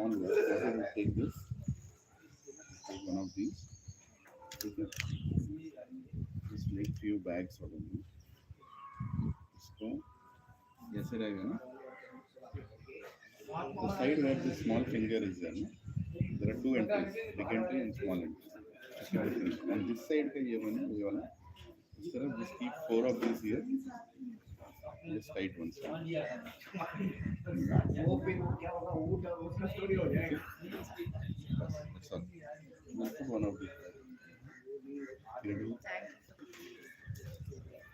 small one. I will take this. Take one of these. ठीक है. Just make few bags of them. इसको कैसे रहेगा ना? The side where the small finger is there, no? There are two entries, big entry and small entry. On this side का ये वाला. इस तरह just keep four of these here. Just tight one side. That's all. Now put one of these.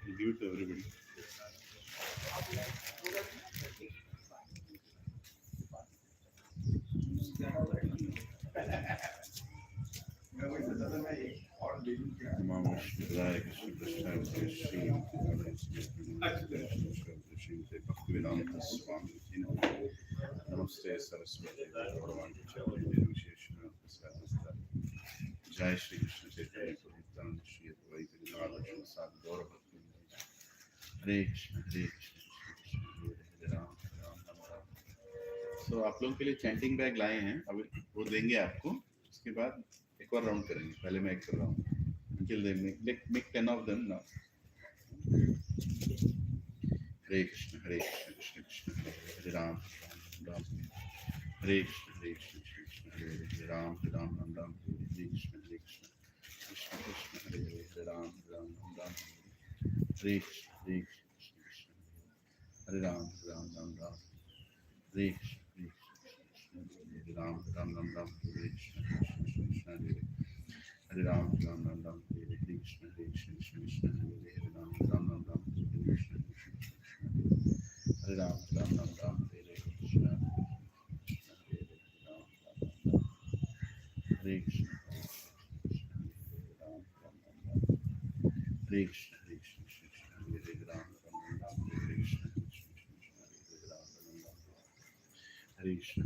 You give it to everybody. Mama Shivaya Krishna Krishna Krishi Bhaktivedanta Swami Namaste Saraswati Bhagavanti Chavali Visheshna Prasad Jai Shri Krishna Chaitanya Nityananda Shri Advaita Gadadhar Sat Gaura Bhakti Hare Krishna Hare Krishna Krishna Krishna Hare Ram Ram Ram Ram. So आप लोगों के लिए chanting bag लाए हैं, अभी वो देंगे आपको. उसके बाद एक और राउंड करेंगे. पहले मैं एक कर रहा हूँ. Until they make 10 of them now. Hare Krishna, Hare Krishna, Krishna Krishna, Hare Ram, Ram Ram. Hare Krishna, Hare Krishna, Krishna Hare Hare, Ram Ram, Ram Ram. Hare Krishna, Hare Krishna, Krishna Krishna, Hare Hare, Ram Ram, Ram Ram. Hare Krishna, Hare Krishna, Krishna Hare Ram, Ram Ram Ram. Hare Krishna, Hare Krishna, Hare Ram, Ram Ram Ram. Hare Krishna, Krishna Hare Hare Ram, Ram Ram Ram. Hare Krishna, Hare Krishna, Krishna Hare Hare, Ram Ram Ram Ram. Hare Krishna, Krishna Hare Ram, Ram Ram Ram. Hare Krishna, Krishna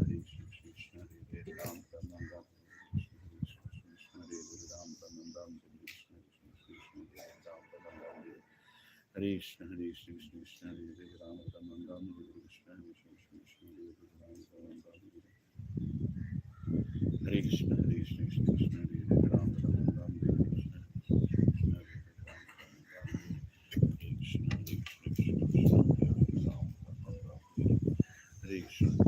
Hare Ram, Ram Ram Ram. Hare Krishna, Ram Ram Ram. Hare Krishna, Hare Krishna, Krishna Hare Ram, Ram Ram Ram. Hare Krishna, Krishna Krishna Hare Ram, Ram Ram Ram. Hare Krishna, Hare Krishna, Krishna Hare Ram, Ram Ram Ram. Hare Krishna, Hare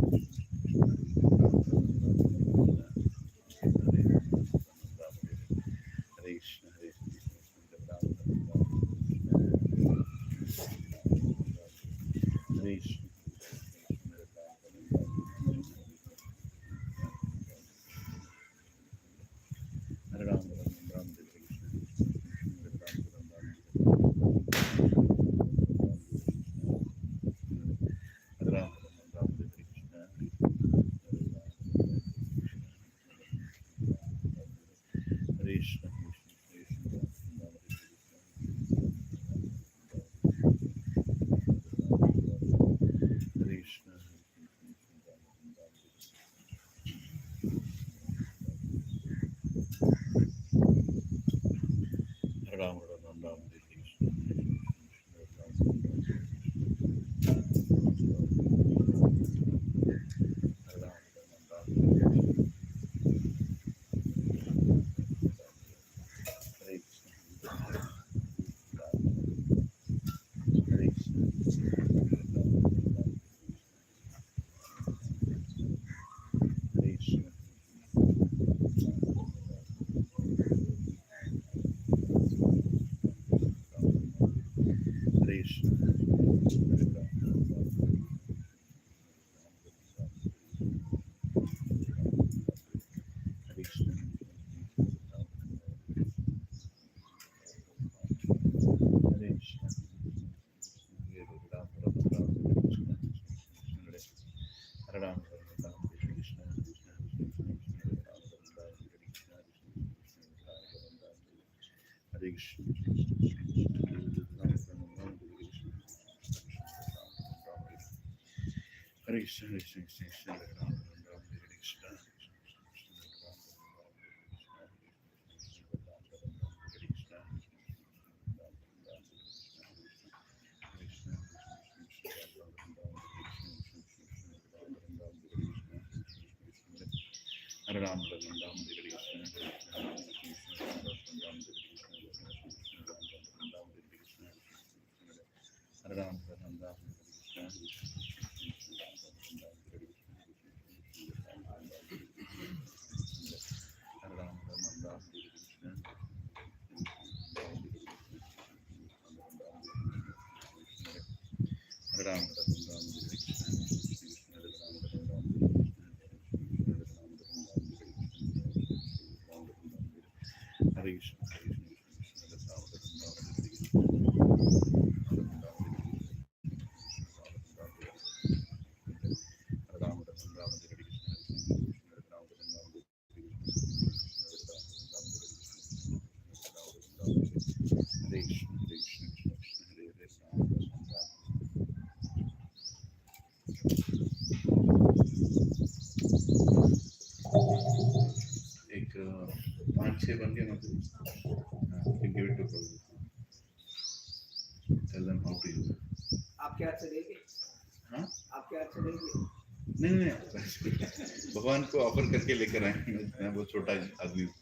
Krishna, Krishna Hare Ram, Ram Ram Ram. Hare Krishna, Hare Krishna, Krishna Hare Ram, Ram Ram Ram. Hare Krishna, Hare Krishna, Krishna Hare Ram, Ram Ram Ram. Hare Krishna, Krishna Hare Ram, Ram Ram Ram. Hare Krishna, Hare Ram, Hare Ram, Ram Hare Krishna, Hare Hare Ram, Hare Ram, Ram Hare एक 5-6 बन गए मतलब give it to Prabhu. Tell them how to use it. आपके हाथ से देंगे? हाँ? आपके हाथ से देंगे? नहीं भगवान को ऑफर करके लेकर आए मैं बहुत छोटा आदमी हूँ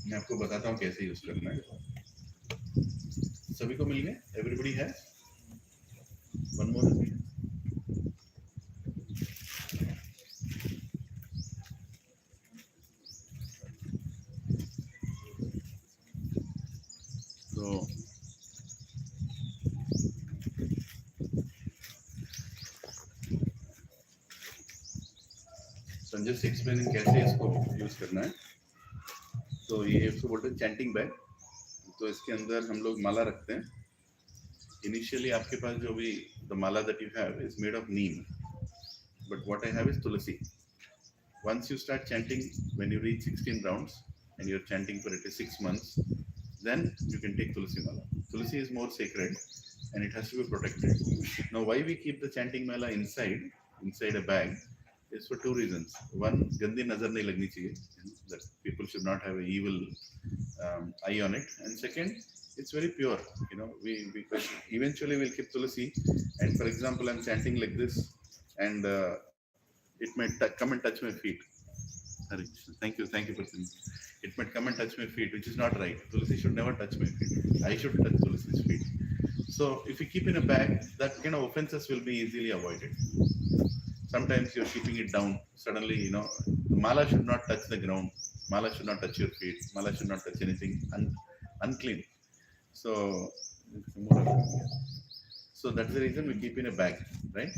मैं आपको बताता हूँ कैसे यूज करना है सभी को मिल गए एवरीबॉडी है वन मोर तो संजय से एक्सप्लेनिंग कैसे इसको यूज करना है तो ये इसको बोलते हैं चैंटिंग बैग तो इसके अंदर हम लोग माला रखते हैं इनिशियली आपके पास जो भी the Mala that you have is made of Neem but what I have is Tulsi once you start chanting when you reach 16 rounds and you're chanting for at least 6 months then you can take tulsi mala tulsi is more sacred and it has to be protected now why we keep the chanting mala inside a bag is for two reasons one gandi nazar nahi lagni chahiye that people should not have an evil eye on it and second it's very pure because eventually we'll keep tulsi and for example I'm chanting like this and it might come and touch my feet. Hare Krishna. Thank you for saying. It might come and touch my feet, which is not right. Tulsi should never touch my feet. I should touch Tulsi's feet. So if you keep in a bag, that kind of offenses will be easily avoided. Sometimes you're keeping it down. Suddenly, the mala should not touch the ground. Mala should not touch your feet. Mala should not touch anything unclean. So that's the reason we keep in a bag, right?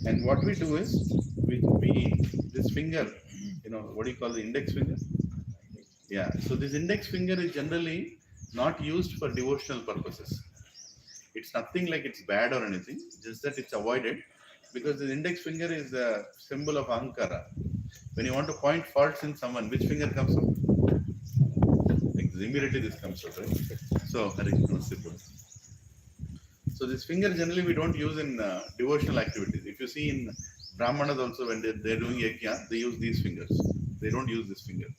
And what we do is we this finger, what do you call the index finger? Yeah. So this index finger is generally not used for devotional purposes. It's nothing like it's bad or anything, just that it's avoided because the index finger is a symbol of ahankara. When you want to point faults in someone, which finger comes out? Immediately this comes out, right? So, so this finger generally we don't use in devotional activities. If you see in Brahmanas also when they're doing yajna, they use these fingers. They don't use this finger.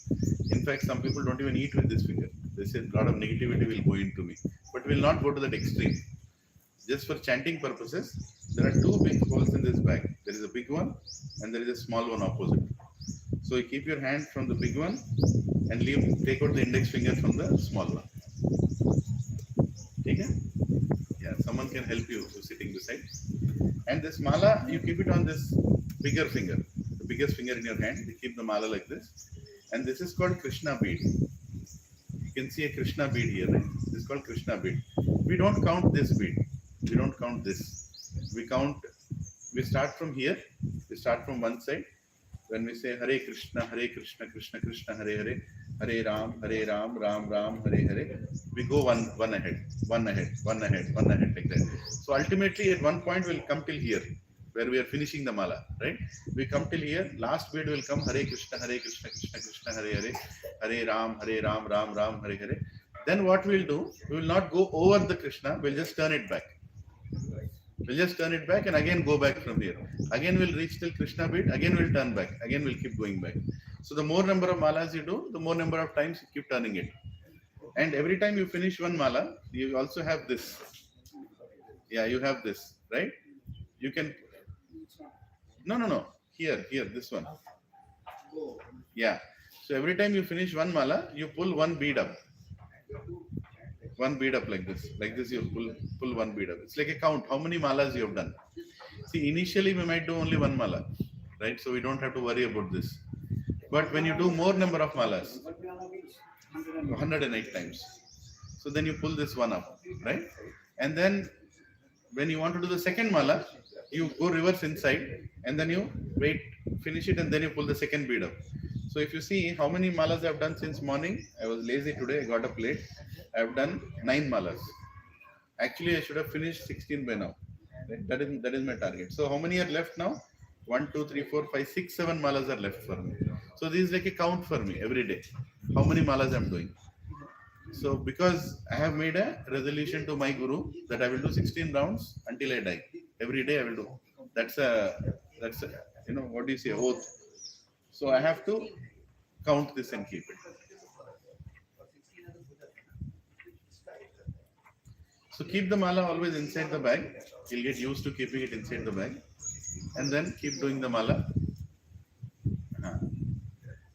In fact, some people don't even eat with this finger. They say a lot of negativity will go into me. But we'll not go to that extreme. Just for chanting purposes, there are two big holes in this bag. There is a big one and there is a small one opposite. So you keep your hand from the big one and take out the index finger from the small one. Okay? Yeah, someone can help you who's sitting beside. And this mala, you keep it on this bigger finger, the biggest finger in your hand. You keep the mala like this. And this is called Krishna bead. You can see a Krishna bead here, right? This is called Krishna bead. We don't count this bead. We don't count this. We start from here. We start from one side. When we say Hare Krishna, Krishna Krishna, Hare Hare, Hare Ram, Ram Ram, Hare Hare, we go one ahead like that. So ultimately at one point we'll come till here, where we are finishing the mala, right? We come till here, last bead will come Hare Krishna, Krishna Krishna, Hare Hare, Hare Ram, Ram Ram, Hare Hare. Then what we'll do, we will not go over the Krishna, we'll just turn it back. We'll just turn it back and again go back from here. Again we'll reach till Krishna bead, again we'll turn back, again we'll keep going back. So the more number of malas you do, the more number of times you keep turning it. And every time you finish one mala, you also have this. Yeah, you have this, right? You can, no. Here, this one. Yeah. So every time you finish one mala, you pull one bead up. One bead up like this. Like this, you pull one bead up. It's like a count. How many malas you have done? See, initially we might do only one mala, right? So we don't have to worry about this. But when you do more number of malas, 108 times. So then you pull this one up, right? And then when you want to do the second mala, you go reverse inside and then you wait, finish it, and then you pull the second bead up. So if you see how many malas I've done since morning, I was lazy today, I got up late. I've done 9 malas. Actually, I should have finished 16 by now. Right? That is my target. So how many are left now? 1, 2, 3, 4, 5, 6, 7 malas are left for me. So this is like a count for me every day. How many malas I'm doing. So because I have made a resolution to my guru that I will do 16 rounds until I die. Every day I will do. That's a what do you say, oath. So I have to count this and keep it. So keep the mala always inside the bag. You'll get used to keeping it inside the bag. And then keep doing the mala.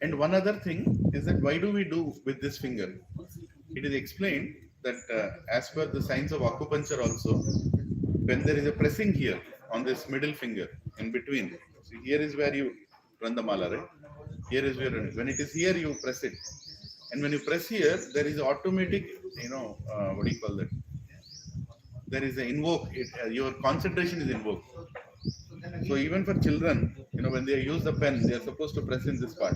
And one other thing is that why do we do with this finger? It is explained that as per the science of acupuncture also, when there is a pressing here on this middle finger in between, so here is where you run the mala, right? Here is where, when it is here, you press it. And when you press here, there is automatic, what do you call that? There is an invoke, your concentration is invoked. So even for children, when they use the pen, they are supposed to press in this part.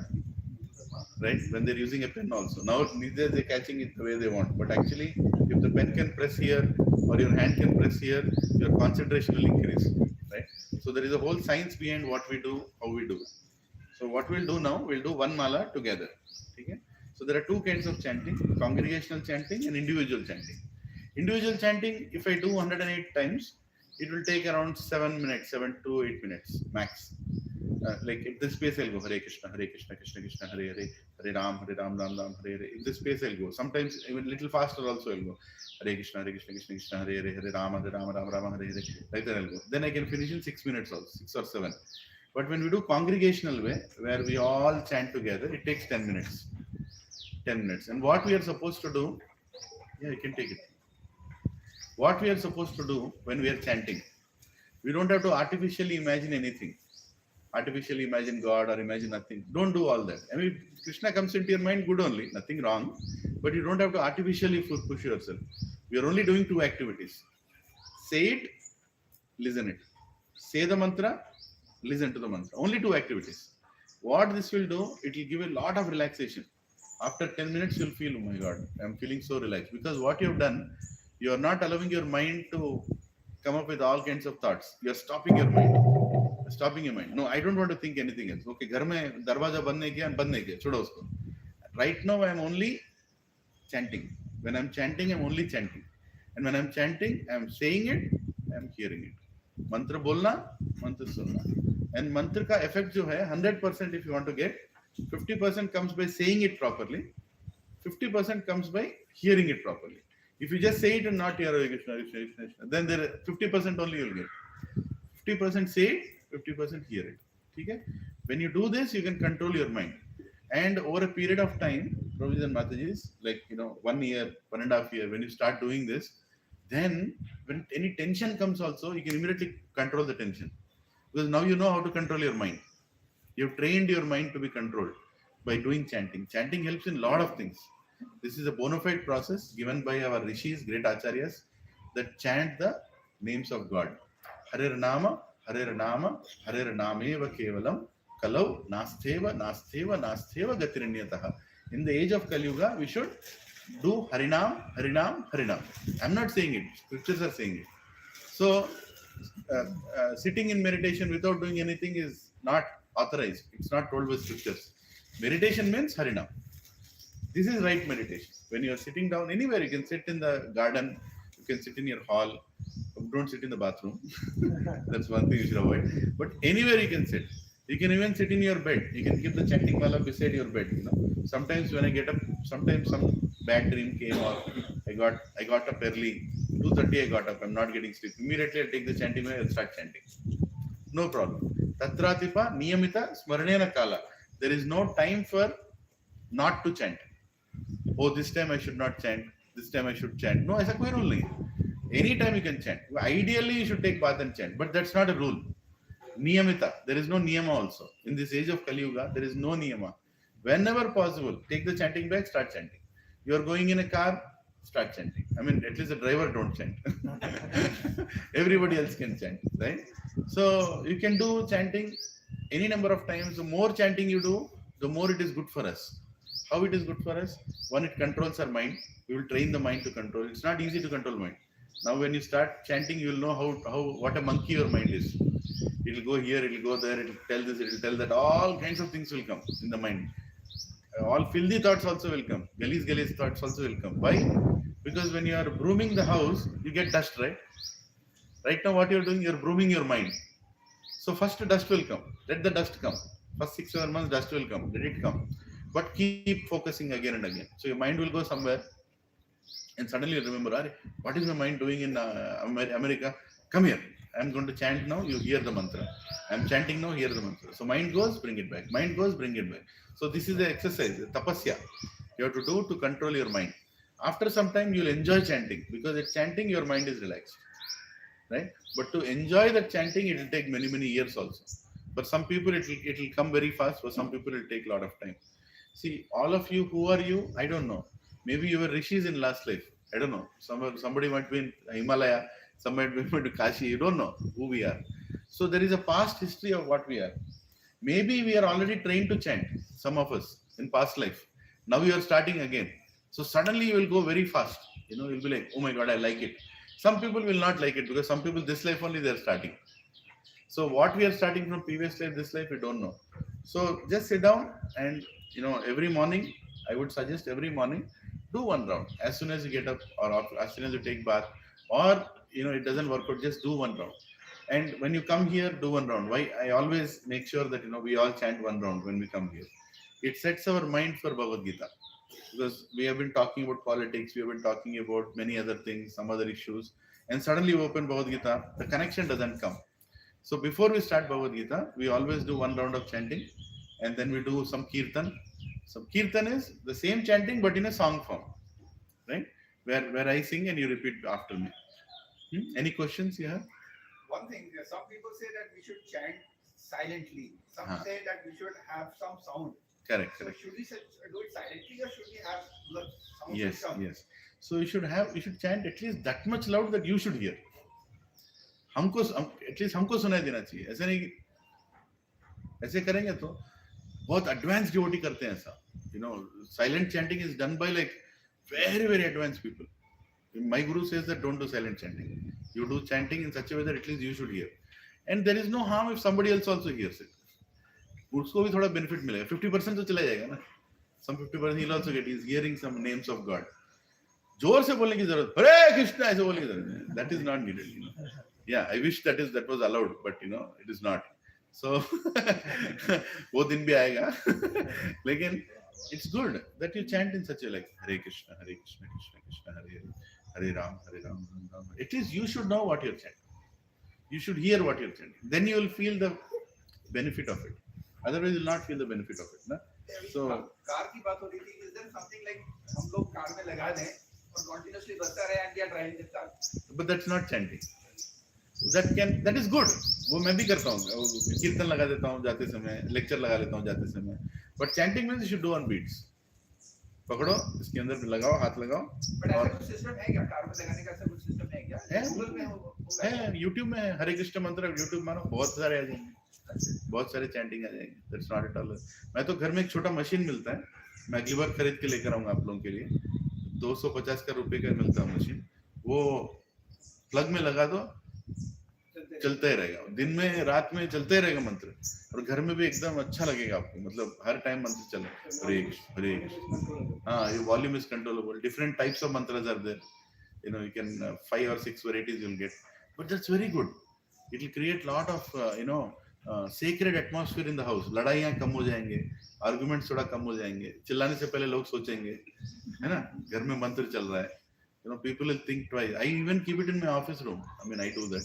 Right? When they're using a pen also. Now neither they're catching it the way they want. But actually, if the pen can press here or your hand can press here, your concentration will increase. Right? So there is a whole science behind what we do, how we do. So what we'll do now, we'll do one mala together. Okay? So there are two kinds of chanting, congregational chanting and individual chanting. Individual chanting, if I do 108 times, it will take around 7 minutes, 7 to 8 minutes max. Like in this space I'll go Hare Krishna, Krishna Krishna, Hare Hare, Hare Ram, Ram Ram, Hare Hare. In this space I'll go. Sometimes even little faster also I'll go. Hare Krishna, Krishna, Hare Hare, Hare Ram, Ram Ram, Hare Hare. Like that I'll go. Then I can finish in 6 minutes also, 6 or 7. But when we do congregational way, where we all chant together, it takes 10 minutes. 10 minutes. And what we are supposed to do, yeah, you can take it. What we are supposed to do when we are chanting, we don't have to artificially imagine anything. Artificially imagine God or imagine nothing. Don't do all that. I mean, Krishna comes into your mind, good only, nothing wrong. But you don't have to artificially push yourself. We are only doing two activities. Say it, listen it. Say the mantra, listen to the mantra. Only two activities. What this will do, it will give a lot of relaxation. After 10 minutes, you'll feel, oh my God, I'm feeling so relaxed. Because what you have done, you are not allowing your mind to come up with all kinds of thoughts. You are stopping your mind. Stopping your mind. No, I don't want to think anything else. Okay, घर में दरवाजा बंद नहीं किया, बंद नहीं किया, छोड़ो उसको. Right now I am only chanting. When I am chanting, I am only chanting. And when I am chanting, I am saying it, I am hearing it. Mantra बोलना, mantra सुनना. And mantra का effect जो है, 100% if you want to get, 50% comes by saying it properly, 50% comes by hearing it properly. If you just say it and not hear Krishna, then there 50% only you'll get. 50% say it, 50% hear it. Okay? When you do this, you can control your mind. And over a period of time, Prabhuji and Mataji's, like 1 year, 1.5 years, when you start doing this, then when any tension comes also, you can immediately control the tension. Because now you know how to control your mind. You've trained your mind to be controlled by doing chanting. Chanting helps in a lot of things. This is a bona fide process given by our rishis, great acharyas, that chant the names of God. Hare Nama, Hare Nama, Hare Nameva Kevalam, Kalau, Nasteva, Nasteva, Nasteva Gatiranyataha. In the age of Kali Yuga, we should do Harinam, Harinam, Harinam. I'm not saying it, scriptures are saying it. So, sitting in meditation without doing anything is not authorized. It's not told by scriptures. Meditation means Harinam. This is right meditation. When you are sitting down anywhere, you can sit in the garden, you can sit in your hall. Don't sit in the bathroom. That's one thing you should avoid. But anywhere you can sit. You can even sit in your bed. You can keep the chanting mala beside your bed. Sometimes when I get up, sometimes some bad dream came, or I got up early, 2:30 I got up, I'm not getting sleep. Immediately I take the chanting way and start chanting. No problem. Tatratipa niyamita smaranena kala. There is no time for not to chant. Oh, this time I should not chant. This time I should chant. No, ऐसा कोई rule नहीं है. Anytime you can chant. Ideally, you should take bath and chant, but that's not a rule. Niyamita. There is no niyama also. In this age of Kali Yuga, there is no niyama. Whenever possible, take the chanting bag, start chanting. You are going in a car, start chanting. I mean, at least the driver don't chant. Everybody else can chant, right? So you can do chanting any number of times. The more chanting you do, the more it is good for us. How it is good for us? One, it controls our mind. We will train the mind to control. It's not easy to control mind. Now, when you start chanting, you will know how what a monkey your mind is. It will go here, it will go there, it will tell this, it will tell that. All kinds of things will come in the mind. All filthy thoughts also will come. Galis thoughts also will come. Why? Because when you are brooming the house, you get dust, right? Right now, what you are doing, you are brooming your mind. So first dust will come. Let the dust come. First 6-7 months, dust will come. Let it come. But keep focusing again and again. So your mind will go somewhere, and suddenly you remember, what is my mind doing in America? Come here. I'm going to chant now. You hear the mantra. I'm chanting now. Hear the mantra. So mind goes, bring it back. Mind goes, bring it back. So this is the exercise, the tapasya you have to do to control your mind. After some time, you'll enjoy chanting, because at chanting your mind is relaxed, right? But to enjoy that chanting, it will take many years also. For some people, it will come very fast. For some people, it will take a lot of time. See, all of you, who are you? I don't know. Maybe you were rishis in last life. I don't know. Somebody might be in Himalaya. Somebody might be in Kashi. You don't know who we are. So there is a past history of what we are. Maybe we are already trained to chant, some of us, in past life. Now you are starting again. So suddenly you will go very fast. You'll be like, oh my God, I like it. Some people will not like it, because some people, this life only they are starting. So what we are starting from previous life, this life, we don't know. So just sit down and, every morning, I would suggest every morning, do one round. As soon as you get up, or as soon as you take bath, or, it doesn't work out, just do one round. And when you come here, do one round. Why? I always make sure that, we all chant one round when we come here. It sets our mind for Bhagavad Gita. Because we have been talking about politics, we have been talking about many other things, some other issues. And suddenly you open Bhagavad Gita, the connection doesn't come. So before we start Bhagavad Gita, we always do one round of chanting. And then we do some kirtan. So kirtan is the same chanting, but in a song form. Right? Where I sing and you repeat after me. Any questions you have? One thing, some people say that we should chant silently. Some say that we should have some sound. Correct. So should we do it silently, or should we have sound? Yes. So you should chant at least that much loud that you should hear. At least हमको सुनाई देना चाहिए. ऐसे नहीं, ऐसे करेंगे तो बहुत advanced devotee करते हैं ऐसा. Silent chanting is done by like very advanced people. My guru says that don't do silent chanting. You do chanting in such a way that at least you should hear. And there is no harm if somebody else also hears it. उसको भी थोड़ा benefit मिलेगा. 50% तो चला जाएगा ना. Some 50% he'll also get. He's hearing some names of God. जोर से बोलने की जरूरत. हरे कृष्णा ऐसे बोलने की जरूरत. That is not needed. Yeah, I wish that was allowed, but it is not. So वो दिन भी आएगा. लेकिन it's good that you chant in such a like Hare Krishna, Krishna Krishna, Hare Hare Ram, Ram Ram. At least you should know what you're chanting. You should hear what you're chanting. Then you will feel the benefit of it. Otherwise, you will not feel the benefit of it. Na? So car की बात हो रही थी. Is there something like हम लोग car में लगा दें और continuously बजता रहे and we are driving the car? But that's not chanting. That is good. वो मैं भी करता हूँ. कीर्तन लगा देता हूँ जाते समय, लेक्चर लगा लेता हूँ जाते समय. But chanting means you should do on beats. पकड़ो, इसके अंदर लगाओ, हाथ लगाओ. But ऐसा कुछ सिस्टम है क्या? कार में लगाने का ऐसा कुछ सिस्टम है क्या? Google में है, YouTube में है. हरे कृष्ण मंत्र YouTube मानो, बहुत सारे आ जाएंगे. बहुत सारे chanting आ जाएंगे. That's not at all. मैं तो घर में एक छोटा मशीन मिलता है. मैं अगली बार खरीद के लेकर आऊंगा आप लोगों के लिए. 250 रुपए का मिलता है मशीन. वो प्लग में लगा दो, चलता ही रहेगा. दिन में रात में चलता ही रहेगा मंत्र. और घर में भी एकदम अच्छा लगेगा आपको. मतलब हर टाइम मंत्र चले. हरे कृष्ण. हाँ, your volume is controllable. Different types of mantras are there. You can 5 or 6 varieties you'll get. But that's very good. It will create lot of sacred atmosphere in the house. लड़ाइयाँ कम हो जाएंगे. Arguments थोड़ा कम हो जाएंगे. चिल्लाने से पहले लोग सोचेंगे. है ना, घर में मंत्र चल रहा है, you know, people will think twice. I even keep it in my office room. I mean, I do that.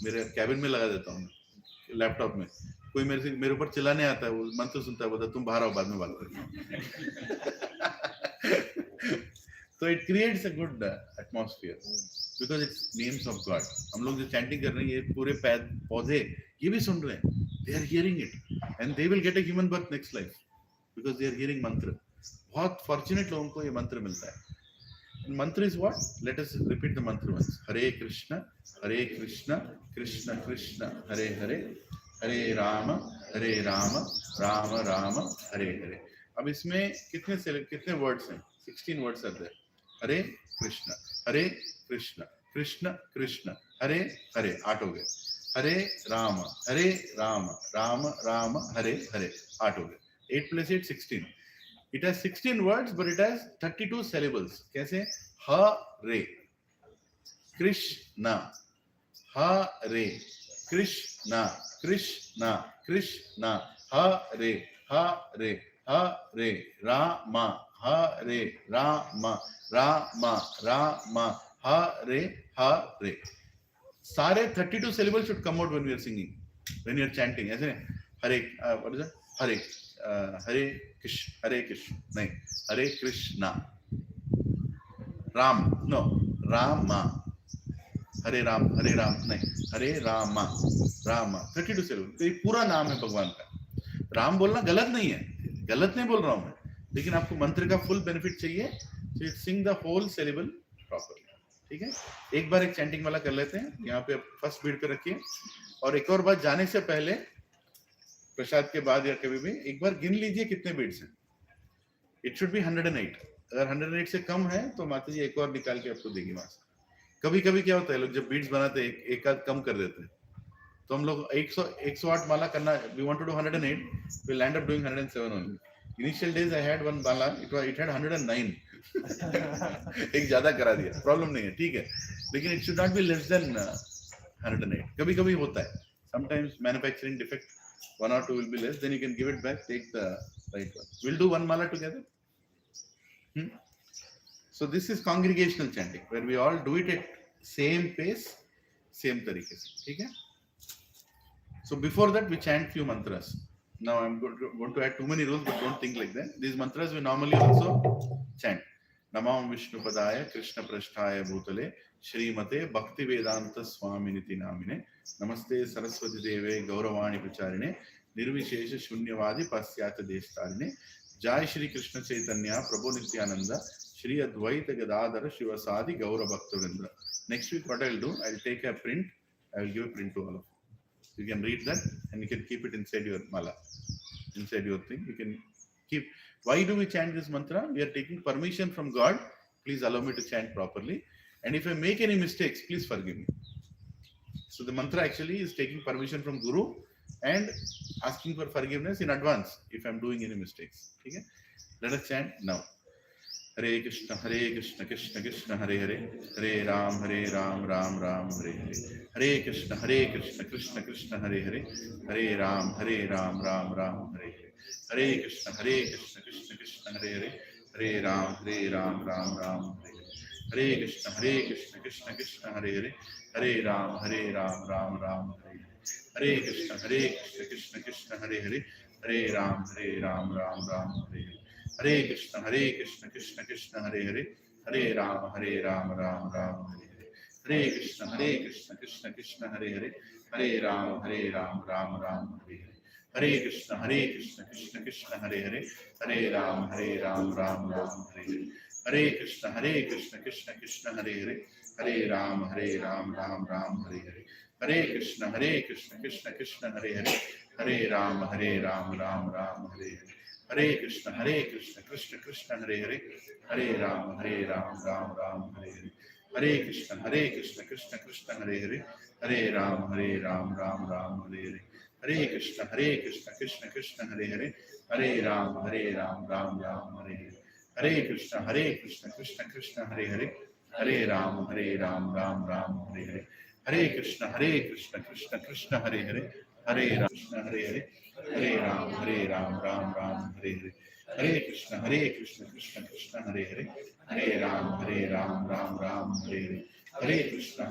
मेरे कैबिन में लगा देता हूँ लैपटॉप में. कोई मेरे ऊपर चिल्लाने आता है, वो मंत्र सुनता है, बोलता तुम बाहर आओ, बाद में बात करेंगे. So it creates a good atmosphere because it's names of God. हम लोग जो chanting कर रहे हैं, ये पूरे पौधे ये भी सुन रहे हैं. They are hearing it and they will get a human birth next life because they are hearing mantra. बहुत fortunate लोगों को ये मंत्र मिलता है. And mantra is what? Let us repeat the mantra once. Hare Krishna, Krishna Krishna, Hare Hare, Hare Rama, Rama Rama, Hare Hare. अब इसमें कितने words हैं? 16 words are there. Hare Krishna, Krishna Krishna, Hare Hare. 8 हो गए. Hare Rama, Rama Hare Hare. 8 हो गए. 8 plus 8 16. It has 16 words, but it has 32 syllables. कैसे? Hare Krishna, Hare Krishna, Krishna Krishna, Hare Hare Hare Rama, Hare Rama, Rama Rama, Hare Hare. सारे 32 syllables should come out when we are singing, when you are chanting. ऐसे Hare, what is it? Hare, Hare Krishna, नहीं, Hare Krishna. Ram, no, Rama. Hare Ram, नहीं, Hare Rama, Rama. 32 syllables. तो ये पूरा नाम है भगवान का. राम बोलना गलत नहीं है, गलत नहीं बोल रहा हूँ मैं, लेकिन आपको मंत्र का फुल बेनिफिट चाहिए, so sing the whole syllable properly. ठीक है, एक बार एक चैंटिंग वाला कर लेते हैं. यहाँ पे फर्स्ट बीट पे रखिए, और एक और बार जाने से पहले, प्रसाद के बाद या कभी भी एक बार गिन लीजिए कितने बीट्स हैं. It should be 108. अगर 108 से कम है तो माता जी एक और निकाल के आपको देगी वहां से. कभी कभी क्या होता है, लोग जब बीट्स बनाते हैं एक आध कम कर देते हैं, तो हम लोग 108 माला करना, we want to do 108, we land up doing 107 only. Initial days I had one mala, it had 109. एक ज्यादा करा दिया, प्रॉब्लम नहीं है, ठीक है, लेकिन it should not be less than 108. कभी कभी होता है, sometimes manufacturing defect, 1 or 2 will be less, then you can give it back, take the right one. We'll do one mala together. So this is congregational chanting, where we all do it at same pace, same तरीके से, ठीक है. So before that we chant few mantras. Now I'm going to add too many rules, but don't think like that. These mantras we normally also chant. Namam Vishnupadaya Krishna Prasthaya Bhutale Shrimate Bhakti Vedanta Swaminiti Namine Namaste Saraswati Deve Gauravani Pracharine Nirvishesha Shunyavadi Pasyata Deshtarine Jai Shri Krishna Chaitanya Prabhu Nityananda Shri Advaita Gadadhara Shivasadi Gaura Bhaktivinoda. Next week what I will do, I will take a print, I will give a print to all of you. You can read that and you can keep it inside your mala, inside your thing. You can keep. Why do we chant this mantra? We are taking permission from God. Please allow me to chant properly. And if I make any mistakes, please forgive me. So the mantra actually is taking permission from Guru and asking for forgiveness in advance if I'm doing any mistakes. Okay? Let us chant now. Hare Krishna, Krishna Krishna, Hare Hare, Hare Ram, Ram Ram, Hare Hare. Hare Krishna, Krishna Krishna, Hare Hare, Hare Ram, Ram Ram, Hare Hare. Hare Krishna, Krishna Krishna, Hare Hare, Hare Ram, Ram Ram, Hare Hare. Hare Krishna, Krishna Krishna, Hare Hare, Hare Ram, Ram Ram, Hare Hare. Hare Krishna, Krishna Krishna, Hare Hare, Hare Ram, Ram Ram, Hare Hare. Hare Krishna, Krishna Krishna, Hare Hare, Hare Ram, Ram Ram, Hare Hare. Hare Krishna, Krishna Krishna, Hare Hare, Hare Ram, Ram Ram, Hare Hare. Hare Krishna, Krishna Krishna, Hare Hare, Hare Ram, Ram Ram, Hare Hare. Hare Krishna, Krishna Krishna, Hare Hare, Hare Ram, Ram Ram, Hare Hare. Hare Krishna, Krishna Krishna, Hare Hare, Hare Ram, Ram Ram, Hare Hare. Hare Krishna, Krishna Krishna, Hare Hare, Hare Ram, Ram Ram, Hare Hare. Hare Krishna, Krishna Krishna, Hare Hare, Hare Ram, Ram Ram, Hare Hare. Hare Krishna, Krishna Krishna, Hare Hare, Hare Ram, Ram Hare Hare. Hare Krishna, Krishna Krishna, Hare Hare, Hare Ram, Ram Hare Hare. Hare Krishna, Krishna Krishna, Hare Hare, Hare Ram Krishna Hare Hare Hare Ram Ram Ram Hare Hare Hare Krishna Krishna Krishna Hare Hare Hare Ram Ram Ram Hare Hare Hare Krishna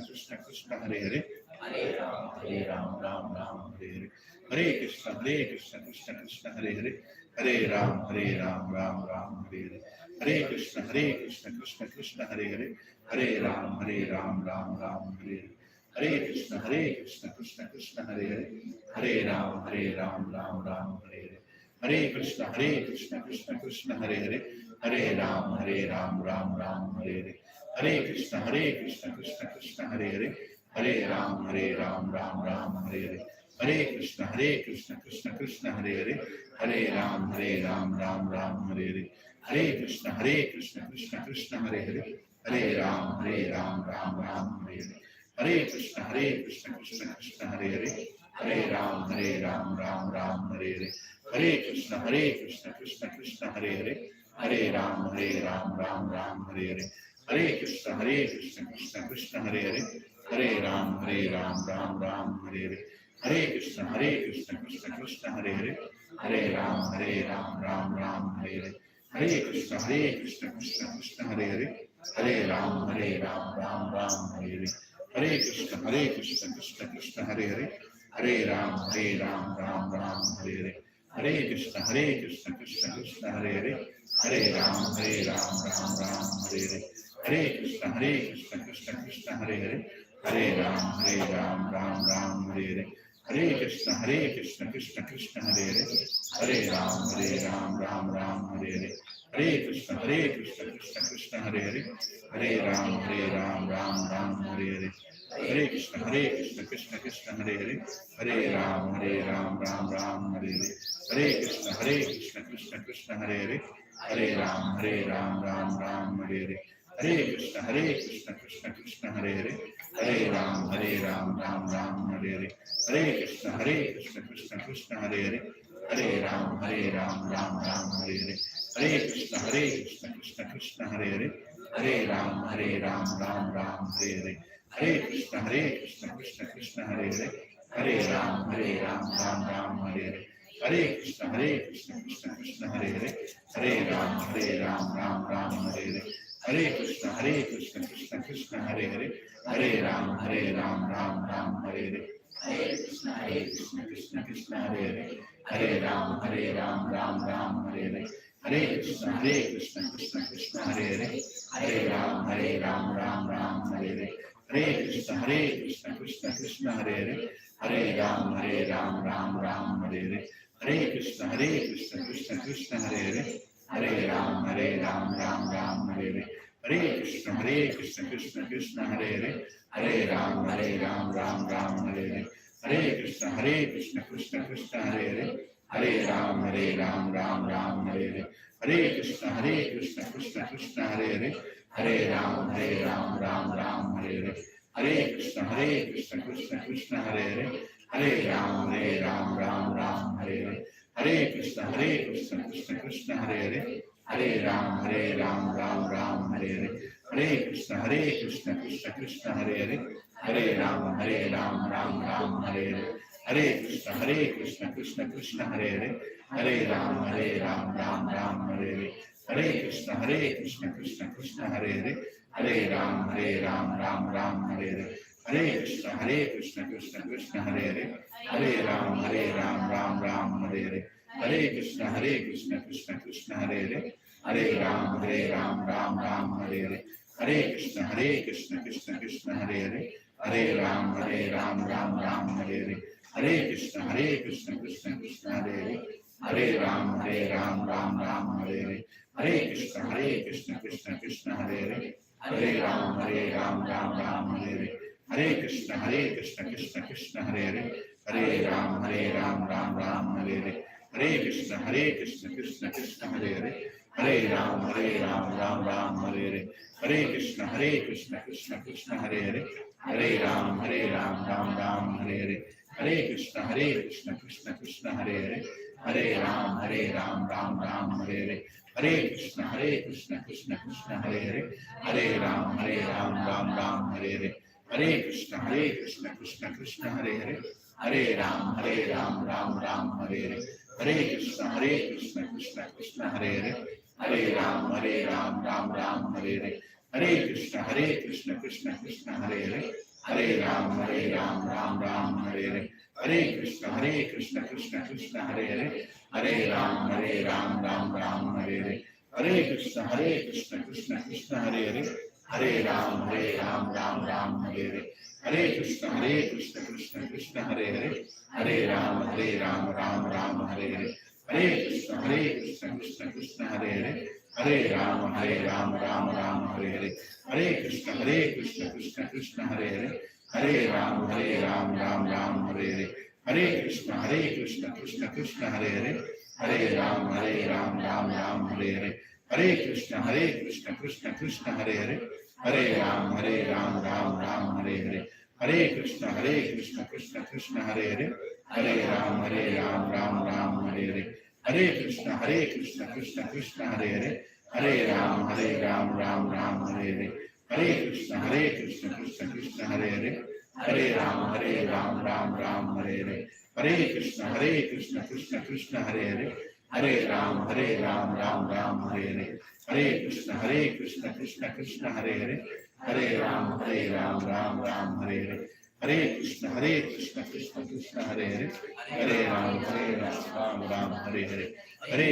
Krishna Krishna Hare Hare Hare Ram Ram Hare Hare Hare Krishna Krishna Krishna Hare Hare Hare Ram Ram Ram Hare Hare Hare Krishna Krishna Krishna Hare Hare Hare Ram Ram Ram Hare Hare Hare Krishna Krishna Krishna Hare Hare Hare Ram Ram Ram Hare Hare Hare Krishna Krishna Krishna Hare Hare Hare Ram Ram Ram Hare Hare Hare Krishna Krishna Krishna Hare Hare Hare Ram Ram Ram Hare Hare Hare Krishna Krishna Krishna Hare Hare Hare Ram Ram Ram Hare Hare Hare Krishna Krishna Krishna Hare Hare Hare Ram Ram Ram Hare Hare Hare Krishna Krishna Krishna Hare Hare Hare Ram Ram Hare Hare Hare Krishna Krishna Krishna Hare Hare Hare Ram Ram Hare Hare Hare Krishna Krishna Krishna Hare Hare Hare Ram Ram Hare Hare Hare Krishna Krishna Krishna Hare Hare Hare Ram Ram Hare Hare Hare Krishna Krishna Krishna Hare Hare Hare Ram Ram Hare Hare Hare Krishna Krishna Krishna Hare Hare Hare Ram Ram Hare Hare Hare Krishna Krishna Krishna Hare Hare Hare Ram Ram Hare Hare Hare Krishna Krishna Krishna Hare Hare Hare Ram Ram Hare Hare Hare Krishna Krishna Krishna Hare Hare Hare Ram Ram Hare Hare Hare Krishna Krishna Krishna Hare Hare Hare Ram Ram Hare Hare Hare Krishna Krishna Krishna Hare Hare Hare Ram Ram Hare Hare Hare Krishna Krishna Krishna Hare Hare Hare Ram Ram Hare Hare Hare Krishna Krishna Krishna Hare Hare Hare Ram Ram Hare Hare Hare Krishna Krishna Krishna Hare Hare Hare Ram Ram Hare Hare Hare Krishna Krishna Krishna Hare Hare Hare Ram Ram Hare Hare Hare Krishna Krishna Krishna Hare Hare Hare Ram Ram Hare Hare Hare Krishna Krishna Krishna Hare Hare Hare Ram Ram Hare Hare Hare Krishna Krishna Krishna Hare Hare Hare Ram Ram Hare Hare Hare Krishna Krishna Krishna Hare Hare Hare Ram Ram Hare Hare Hare Krishna Krishna Krishna Hare Hare Hare Ram Ram Hare Hare Hare Krishna Krishna Krishna Hare Hare Hare Ram Ram Hare Hare Hare Krishna Krishna Krishna Hare Hare Hare Ram Ram Hare Hare Hare Krishna Krishna Krishna Hare Hare Hare Ram Ram Hare Hare Hare Krishna Krishna Krishna Hare Hare Hare Ram Ram Hare Hare Hare Krishna Krishna Krishna Hare Hare Hare Ram Ram Hare Hare Hare Krishna Krishna Krishna Hare Hare Hare Ram Ram Hare Hare Hare Krishna Krishna Krishna Hare Hare Hare Ram Ram Hare Hare Hare Krishna Krishna Krishna Hare Hare Hare Ram Ram Hare Hare Hare Krishna Krishna Krishna Hare Hare Hare Ram Ram Hare Hare Hare Krishna Krishna Krishna Hare Hare Hare Ram Ram Hare Hare Hare Krishna Krishna Krishna Hare Hare Hare Ram Ram Hare Hare Hare Krishna Krishna Krishna Hare Hare Hare Ram Ram Hare Hare Hare Krishna Krishna Krishna Hare Hare Hare Ram Ram Hare Hare Hare Krishna Krishna Krishna Hare Hare Hare Ram Ram Hare Hare Hare Krishna Krishna Krishna Hare Hare Hare Ram Ram Hare Hare Hare Krishna Krishna Krishna Hare Hare Hare Ram Ram Hare Hare Hare Krishna Krishna Krishna Hare Hare Hare Ram Ram Hare Hare Hare Krishna Krishna Krishna Hare Hare Hare Ram Ram Hare Hare Hare Krishna Krishna Krishna Hare Hare Hare Ram Ram Hare Hare Hare Krishna Krishna Krishna Hare Hare Hare Ram Ram Hare Hare Hare Krishna Krishna Krishna Hare Hare Hare Ram, Ram Ram, Hare Hare. Hare Krishna, Krishna Krishna, Hare Hare. Hare Ram, Ram Hare Hare. Hare Krishna, Krishna Krishna, Hare Hare. Hare Ram, Ram Hare Hare. Hare Krishna, Krishna Krishna, Hare Hare. Hare Ram, Ram Hare Hare. Hare Krishna, Krishna Krishna, Hare Hare. Hare Ram, Ram Hare Hare. Hare Krishna, Krishna Krishna, Hare Hare. Hare Ram, Ram Hare Hare. Hare Krishna, Krishna Hare Hare. Hare Ram, Ram Hare Hare. Hare Krishna, Krishna Hare Hare. Hare Ram, Ram Hare Hare. Hare Krishna, Krishna Hare Hare. Hare Ram, Ram Hare Hare. Hare Krishna, Krishna Hare Hare. Hare Ram, Ram Hare Hare. Hare Krishna, Krishna Hare Hare. Hare Ram, Ram Hare Hare. Hare Krishna, Krishna Hare Hare. Hare Ram, Ram Hare Hare. Hare Krishna, Krishna Hare Hare. Hare Ram, Ram Hare Hare. Hare Krishna, Krishna Hare Hare. Hare Ram, Ram Hare Hare. Hare Krishna, Krishna Hare Hare. Hare Ram, Ram Hare Hare. Hare Krishna, Krishna Hare Hare. Hare Ram, Ram Hare Hare. Hare Krishna, Krishna Hare Hare. Hare Ram, Ram Hare Hare. Hare Krishna, Krishna Hare Hare. Hare Ram, Ram Hare Hare. Hare Krishna, Krishna Hare Hare. Hare Ram, Ram Hare Hare. Hare Krishna, Krishna Hare Hare. Hare Ram, Ram Hare Hare. Hare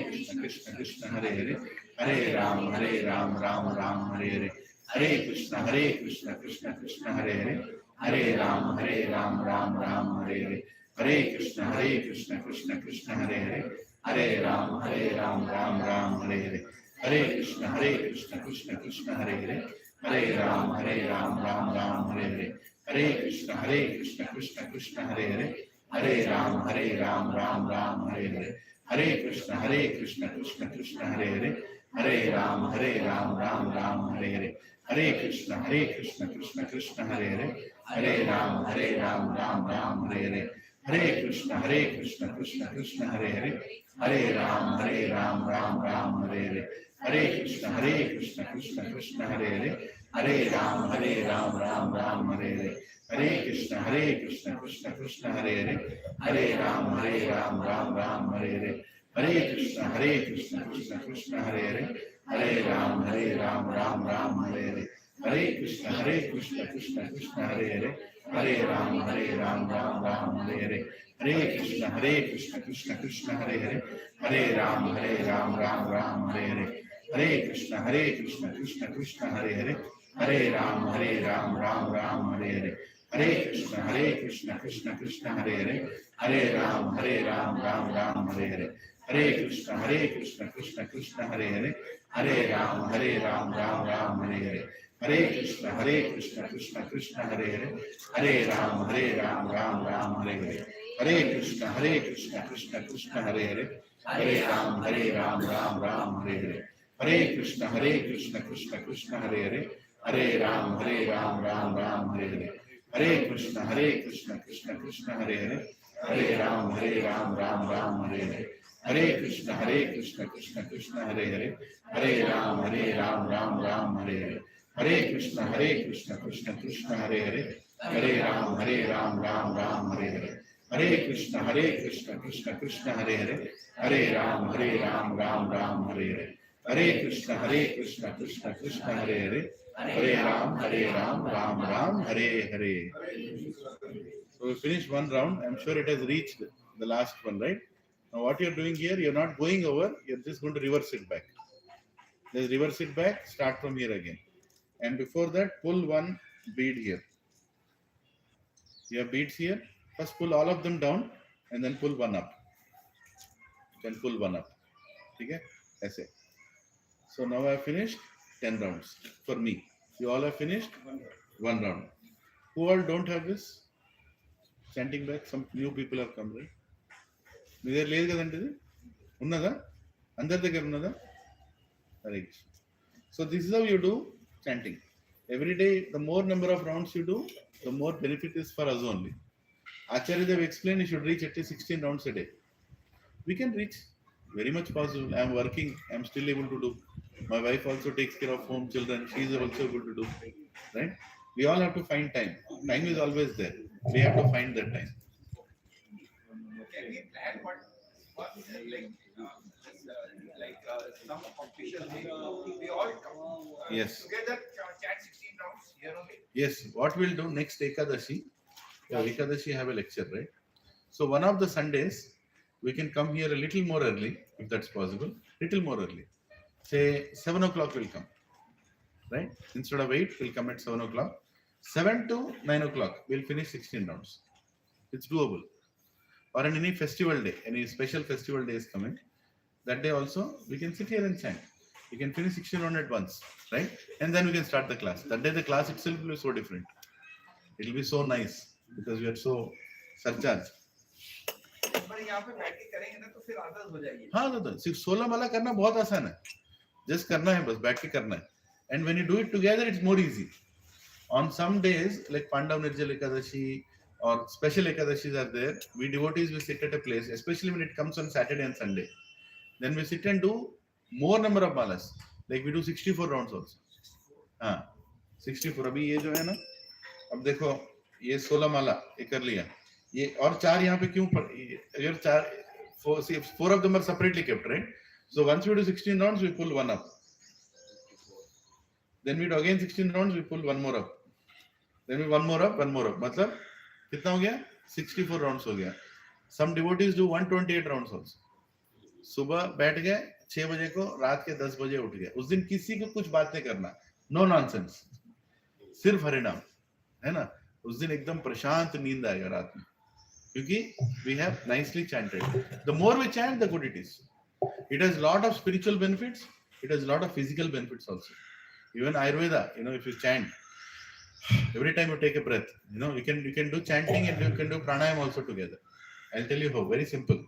Krishna, Krishna Hare Hare. Hare Ram, Ram Hare Hare. Hare Krishna, Krishna Hare Hare. Hare Ram, Ram Hare Hare. Hare Krishna, Krishna Hare Hare. Hare Ram, Ram Hare Hare. Hare Krishna, Krishna Hare Hare. Hare Ram, Ram Hare Hare. Hare Krishna, Krishna Hare Hare. Hare Ram, Ram Hare Hare. Hare Krishna, Krishna Hare Hare. Hare Ram, Ram Hare Hare. Hare Krishna, Krishna Hare Hare. Hare Ram, Ram Hare Hare. Hare Krishna, Krishna Hare Hare. Hare Ram, Ram Hare Hare. Hare Krishna, Krishna Hare Hare. Hare Ram, Ram Hare Hare. Hare Krishna, Krishna Hare Hare. Hare Ram, Ram Hare Hare. Hare Krishna, Krishna Hare Hare. Hare Ram, Ram Hare Hare. Hare Krishna, Krishna Hare Hare. Hare Ram, Ram Hare Hare. Hare Krishna, Krishna Hare Hare. Hare Ram, Ram Hare Hare. Hare Krishna, Krishna Hare Hare. Hare Ram, Ram Hare Hare. Hare Krishna, Krishna Hare Hare. Hare Ram, Ram Hare Hare. Hare Krishna, Krishna Hare Hare. Hare Ram, Ram Hare Hare. Hare Krishna, Krishna Hare Hare. Hare Ram, Ram Hare Hare. Hare Krishna, Krishna Hare Hare. Hare Ram, Ram Hare Hare. Hare Krishna, Krishna Hare Hare. Hare Ram, Ram Hare Hare. Hare Krishna, Krishna Hare Hare. Hare Ram, Ram Hare Hare. So we finished one round. I'm sure it has reached the last one, right? Now what you're doing here, you're not going over, you're just going to reverse it back. Just reverse it back, start from here again. And before that, pull one bead here. You have beads here. First pull all of them down and then pull one up. Then pull one up. Okay? That's it. So now I finished 10 rounds for me. You all have finished? One round. Who all don't have this? Chanting back. Some new people have come, right? మీ దగ్గర లేదు కదండి ఇది ఉన్నదా అందరి దగ్గర ఉన్నదా Hare Krishna so this is how you do chanting every day the more number of rounds you do the more benefit is for us only Acharya Dev explain you should reach at least 16 rounds a day. We can reach, very much possible. I am working, I am still able to do. My wife also takes care of home children, she is also able to do, right? We all have to find time. Time is always there. We have to find that time. Can we plan what some official thing? We all come Yes. together, chant 16 rounds here only. Yes. What we'll do next Ekadashi? Yeah, Ekadashi have a lecture, right? So one of the Sundays, we can come here a little more early, if that's possible. Little more early. Say 7 o'clock will come, right? Instead of 8, we'll come at 7 o'clock. 7 to 9 o'clock, we'll finish 16 rounds. It's doable. Or on any festival day, any special festival day is coming, that day also, we can sit here and chant. We can finish 16 rounds at once, right? And then we can start the class. That day the class itself will be so different. It will be so nice because we are so surcharged. पर यहाँ पे बैठ के करेंगे ना तो फिर आदत हो जाएगी. हाँ दादा, सिर्फ 16 माला करना बहुत आसान है. Just करना है बस, बैठ के करना है. And when you do it together, it's more easy. On some days, like Pandav Nirjal Ekadashi or special Ekadashis are there, we devotees will sit at a place, especially when it comes on Saturday and Sunday. Then we sit and do more number of malas. Like we do 64 rounds also. हाँ, 64. अभी ये जो है ना, अब देखो ये 16 माला ये कर लिया. ये और 4 यहाँ पे क्यों अगर 4 of them are separately kept, right? So once we do 16 rounds, we pull one up. Then we do again 16 rounds, we pull one more up. Then we one more up. मतलब कितना हो गया? 64 rounds हो गया. Some devotees do 128 rounds also. सुबह बैठ गए 6 बजे को, रात के 10 बजे उठ गए. उस दिन किसी को कुछ बात नहीं करना. No nonsense. सिर्फ हरिनाम, है ना? उस दिन एकदम प्रशांत नींद आएगा रात में. क्योंकि we have nicely chanted. The more we chant, the good it is. It has lot of spiritual benefits. It has lot of physical benefits also. Even Ayurveda, if you chant, every time you take a breath, you can do chanting and you can do pranayam also together. I'll tell you how. Very simple.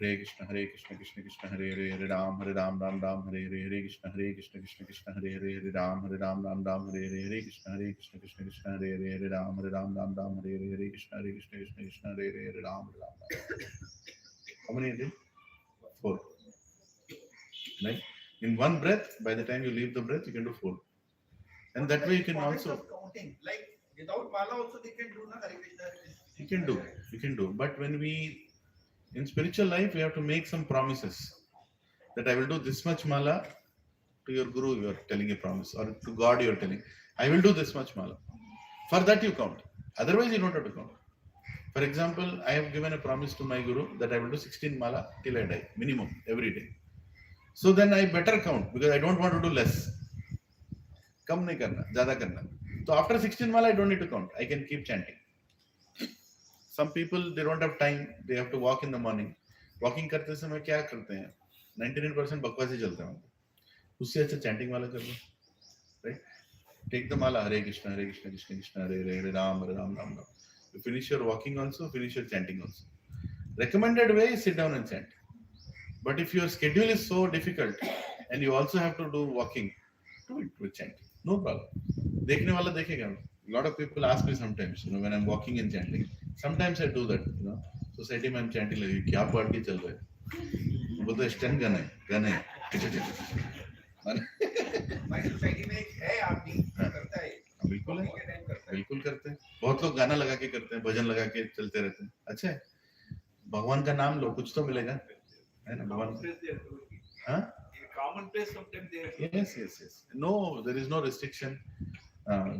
Hare Krishna, Krishna Krishna, Hare Ram, Ram Ram, Hare Krishna, Krishna Krishna, Hare Ram, Ram Ram, Hare Krishna, Krishna Krishna, Hare Ram, Ram Ram, Hare Krishna, Krishna, Hare Ram, Ram. How many did? 4. Right? In one breath, by the time you leave the breath, you can do 4. And that way you can also counting. Like without mala also they can do na Hare Krishna. You can do. But when in spiritual life, we have to make some promises that I will do this much mala. To your guru, you are telling a promise, or to God, you are telling, I will do this much mala. For that, you count. Otherwise, you don't have to count. For example, I have given a promise to my guru that I will do 16 mala till I die, minimum, every day. So then I better count because I don't want to do less. कम नहीं करना, ज़्यादा करना. So after 16 mala, I don't need to count. I can keep chanting. Some people, they don't have time. They have to walk in the morning. Walking करते समय क्या करते हैं? 99% बकवासी चलते हैं. उससे अच्छा chanting वाला कर लो. Right? Take the mala, Hare Krishna, Krishna Krishna, Hare Ram, Ram Ram. You finish your walking also, finish your chanting also. Recommended way is sit down and chant. But if your schedule is so difficult and you also have to do walking, do it with chanting. No problem. देखने वाला देखेगा. A lot of people ask me sometimes, when I'm walking and chanting. Sometimes I do that, Society में I'm chanting like क्या party चल रहा है? बोलते stand gun है. हमारी सोसाइटी में एक है आदमी करता है. बिल्कुल करते हैं. बहुत लोग गाना लगा के करते हैं, भजन लगा के चलते रहते हैं. अच्छा है. भगवान का नाम लो, कुछ तो मिलेगा, है ना? भगवान. हाँ? Common place sometimes they are. Yes. No, there is no restriction.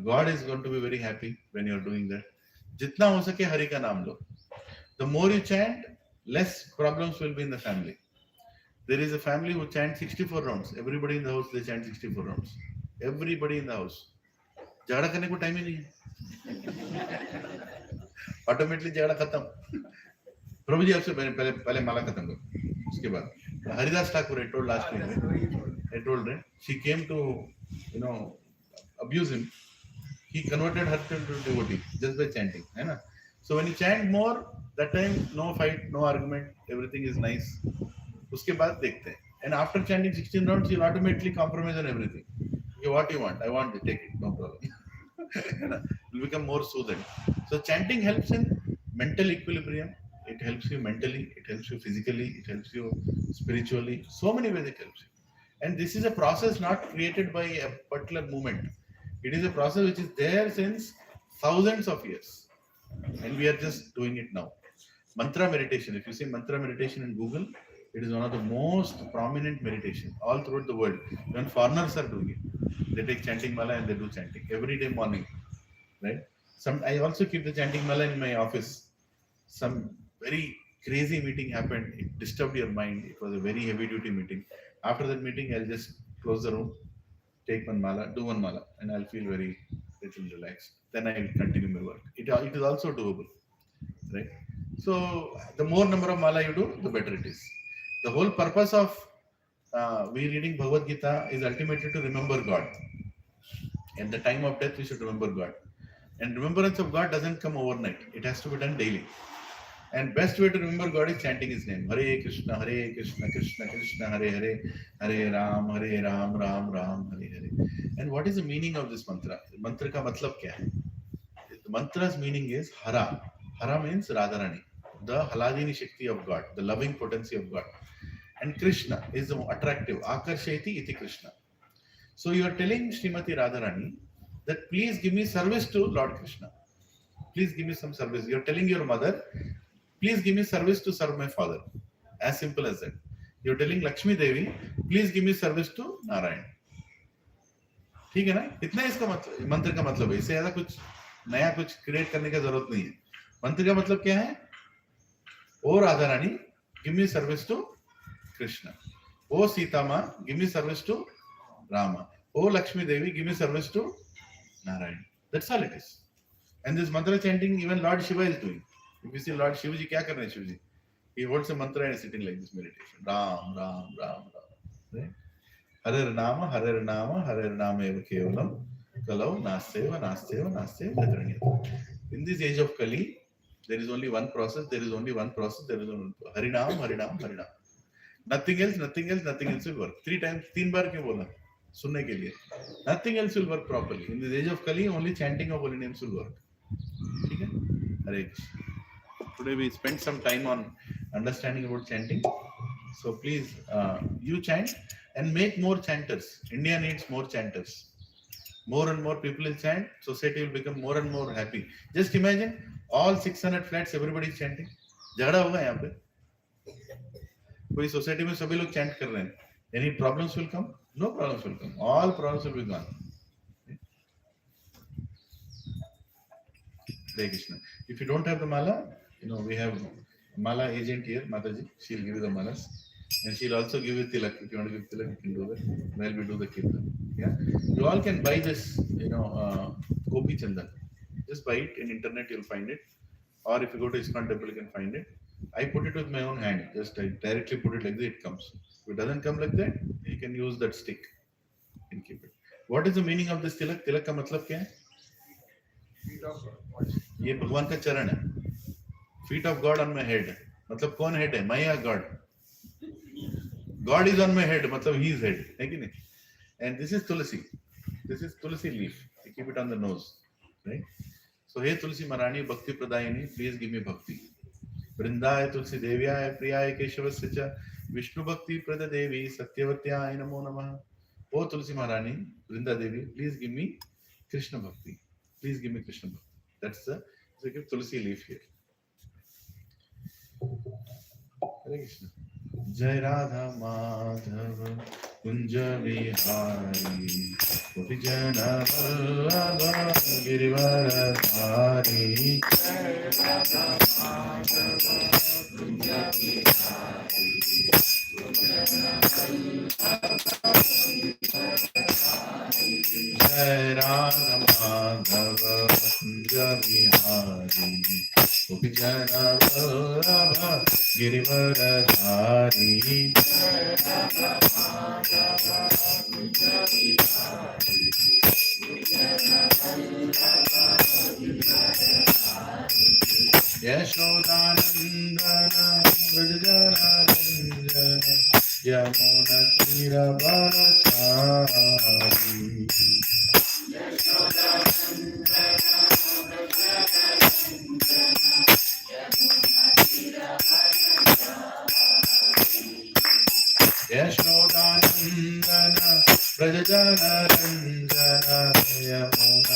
God is going to be very happy when you are doing that. जितना हो सके हरि का नाम लो. The more you chant, less problems will be in the family. There is a family who chant 64 rounds. Everybody in the house, they chant 64 rounds. Everybody in the house. झगड़ा करने को time ही नहीं है. Automatically झगड़ा खत्म. प्रभु जी आपसे पहले माला खत्म करो. उसके बाद Haridas Thakur, I told last week. I told her she came to abuse him. He converted her to devotee just by chanting, है ना? So when you chant more, that time no fight, no argument, everything is nice. उसके बाद देखते हैं. And after chanting 16 rounds, you'll automatically compromise on everything. Okay, what you want? I want it. Take it. No problem. You'll become more soothing. So chanting helps in mental equilibrium. It helps you mentally. It helps you physically. It helps you spiritually. So many ways it helps you. And this is a process not created by a particular movement. It is a process which is there since thousands of years, and we are just doing it now. Mantra meditation. If you see mantra meditation in Google, it is one of the most prominent meditation all throughout the world. Even foreigners are doing it. They take chanting mala and they do chanting every day morning, right? I also keep the chanting mala in my office. Some very crazy meeting happened. It disturbed your mind. It was a very heavy duty meeting. After that meeting, I'll just close the room, take one mala, do one mala, and I'll feel very little relaxed. Then I will continue my work. It is also doable, right? So the more number of mala you do, the better it is. The whole purpose of we reading Bhagavad Gita is ultimately to remember God. At the time of death, we should remember God. And remembrance of God doesn't come overnight. It has to be done daily. And best way to remember God is chanting His name. Hare Krishna, Krishna Krishna, Hare Hare, Hare Ram, Ram Ram, Hare Hare. And what is the meaning of this mantra? Mantra ka matlab kya hai? The mantra's meaning is Hara. Hara means Radharani, the Haladini Shakti of God, the loving potency of God. And Krishna is the attractive. Akarshayati iti Krishna. So you are telling Srimati Radharani that please give me service to Lord Krishna. Please give me some service. You are telling your mother, please give me service to serve my father. As simple as that. You are telling Lakshmi Devi, please give me service to Narayan. ठीक है ना? इतना इसका मतलब मंत्र का मतलब है. इससे ज्यादा कुछ नया कुछ क्रिएट करने की जरूरत नहीं है. मंत्र का मतलब क्या है? ओ Radha Rani, give me service to Krishna. O Sita Ma, give me service to Rama. O Lakshmi Devi, give me service to Narayan. That's all it is. And this mantra chanting, even Lord Shiva is doing. If you see Lord Shivaji, क्या कर रहे हैं Shivji? He holds a mantra and is sitting like this meditation. Ram, Ram, Ram, Ram. Right? Harer Nama eva kevalam. Kalau nasteva, nasteva, nasteva, natranyata. In this age of Kali, there is only one process. There is only one process. There is only Harinam, Harinam, Harinam. Nothing else, nothing else, nothing else will work. 3 times, 3 बार क्यों बोला? सुनने के लिए. Nothing else will work properly. In this age of Kali, only chanting of holy names will work. ठीक है? Hare Krishna. Today we spent some time on understanding about chanting. So please, you chant and make more chanters. India needs more chanters. More and more people will chant. Society will become more and more happy. Just imagine all 600 flats, everybody is chanting. झगड़ा होगा यहाँ पे. कोई society में सभी लोग chant कर रहे हैं. Any problems will come? No problems will come. All problems will be gone. Hare Krishna. If you don't have the mala, we have mala agent here, Mataji. She'll give you the malas, and she'll also give you tilak. If you want to give tilak, you can do that while we do the kirtan. Yeah, you all can buy this, Gopi Chandan. Just buy it in internet. You'll find it, or if you go to ISKCON temple, you can find it. I put it with my own hand. Just I directly put it like this. It comes. If it doesn't come like that, you can use that stick and keep it. What is the meaning of this tilak? Tilak का मतलब क्या है? ये भगवान का चरण है. Feet of God on my head. मतलब कौन head है? मैं या God? God is on my head. मतलब he is head. है कि नहीं? And this is tulsi. This is tulsi leaf. You keep it on the nose, right? So hey Tulsi Marani Bhakti Pradayini, please give me bhakti. Vrindaya Tulsi Devyaya Priyaya Keshavasya cha Vishnu Bhakti Prada Devi Satyavatya Namo Namaha. Oh Tulsi Maharani, Vrinda Devi, please give me Krishna Bhakti. Please give me Krishna Bhakti. That's the so give Tulsi leaf here. Hare Krishna. Jai Radha Madhava Kunja Vihari Gopijana Vallabha Girivara Dhari. Jai Radha Madhava Kunja Vihari Gopijana Vallabha Girivara Dhari. Jai Radha Madhava Kunja Vihari Gopijana Vallabha Girivara Dhari. Yashodanandana Vrajana Ranjana Yamuna Tira Bharachari. Yashodanandana Brajajana Yamuna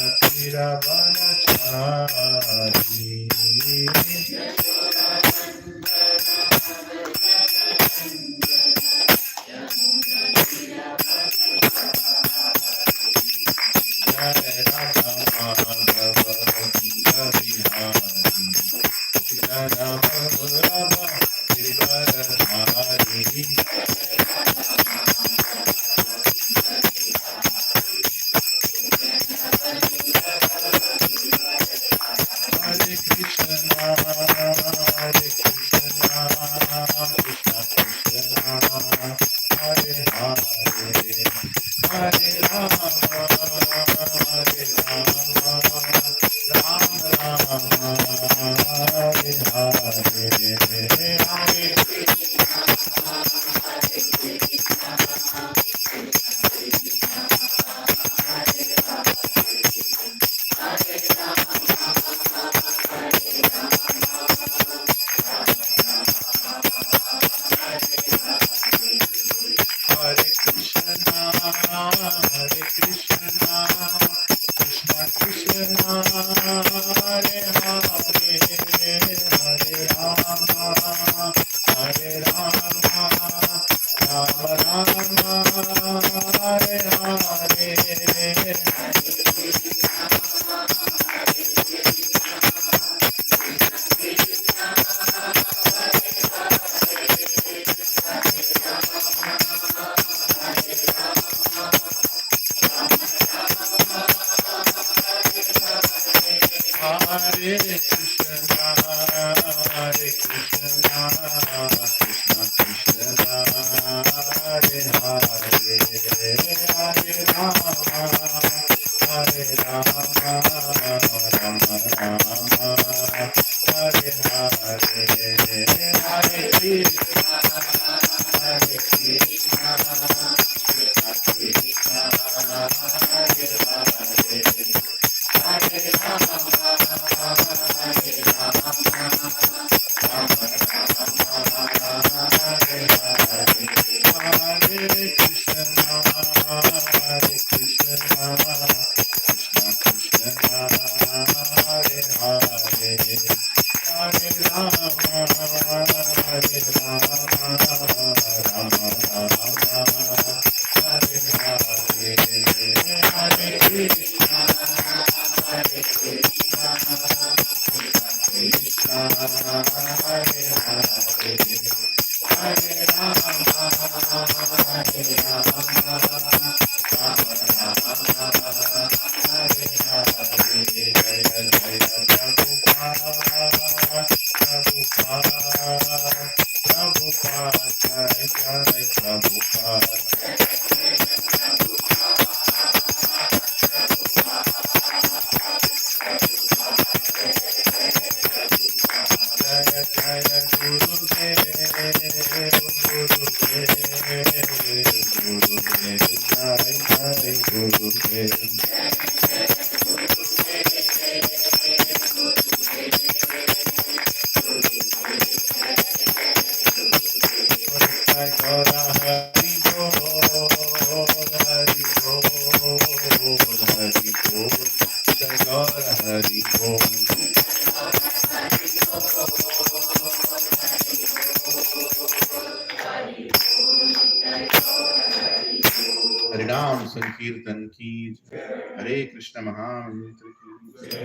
हरिनाम संकीर्तन की जय। हरे कृष्ण महामंत्र की जय।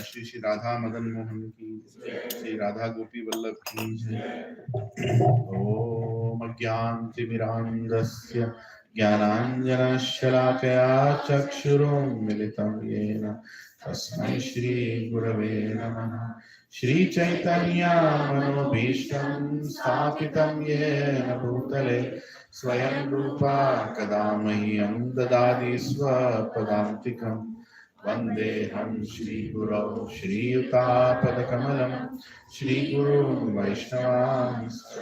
श्री श्री राधा मदन मोहन की जय। श्री राधा गोपी वल्लभ की जय। ओम अज्ञानतिमिरान्धस्य ज्ञानाञ्जनशलाकया चक्षुरुन्मिलितं येन तस्मै श्रीगुरवे नमः। श्रीचैतन्यमनोभीष्टं स्थापितं येन भूतले स्वयं रूपा कदा मह्यं ददाति स्वपदान्तिकं। वन्देऽहं श्रीगुरौ श्रीयुतापदकमलं श्रीगुरुं वैष्णवांश्च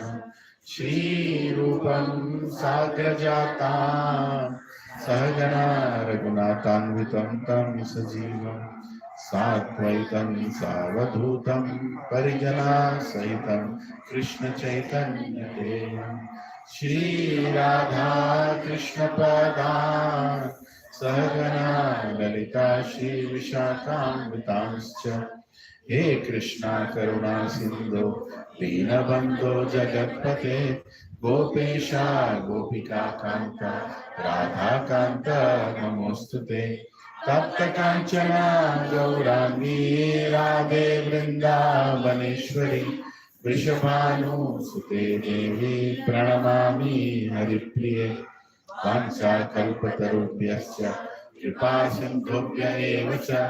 श्रीरूपं साग्रजातां सहगणा रघुनाथान्वितं तं सजीवं साद्वैतं सावधूतं परिजनासहितं कृष्णचैतन्यदेवं Shri Radha Krishna Padan Sahagana Lalita Shri Vishakhamritamscha He Krishna Karuna Sindhu Dinabandho Jagatpate Gopesha Gopika Kanta Radha Kanta Namostute Tapta Kanchana Gaurangi Radhe Vrindavaneshwari Vrishabhanu Sute Devi Pranamami Haripriye Vancha Kalpatarubhyascha Kripa Sindhubhya Evacha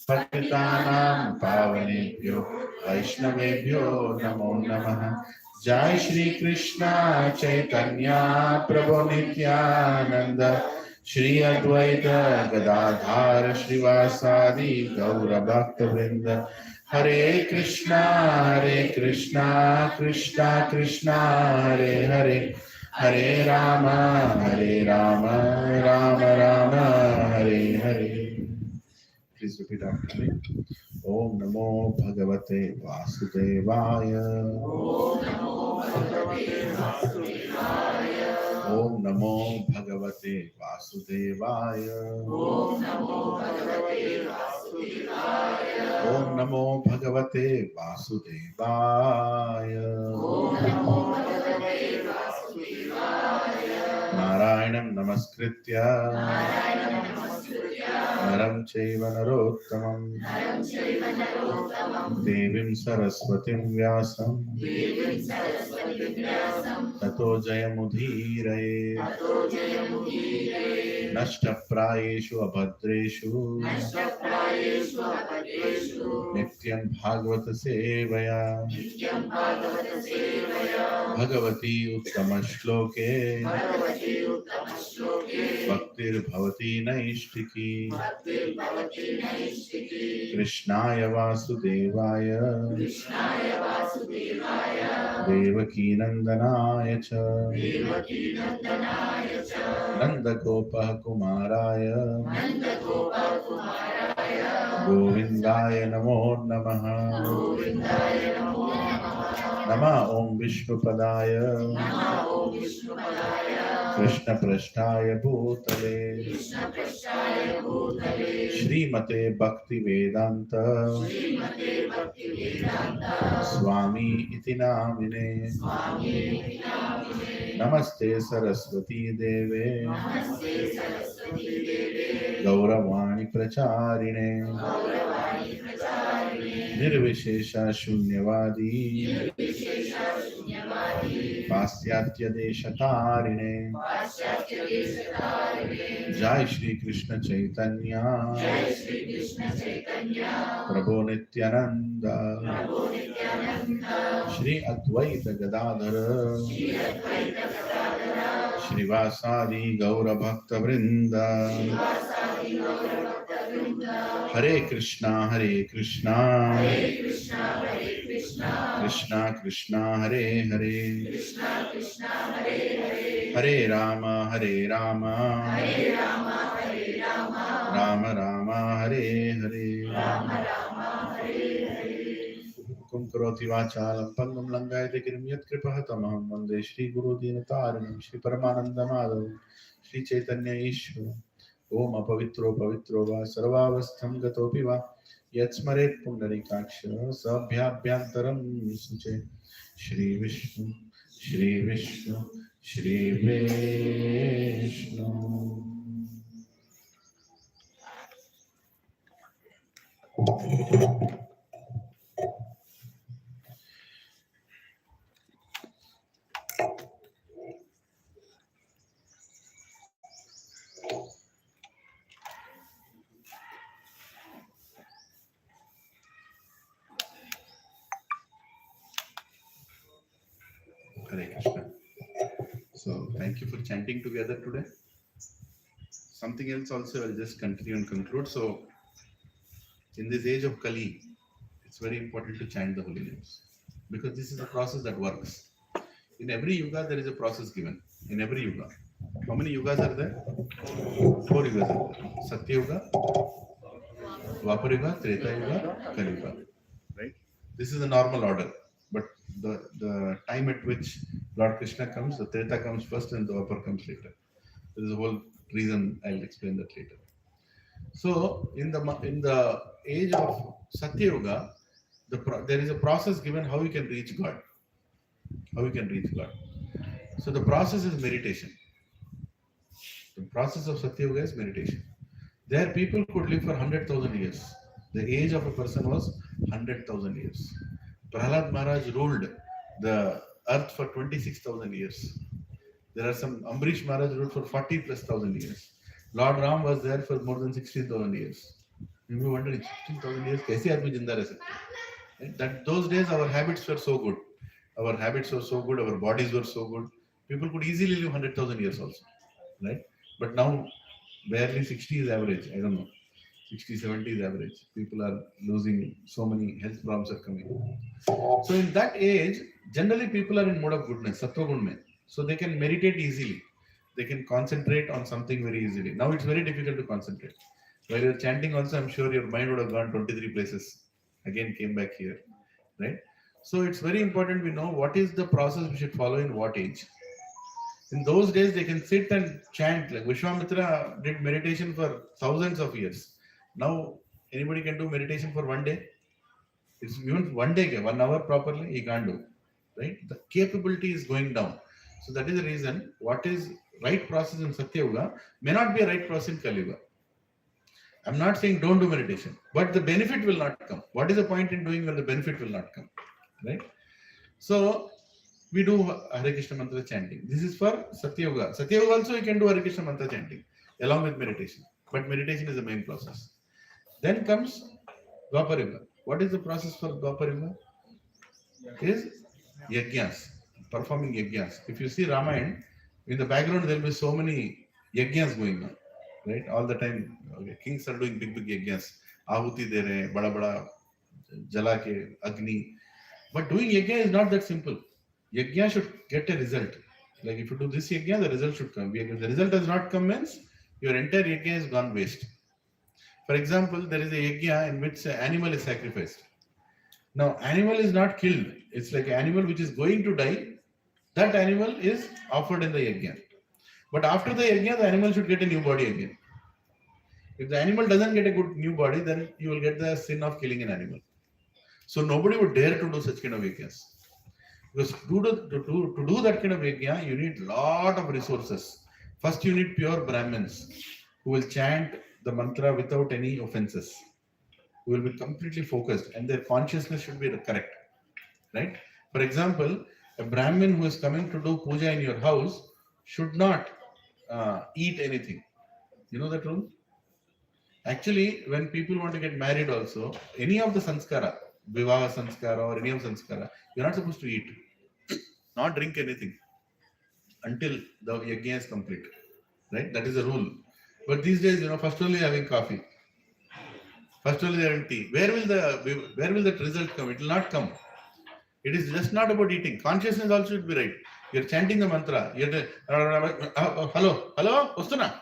Patitanam Pavanebhyo Vaishnavebhyo Namo Namaha Jai Shri Krishna Chaitanya Prabhu Nityananda Shri Advaita Gadadhar Srivasadi Gaura Bhakta Vrinda Hare Krishna Krishna Krishna Hare Hare Hare Rama Rama Rama Hare Hare. Please repeat after me. Om Namo Bhagavate Vasudevaya. Om Namo Bhagavate Vasudevaya. Om Namo Bhagavate Vasudevaya. Om Namo Bhagavate Vasudevaya. Om Namo Bhagavate Vasudevaya. Om Namo Bhagavate Vasudevaya. Narayanam Namaskritya. Naram Chaiva Narottamam Devim Saraswatim Vyasam Tato Jayamudhiraye Nashtaprayeshu Abhadreshu Nityam Bhagavata Sevaya Bhagavati Uttama Shloke Bhaktir Bhavati Naishtiki Krishnaya Vasudevaya Devaki Nandanaya Cha Nandagopah Kumaraya Govindaya Namo Namaha Nama Om Vishnupadaya Krishna Prasthaya Bhutale Srimate Bhakti Vedanta Swami Iti Namine Namaste Saraswati Deve Gauravani Pracharine Nirvishesha Shunyavadi Pasyatya Deshatarine Jai Shri Krishna Chaitanya Prabhu Nityananda Shri Advaita Gadadhara Srivasadi Gaura Bhakta Vrinda Hare Krishna Krishna Krishna Hare Hare Hare Rama Rama Rama Hare Hare Kum karoti vachalam pangam langayate kirim yat kripaha tamaham vande Shri Guru Dinatarinam Shri Paramananda Madhavam Shri Chaitanya Ishvara Om apavitro pavitro va sarvavastham gatopi va yatsmaret pundarikaksha sabhyabhyantaram suche Shri Vishnu Shri Vishnu. Hare Krishna. So thank you for chanting together today. Something else also I'll just continue and conclude. So in this age of Kali, it's very important to chant the holy names because this is a process that works. In every yuga, there is a process given. In every yuga. How many yugas are there? 4 yugas are there. Satya Yuga, Dwapar Yuga, Treta Yuga, Kali Yuga. Right? This is the normal order. But the time at which Lord Krishna comes, the Treta comes first and the Dwapar comes later. There is a whole reason. I'll explain that later. So in the age of Satya Yuga, there is a process given how you can reach God. How you can reach God. So the process is meditation. The process of Satya Yuga is meditation. There people could live for 100,000 years. The age of a person was 100,000 years. Prahlad Maharaj ruled the earth for 26,000 years. There are some Ambrish Maharaj ruled for 40 plus thousand years. Lord Ram was there for more than 16,000 years. You may be wondering, 16,000 years, kaise aadmi jinda reh sakte hain? Right? That those days our habits were so good. Our habits were so good, our bodies were so good. People could easily live 100,000 years also. Right? But now barely 60 is average. I don't know. 60, 70 is average. People are losing, so many health problems are coming. So in that age, generally people are in mode of goodness, sattva gun mein. So they can meditate easily. They can concentrate on something very easily. Now it's very difficult to concentrate. While you're chanting also, I'm sure your mind would have gone 23 places. Again came back here. Right? So it's very important we know what is the process we should follow in what age. In those days, they can sit and chant. Like Vishwamitra did meditation for thousands of years. Now, anybody can do meditation for one day. It's even one day, 1 hour properly, he can't do. Right? The capability is going down. So that is the reason what is right process in Satya Yuga may not be a right process in Kali Yuga. I'm not saying don't do meditation, but the benefit will not come. What is the point in doing when the benefit will not come? Right? So we do Hare Krishna mantra chanting. This is for Satya Yuga. Satya Yuga also you can do Hare Krishna mantra chanting along with meditation. But meditation is the main process. Then comes Dwapar Yuga. What is the process for Dwapar Yuga? Is yajnas, performing yajnas. If you see Ramayana, in the background there will be so many yajnas going on. Right? All the time, okay, kings are doing big yajnas. Ahuti de rahe, bada bada jala ke, agni. But doing yajna is not that simple. Yajna should get a result. Like if you do this yajna, the result should come. If the result does not come, means your entire yajna has gone waste. For example, there is a yajna in which an animal is sacrificed. Now, animal is not killed. It's like an animal which is going to die. That animal is offered in the yajna. But after the yajna, the animal should get a new body again. If the animal doesn't get a good new body, then you will get the sin of killing an animal. So nobody would dare to do such kind of yajnas. Because to do that kind of yajna, you need lot of resources. First, you need pure Brahmins who will chant the mantra without any offenses, who will be completely focused, and their consciousness should be correct. Right? For example, a Brahmin who is coming to do puja in your house should not eat anything. You know that rule? Actually, when people want to get married also, any of the sanskara, Vivaha sanskara or any of sanskara, you're not supposed to eat, not drink anything until the yajna is complete. Right? That is a rule. But these days, first only having coffee, first only having tea. Where will the result come? It will not come. It is just not about eating. Consciousness also should be right. You're chanting the mantra. Hello, Ustuna.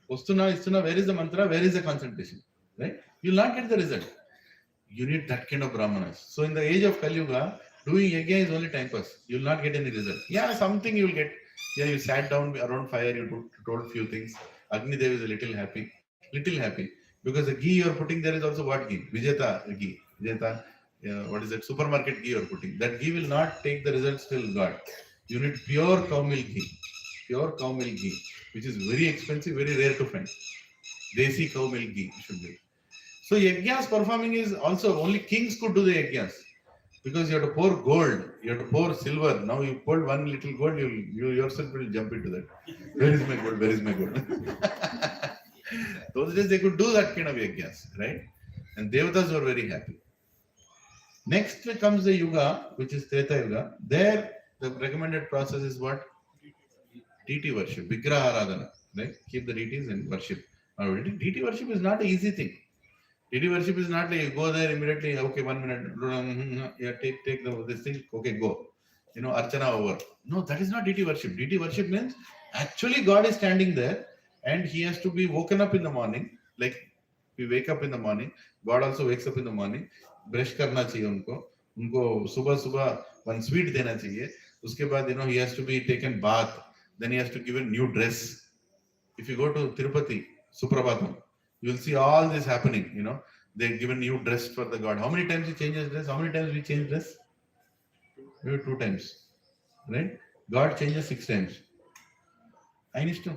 Ustuna, where is the mantra? Where is the concentration? Right? You will not get the result. You need that kind of brahmanas. So in the age of Kali Yuga, doing yajna is only time pass. You will not get any result. Yeah, something you will get. Yeah, you sat down around fire, you told few things. Agni Dev is a little happy. Because the ghee you are putting there is also what ghee? Vijeta ghee. What is it? Supermarket ghee you are putting. That ghee will not take the results till God. You need pure cow milk ghee. Pure cow milk ghee, which is very expensive, very rare to find. Desi cow milk ghee should be. So yajnas performing is also only kings could do the yajnas. Because you have to pour gold, you have to pour silver. Now you pour one little gold, you yourself will jump into that. Where is my gold? Where is my gold? Those days they could do that kind of yajnas, right? And devatas were very happy. Next comes the yuga, which is Treta Yuga. There, the recommended process is what? Deity worship, Vigraha Aradhana, right? Keep the deities and worship. Now, deity worship is not an easy thing. Deity worship is not like you go there immediately, okay, 1 minute, yeah, take this thing, okay, go. Archana over. No, that is not deity worship. Deity worship means actually God is standing there and he has to be woken up in the morning. Like we wake up in the morning, God also wakes up in the morning. Brush karna chahiye unko. उनको सुबह सुबह one sweet देना चाहिए. उसके बाद he has to be taken bath, then he has to give a new dress. If you go to Tirupati Suprabhatam, you will see all this happening. They give a new dress for the god. How many times he changes dress? How many times we change dress? Maybe 2 times, right? God changes 6 times. I need to,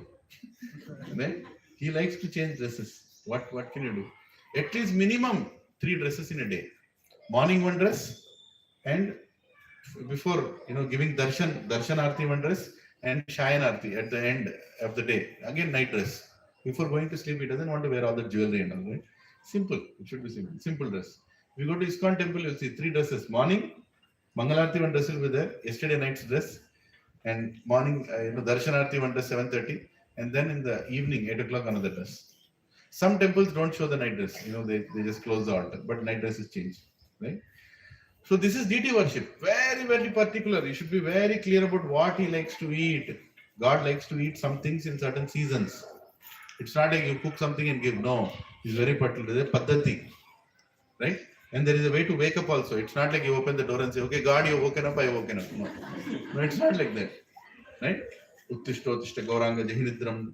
right? He likes to change dresses. What can you do? At least minimum 3 dresses in a day. Morning one dress, and before giving darshan arti one dress, and shayan arti at the end of the day, again night dress. Before going to sleep, he doesn't want to wear all the jewelry and all, right? Simple. It should be simple dress. If you go to ISKCON temple, you'll see 3 dresses. Morning Mangalarti one dress will be there, yesterday night's dress, and morning darshan arti one dress 7:30, and then in the evening 8 o'clock another dress. Some temples don't show the night dress, they just close the altar, but night dress is changed, right? So this is deity worship. Very, very particular. You should be very clear about what he likes to eat. God likes to eat some things in certain seasons. It's not like you cook something and give. No, he's very particular. There's a paddhati, right? And there is a way to wake up also. It's not like you open the door and say, okay, God, you've woken up, I've woken up. No, it's not like that, right? Uttishta, Uttishta, Gauranga, Jahinidram.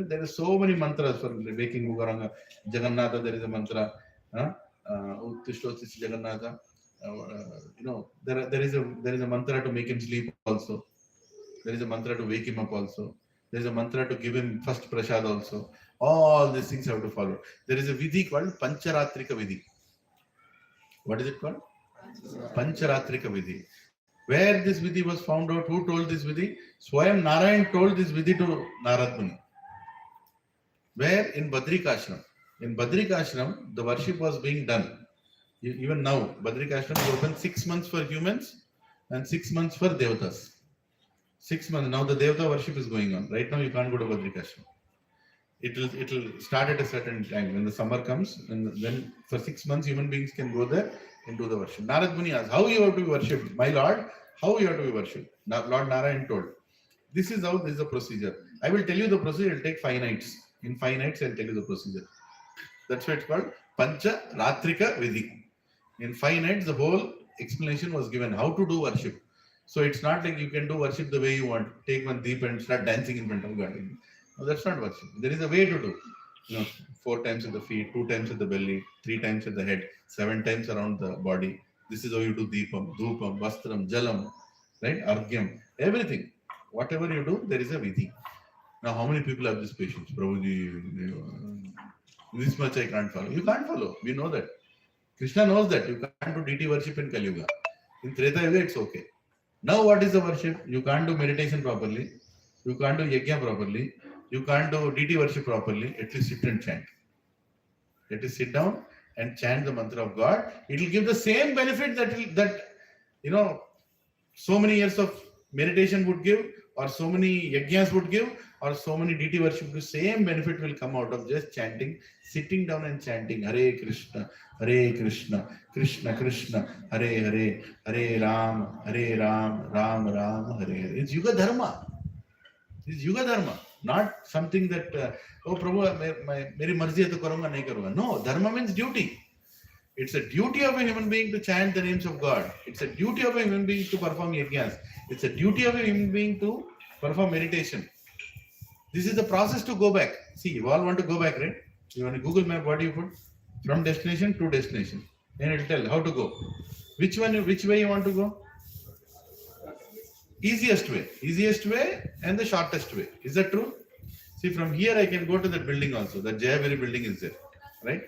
There are so many mantras for waking Gauranga. Jagannatha, there is a mantra. Uttishta, Uttishta, Jagannatha. There is a mantra to make him sleep also. There is a mantra to wake him up also. There is a mantra to give him first prasad also. All these things have to follow. There is a vidhi called Pancharatrika vidhi. What is it called? Pancharatrika vidhi. Where this vidhi was found out, who told this vidhi? Swayam Narayan told this vidhi to Narad Muni. Where? In Badrikashram. In Badrikashram, the worship was being done. Even now, Badrikashram is open 6 months for humans and 6 months for Devatas. 6 months. Now the Devata worship is going on. Right now you can't go to Badrikashram. It will start at a certain time when the summer comes, and then for 6 months human beings can go there and do the worship. Narad Muni asked, how you have to be worshipped? My Lord, how you have to be worshipped? Lord Narayan told. This is the procedure. I will tell you the procedure. It will take 5 nights. In 5 nights I will tell you the procedure. That's why it's called Pancha Ratrika Vidhi. In 5 nights, the whole explanation was given how to do worship. So it's not like you can do worship the way you want. Take one deep and start dancing in front of God. No, that's not worship. There is a way to do. 4 times at the feet, 2 times at the belly, 3 times at the head, 7 times around the body. This is how you do Deepam, Dhupam, Vastram, Jalam, right? Argyam, everything. Whatever you do, there is a vidhi. Now, how many people have this patience? Prabhuji, this much I can't follow. You can't follow. We know that. Krishna knows that you can't do deity worship in Kali Yuga. In Treta Yuga, it's okay. Now, what is the worship? You can't do meditation properly. You can't do yajna properly. You can't do deity worship properly. At least sit and chant. At least sit down and chant the mantra of God. It will give the same benefit that so many years of meditation would give, or so many yajnas would give, or so many deity worship. The same benefit will come out of just chanting, sitting down and chanting Hare Krishna, Krishna Krishna, Hare Hare, Hare Ram, Ram Ram, Hare Hare. It's Yuga Dharma. It's Yuga Dharma. Not something that, oh Prabhu, meri marzi hai to karunga, nahi karunga. No, Dharma means duty. It's a duty of a human being to chant the names of God. It's a duty of a human being to perform yajnas. It's a duty of a human being to perform meditation. This is the process to go back. See, you all want to go back, right? You want a Google map, what do you put? From destination to destination. And it will tell how to go. Which way you want to go? Easiest way and the shortest way. Is that true? See, from here I can go to that building also. That Jayaveri building is there, right?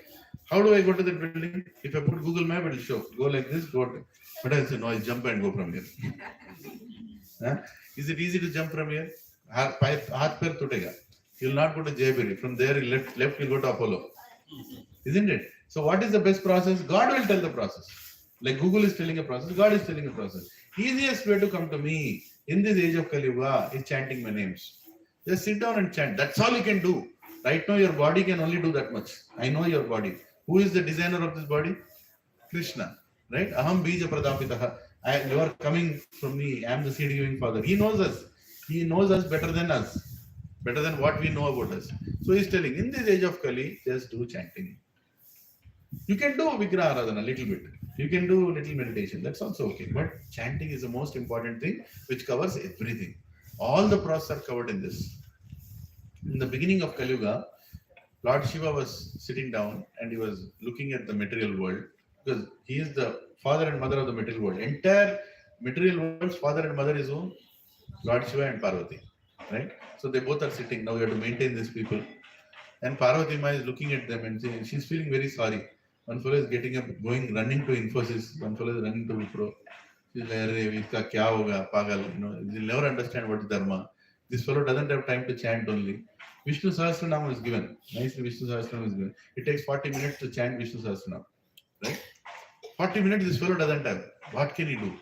How do I go to that building? If I put Google map, it will show. Go like this, go to. But I say, no, I jump and go from here. Is it easy to jump from here? Haath per tutega. You will not go to Jayaveri. From there, left you go to Apollo. Isn't it? So what is the best process? God will tell the process. Like Google is telling a process, God is telling a process. Easiest way to come to me in this age of Kali Yuga is chanting my names. Just sit down and chant. That's all you can do. Right now, your body can only do that much. I know your body. Who is the designer of this body? Krishna. Right? Aham bija pradapitaha. You are coming from me. I am the seed giving father. He knows us. He knows us better than us. Better than what we know about us. So he is telling, in this age of Kali, just do chanting. You can do Vigraha Aradhana a little bit. You can do little meditation. That's also okay. But chanting is the most important thing, which covers everything. All the process are covered in this. In the beginning of Kali Yuga, Lord Shiva was sitting down and he was looking at the material world because he is the father and mother of the material world. Entire material world's father and mother is who? Lord Shiva and Parvati. Right? So they both are sitting. Now we have to maintain these people. And Parvati Ma is looking at them and saying, she's feeling very sorry. One fellow is getting up, running to Infosys. One fellow is running to Wipro. She's like, "Arey, iska kya hoga, pagal?" You'll never understand what is dharma. This fellow doesn't have time to chant only. Vishnu Sahasranam is given. Nicely, Vishnu Sahasranam is given. It takes 40 minutes to chant Vishnu Sahasranam. Right? 40 minutes this fellow doesn't have. What can he do?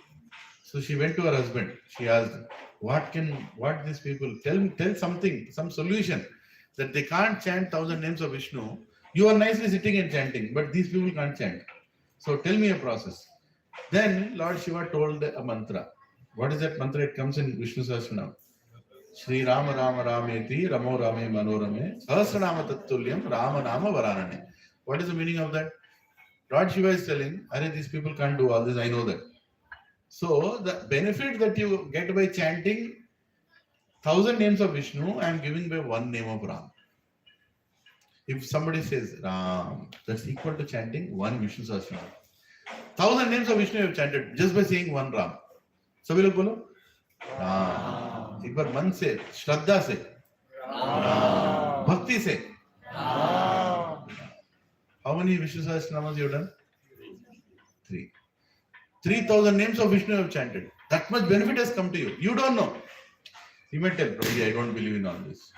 So she went to her husband. She asked, what these people, tell something, some solution that they can't chant 1,000 names of Vishnu. You are nicely sitting and chanting, but these people can't chant. So tell me a process. Then Lord Shiva told a mantra. What is that mantra? It comes in Vishnu Sahasranam. Shri Rama Rama Rameti Ramo Rame Manorame Sahasranama Tattulyam Rama Nama Varanane. What is the meaning of that? Lord Shiva is telling, Arey, these people can't do all this, I know that. So the benefit that you get by chanting 1,000 names of Vishnu, I am giving by one name of Ram. If somebody says Ram, that's equal to chanting one Vishnu Sahasranam. 1,000 names of Vishnu you have chanted just by saying one Ram. Sabhi log bolo? Ram. एक बार मन से, श्रद्धा से, भक्ति से. How many Vishnu Sahasranamas you have done? 3. 3,000 names of Vishnu you have chanted. That much benefit has come to you. You don't know. You may tell, Prabhuji, I don't believe in all this.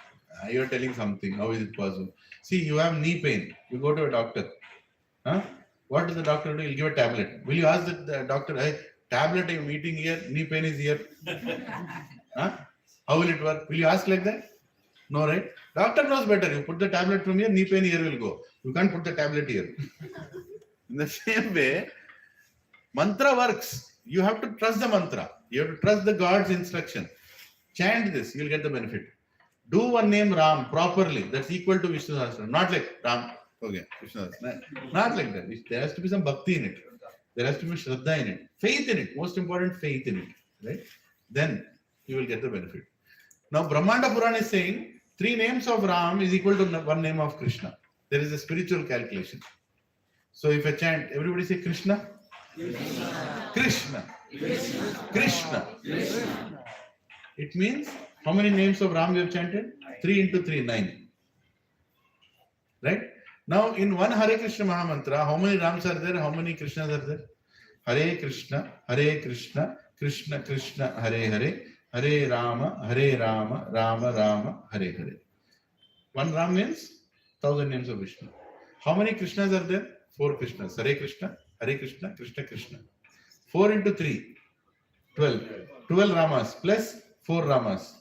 You are telling something. How is it possible? See, you have knee pain. You go to a doctor. Huh? What does the doctor do? He'll give a tablet. Will you ask the doctor, hey, tablet I am eating here, knee pain is here? Huh? How will it work? Will you ask like that? No, right? Doctor knows better. You put the tablet from here, knee pain here will go. You can't put the tablet here. In the same way, mantra works. You have to trust the mantra. You have to trust the God's instruction. Chant this, you will get the benefit. Do one name Ram properly. That's equal to Vishnu Sahasranam. Not like Ram. Okay, Vishnu Sahasranam. Not like that. There has to be some bhakti in it. There has to be shraddha in it. Faith in it. Most important, faith in it. Right? Then you will get the benefit. Now, Brahmanda Purana is saying 3 names of Ram is equal to 1 name of Krishna. There is a spiritual calculation. So if I chant, everybody say Krishna. Krishna. Krishna. It means how many names of Ram we have chanted? 3 into 3, 9. Right? Now in one Hare Krishna Mahamantra, how many Rams are there? How many Krishnas are there? Hare Krishna, Krishna Krishna, Hare Hare, Hare Rama, Rama Rama, Hare Hare. One Ram means 1,000 names of Vishnu. How many Krishnas are there? 4 Krishnas. Hare Krishna, Krishna Krishna. 4 into 3, 12. 12 Ramas plus 4 Ramas.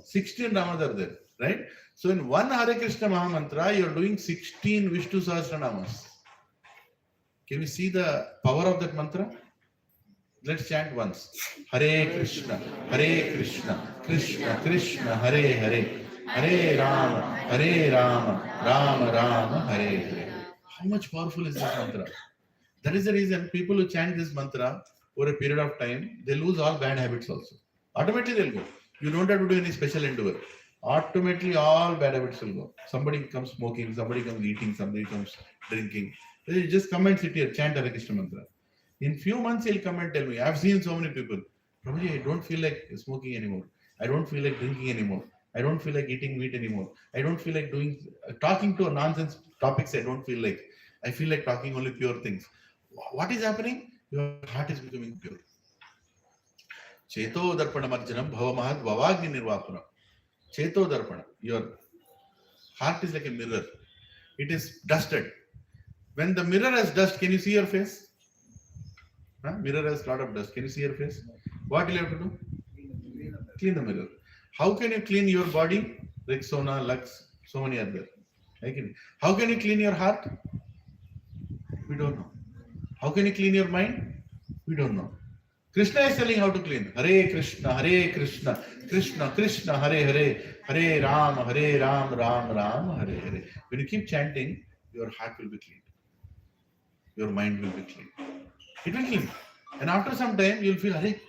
16 Ramas are there, right? So in one Hare Krishna Mahamantra, you are doing 16 Vishnu Sahasranamas. Can you see the power of that mantra? Let's chant once. Hare Krishna, Krishna Krishna, Hare Hare, Hare Rama, Rama Rama, Hare Hare. How much powerful is this mantra? That is the reason people who chant this mantra over a period of time, they lose all bad habits also. Automatically they'll go. You don't have to do any special endeavor. Automatically all bad habits will go. Somebody comes smoking, somebody comes eating, somebody comes drinking. They just come and sit here, chant Hare Krishna mantra. In few months he'll come and tell me, I've seen so many people, Prabhuji, I don't feel like smoking anymore. I don't feel like drinking anymore. I don't feel like eating meat anymore. I don't feel like talking to nonsense topics. I don't feel like. I feel like talking only pure things. What is happening? Your heart is becoming pure. Cheto darpana marjanam bhava mahat vavagni nirvapanam. Cheto darpana. Your heart is like a mirror. It is dusted. When the mirror has dust, can you see your face? Mirror has a lot of dust. Can you see your face? What will you have to do? Clean the mirror. How can you clean your body? Rexona, Lux, so many are there. How can you clean your heart? We don't know. How can you clean your mind? We don't know. Krishna is telling how to clean. Hare Krishna, Krishna Krishna, Hare Hare, Hare Ram, Ram Ram, Hare Hare. When you keep chanting, your heart will be clean. your mind will be clean. It will clean. And after some time, you'll feel, hey,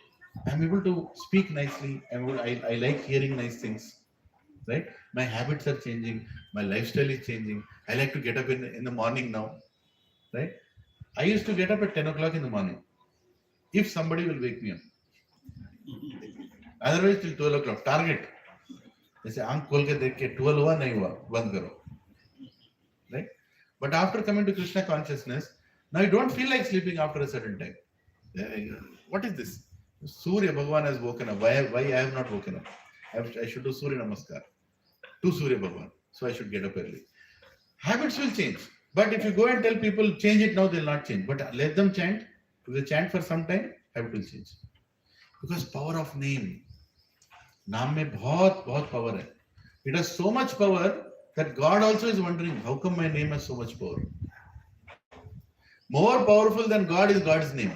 I'm able to speak nicely. I like hearing nice things, right? My habits are changing. My lifestyle is changing. I like to get up in the morning now, right? I used to get up at 10 o'clock in the morning. If somebody will wake me up. Otherwise, till 12 o'clock. Target. जैसे आंख खोल के देख के 12 हुआ नहीं हुआ बंद करो, right? But after coming to Krishna consciousness, now you don't feel like sleeping after a certain time. What is this? Surya Bhagavan has woken up. Why I have not woken up? I should do Surya Namaskar to Surya Bhagavan. So I should get up early. Habits will change. But if you go and tell people change it now, they'll not change. But let them chant. If they chant for some time, habit will change. Because power of name. नाम में बहुत बहुत power है. It has so much power that God also is wondering, how come my name has so much power? More powerful than God is God's name.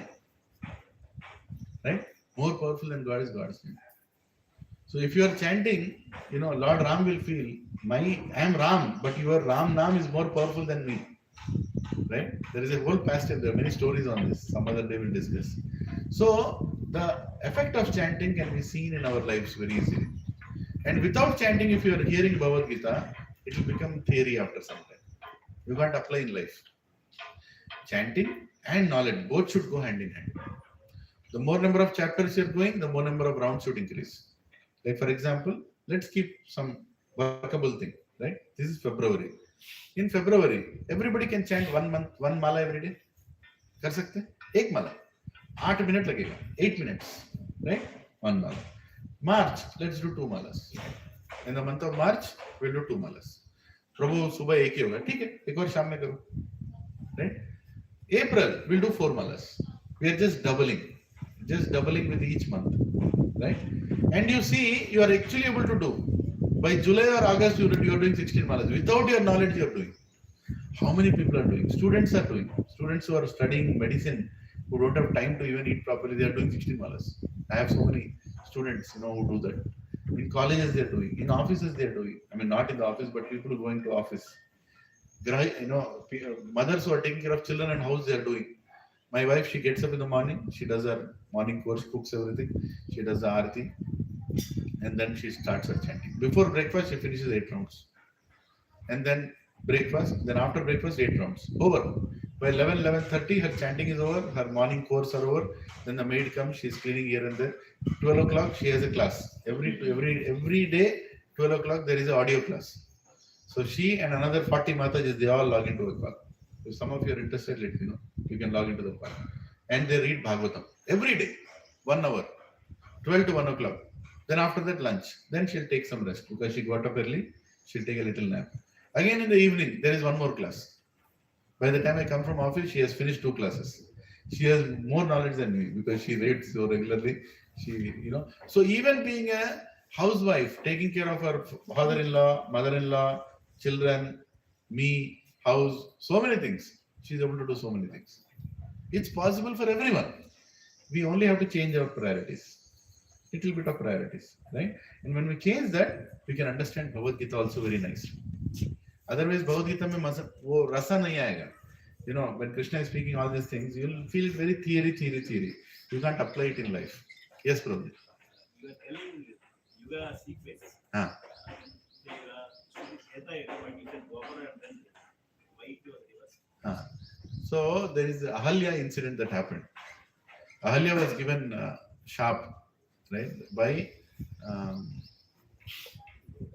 Right? More powerful than God is God's name. So if you are chanting, Lord Ram will feel, I am Ram, but your Ram Nam is more powerful than me. Right? There is a whole passage, there are many stories on this. Some other day we'll discuss. So the effect of chanting can be seen in our lives very easily. And without chanting, if you are hearing Bhagavad Gita, it will become theory after some time. You can't apply in life. Chanting and knowledge, both should go hand in hand. The more number of chapters you're going, the more number of rounds should increase. Like for example, let's keep some workable thing, right? This is February. In February, everybody can chant 1 month, 1 mala every day. कर सकते हैं? एक माला. 8 minutes लगेगा. 8 minutes, right? 1 mala. March, let's do 2 malas. In the month of March, we'll do 2 malas. प्रभु सुबह एक ही होगा, ठीक है? एक और शाम में करो, right? April, we'll do 4 malas. We are just doubling with each month, right? And you see, you are actually able to do. By July or August, you are doing 16 malas. Without your knowledge, you are doing. How many people are doing? Students are doing. Students who are studying medicine, who don't have time to even eat properly, they are doing 16 malas. I have so many students, who do that. In colleges, they are doing. In offices, they are doing. I mean, not in the office, but people going to office. Mothers who are taking care of children and house, they are doing. My wife, she gets up in the morning, she does her morning course, cooks everything, she does the arati, and then she starts her chanting. Before breakfast, she finishes 8 rounds. And then breakfast, then after breakfast, 8 rounds. Over. By 11:30, her chanting is over, her morning course are over. Then the maid comes, she's cleaning here and there. 12 o'clock, she has a class. Every day, 12 o'clock, there is an audio class. So she and another 40 Matajis, they all log into a call. If some of you are interested, let me know. You can log into the call. And they read Bhagavatam every day, 1 hour, 12 to 1 o'clock. Then after that, lunch. Then she'll take some rest because she got up early. She'll take a little nap. Again in the evening, there is one more class. By the time I come from office, she has finished 2 classes. She has more knowledge than me because she reads so regularly. So even being a housewife, taking care of her father-in-law, mother-in-law, children, me, house, so many things. She's able to do so many things. It's possible for everyone. We only have to change our priorities. Little bit of priorities, right? And when we change that, we can understand Bhagavad Gita also very nicely. Otherwise, Bhagavad Gita mein wo rasa nahi aayega. When Krishna is speaking all these things, you'll feel it very theory. You can't apply it in life. Yes, Prabhu. You are telling yoga sequence. So there is the Ahalya incident that happened. Ahalya was given sharp, right, by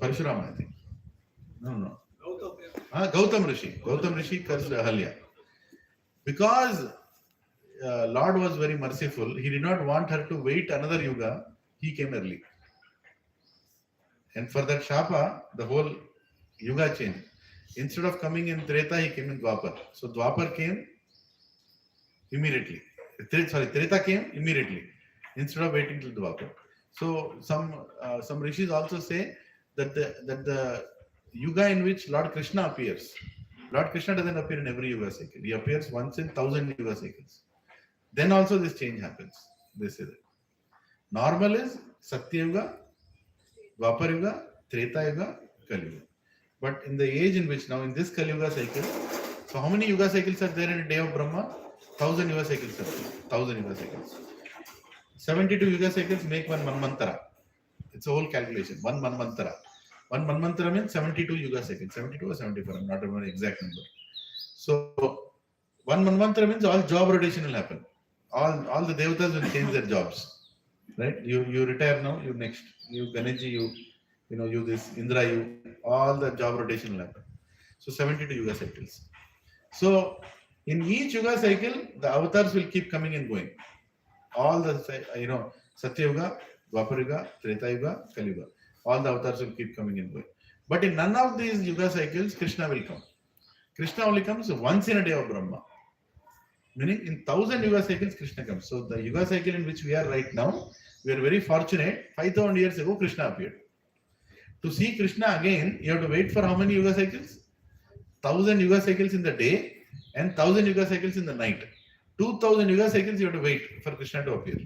Parashurama, I think. No. Gautam Rishi. Gautam Rishi cursed Ahalya. Because Lord was very merciful, he did not want her to wait another yuga, he came early. And for that Shapa, the whole yuga changed. Instead of coming in Treta, he came in Dwapar. So Dwapar came immediately. Treta came immediately instead of waiting till Dwapar. So some rishis also say that the yuga in which Lord Krishna appears, Lord Krishna doesn't appear in every yuga cycle. He appears once in 1,000 yuga cycles. Then also this change happens. They say that. Normal is Satya Yuga, Dwapar Yuga, Treta Yuga, Kali Yuga. But in the age in which now in this Kali Yuga cycle, So how many yuga cycles are there in a day of Brahma? 1000 yuga cycles are there. 1000 yuga cycles. 72 yuga cycles make one manvantara. It's a whole calculation. One manvantara. One manvantara means 72 yuga cycles. 72 or 74. I'm not remembering the exact number. So one manvantara means all job rotation will happen. All the devatas will change their jobs. Right? You retire now, you next. You Ganeshi, you this Indra, you all the job rotation will happen. So 72 yuga cycles. So in each yuga cycle, the avatars will keep coming and going. All the Satya Yuga, Dwapar Yuga, Treta Yuga, Kali Yuga. All the avatars will keep coming and going. But in none of these yuga cycles, Krishna will come. Krishna only comes once in a day of Brahma. Meaning in 1000 yuga cycles, Krishna comes. So the yuga cycle in which we are right now, we are very fortunate. 5000 years ago, Krishna appeared. To see Krishna again, you have to wait for how many yuga cycles? 1000 yuga cycles in the day and 1000 yuga cycles in the night. 2000 yuga cycles you have to wait for Krishna to appear.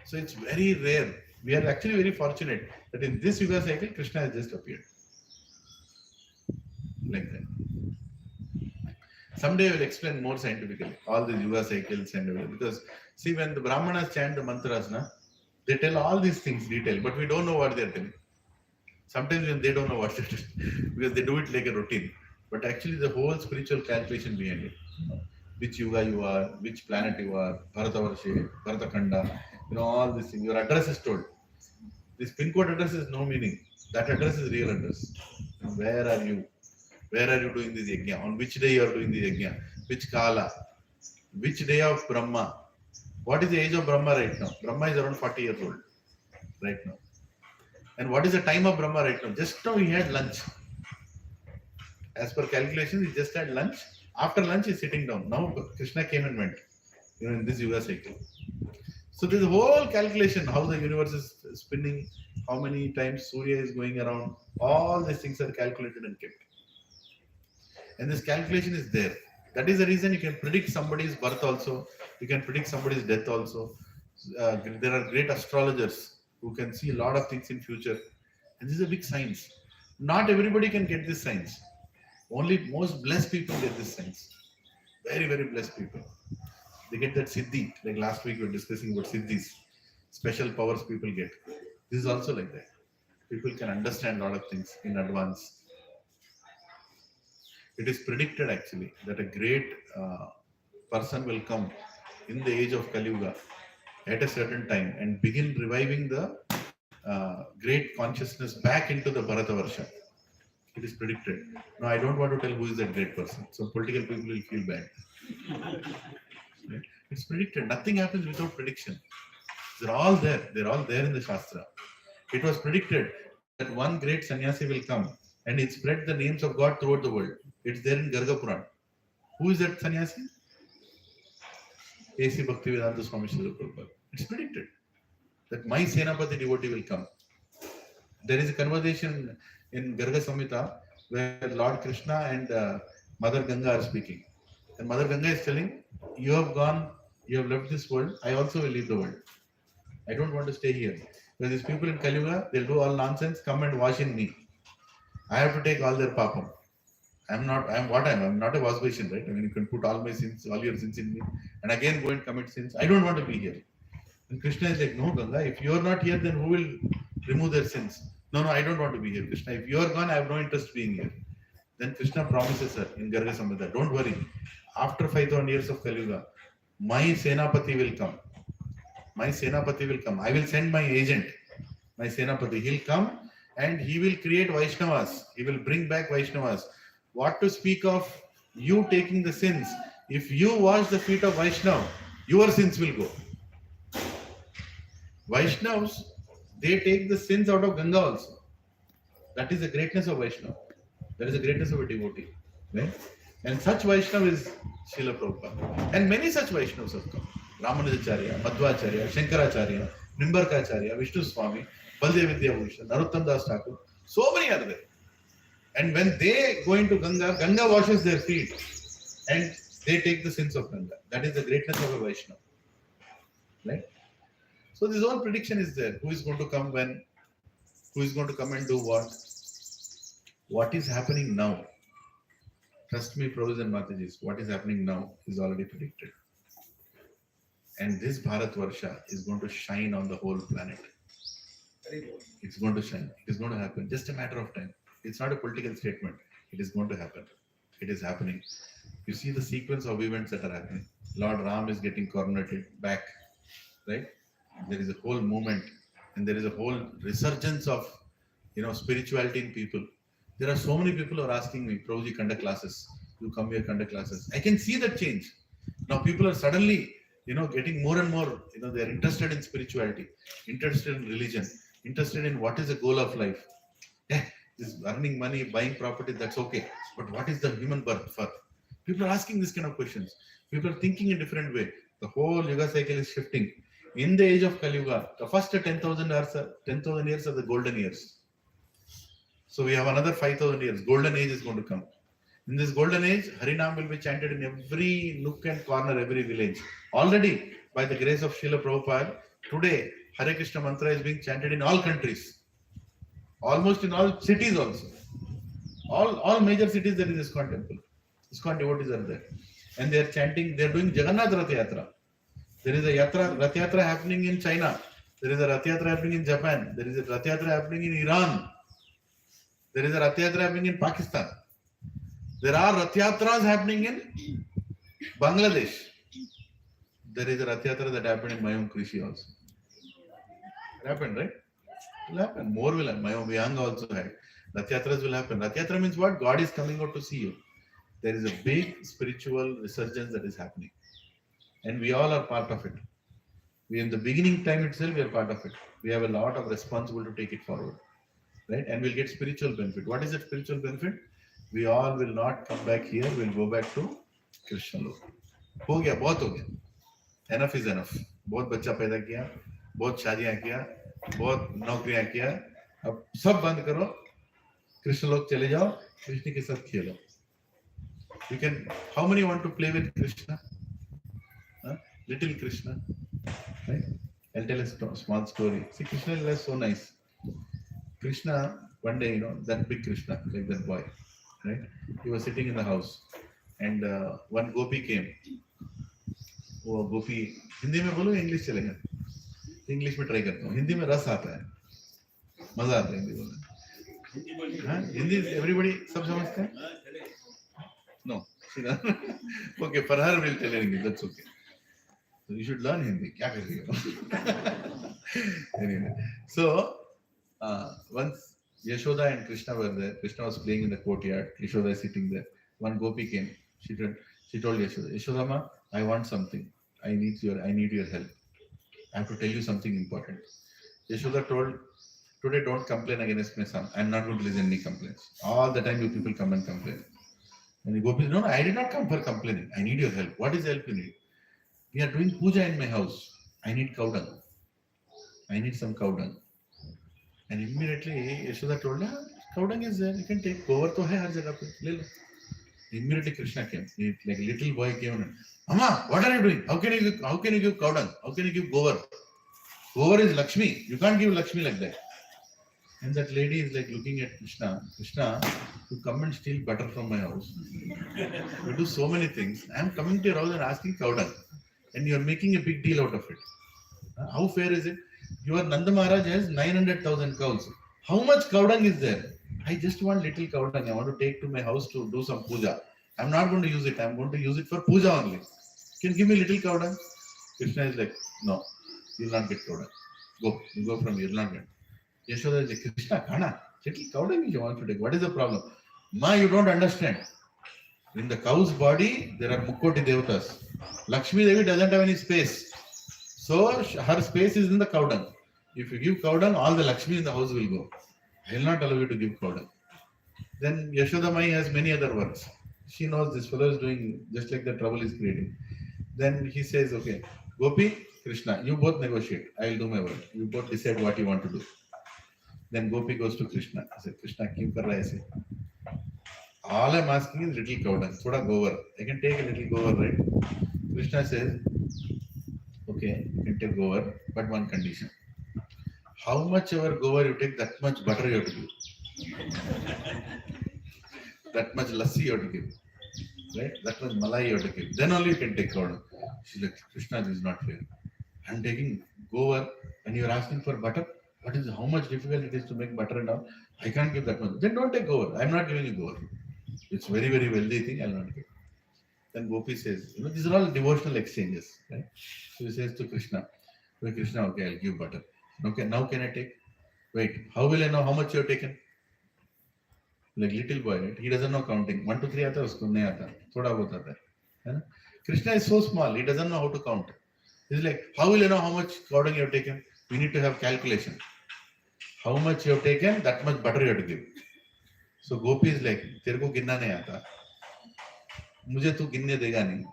So it's very rare. We are actually very fortunate that in this yuga cycle, Krishna has just appeared. Like that. Someday I will explain more scientifically all the yuga cycles and everything. Because see, when the Brahmanas chant the mantras, they tell all these things detail, but we don't know what they are telling. Sometimes when they don't know what it is, because they do it like a routine. But actually the whole spiritual calculation behind it. Which yuga you are, which planet you are, Bharatavarshe, Bharatakanda, all these things. Your address is told. This pin code address is no meaning. That address is real address. Where are you? Where are you doing this yajna? On which day you are doing the yajna? Which kala? Which day of Brahma? What is the age of Brahma right now? Brahma is around 40 years old right now. And what is the time of Brahma right now? Just now he had lunch. As per calculations, he just had lunch. After lunch, he's sitting down. Now Krishna came and went, in this yuga cycle. So this whole calculation, how the universe is spinning, how many times Surya is going around, all these things are calculated and kept. And this calculation is there. That is the reason you can predict somebody's birth also. You can predict somebody's death also. There are great astrologers who can see a lot of things in future. And this is a big science. Not everybody can get this science. Only most blessed people get this science. Very, very blessed people. They get that siddhi. Like last week we were discussing about siddhis. Special powers people get. This is also like that. People can understand a lot of things in advance. It is predicted actually that a great person will come in the age of Kali Yuga at a certain time and begin reviving the great consciousness back into the Bharatavarsha. It is predicted. Now, I don't want to tell who is that great person. So political people will feel bad. Right? It's predicted. Nothing happens without prediction. They're all there. They're all there in the Shastra. It was predicted that one great sannyasi will come and it spread the names of God throughout the world. It's there in Garga Puran. Who is that sannyasi? A.C. Bhaktivedanta Swami Srila Prabhupada. It's predicted that my Senapati devotee will come. There is a conversation in Garga Samhita where Lord Krishna and Mother Ganga are speaking. And Mother Ganga is telling, you have gone, you have left this world, I also will leave the world. I don't want to stay here. Because these people in Kali Yuga, they'll do all nonsense, come and wash in me. I have to take all their papam. I'm not a Vasvaishan, right? I mean, you can put all my sins, all your sins in me, and again go and commit sins. I don't want to be here. And Krishna is like, no, Ganga, if you are not here, then who will remove their sins? No, I don't want to be here, Krishna. If you are gone, I have no interest being here. Then Krishna promises her in Garga Samhita, don't worry. After 5,000 years of Kali Yuga, my Senapati will come. My Senapati will come. I will send my agent, my Senapati. He'll come and he will create Vaishnavas. He will bring back Vaishnavas. What to speak of you taking the sins? If you wash the feet of Vaishnav, your sins will go. Vaishnavs, they take the sins out of Ganga also. That is the greatness of Vaishnav. That is the greatness of a devotee. Right? And such Vaishnav is Srila Prabhupada. And many such Vaishnavas have come. Ramanujacharya, Madhvacharya, Shankaracharya, Nimbarkacharya, Vishnu Swami, Baldev Vidyabhushan, Narottam Das Thakur. So many are there. And when they go into Ganga, Ganga washes their feet and they take the sins of Ganga. That is the greatness of a Vaishnava. Right? So this whole prediction is there. Who is going to come when? Who is going to come and do what? What is happening now? Trust me, Prabhus and Matajis, what is happening now is already predicted. And this Bharat Varsha is going to shine on the whole planet. Very good. It's going to shine. It is going to happen. Just a matter of time. It's not a political statement. It is going to happen. It is happening. You see the sequence of events that are happening. Lord Ram is getting coronated back, right? There is a whole movement, and there is a whole resurgence of, spirituality in people. There are so many people who are asking me, Prabhuji, conduct classes. You come here, conduct classes. I can see that change. Now people are suddenly, getting more and more, they are interested in spirituality, interested in religion, interested in what is the goal of life. Yeah, this earning money, buying property, that's okay. But what is the human birth for? People are asking this kind of questions. People are thinking in different way. The whole Yuga cycle is shifting. In the age of Kali Yuga, the first 10,000 years are the golden years. So we have another 5,000 years. Golden age is going to come. In this golden age, Harinam will be chanted in every nook and corner, every village. Already, by the grace of Srila Prabhupada, today, Hare Krishna mantra is being chanted in all countries. Almost in all cities also. All major cities there is ISKCON temple. ISKCON devotees are there. And they are chanting, they are doing Jagannath Rath Yatra. There is a Rath Yatra happening in China. There is a Rath Yatra happening in Japan. There is a Rath Yatra happening in Iran. There is a Rath Yatra happening in Pakistan. There are Rath Yatras happening in Bangladesh. There is a Rath Yatra that happened in my own Krishe also. It happened, right? It will happen. More will happen. My own Vyanga also had. Rath Yatras will happen. Rath Yatra means what? God is coming out to see you. There is a big spiritual resurgence that is happening. And we all are part of it. We in the beginning time itself, we are part of it. We have a lot of responsibility to take it forward. Right? And we'll get spiritual benefit. What is that spiritual benefit? We all will not come back here. We'll go back to Krishna Lok. हो गया, बहुत हो गया. Enough is enough. बहुत बच्चा पैदा किया, बहुत शादियां किया, बहुत नौकरियां किया. अब सब बंद करो. कृष्ण लोक चले जाओ. कृष्ण के साथ खेलो. You can. How many want to play with Krishna? Little Krishna. Right? I'll tell a small story. See, Krishna is so nice. Krishna, one day, that big Krishna, like that boy, right? He was sitting in the house, and one gopi came. वो गोपी हिंदी में बोलो English चलेगा English में try करता हूँ हिंदी में रस आता है मजा आता है हिंदी बोलने हाँ हिंदी एवरीबॉडी सब समझते हैं no okay for her will tell English that's okay so you should learn Hindi क्या कर रही हो anyway so once Yashoda and Krishna were there. Krishna was playing in the courtyard. Yashoda is sitting there. One gopi came. She told Yashoda, Yashodama, I want something. I need your help. I have to tell you something important. Yashoda told, today don't complain against my son. I'm not going to listen to any complaints. All the time you people come and complain. And the gopi said, no, I did not come for complaining. I need your help. What is the help you need? We are doing puja in my house. I need cow dung. I need some cow dung. And immediately Yashoda told her, cow dung is there, you can take. Gobar to hai har jagah pe, le lo. Immediately Krishna came. He, like a little boy came and, Amma, what are you doing? How can you give cow dung? How can you give gobar? Gobar is Lakshmi. You can't give Lakshmi like that. And that lady is like looking at Krishna. Krishna, you come and steal butter from my house. You do so many things. I am coming to your house and asking cow dung. And you are making a big deal out of it. How fair is it? Your Nanda Maharaj has 900,000 cows. How much cow dung is there? I just want little cow dung. I want to take to my house to do some puja. I'm not going to use it. I'm going to use it for puja only. Can you give me little cow dung? Krishna is like, no, you'll not get cow dung. Go. You go from here. You'll not get. Yashoda is like, Krishna, Kana, little cow dung you want to take. What is the problem? Ma, you don't understand. In the cow's body, there are Mukkoti Devatas. Lakshmi Devi doesn't have any space. So her space is in the cow dung. If you give cow dung, all the Lakshmi in the house will go. I will not allow you to give cow dung. Then Yashoda Mai has many other works. She knows this fellow is doing just like the trouble is creating. Then he says, okay, Gopi, Krishna, you both negotiate. I will do my work. You both decide what you want to do. Then Gopi goes to Krishna. I said, Krishna, kyun kar raha aise? All I'm asking is little cow dung. Thoda gobar. I can take a little gobar, right? Krishna says, okay, you can take gobar, but one condition. How much ever gobar you take, that much butter you have to give. That much lassi you have to give. right? That was malai you have to give. Then only you can take Kaudam. She's like, Krishna, this is not fair. I'm taking gover and you're asking for butter. How much difficult it is to make butter and all? I can't give that much. Then don't take gover. I'm not giving you gover. It's very, very wealthy thing. I'll not give. Then Gopi says, these are all devotional exchanges, right? So he says to Krishna, okay, Krishna, okay, I'll give butter. Okay, now can I take? Wait, how will I know how much you have taken? Like little boy, right? He doesn't know counting. 1, 2, 3 आता है उसको नहीं आता. थोड़ा बहुत आता है ना? Krishna is so small, he doesn't know how to count. He's like, how will you know how much cowding you have taken? We need to have calculation. How much you have taken, that much butter you have to give. So Gopi is like, तेरे को गिनना नहीं आता. मुझे तू गिनने देगा नहीं.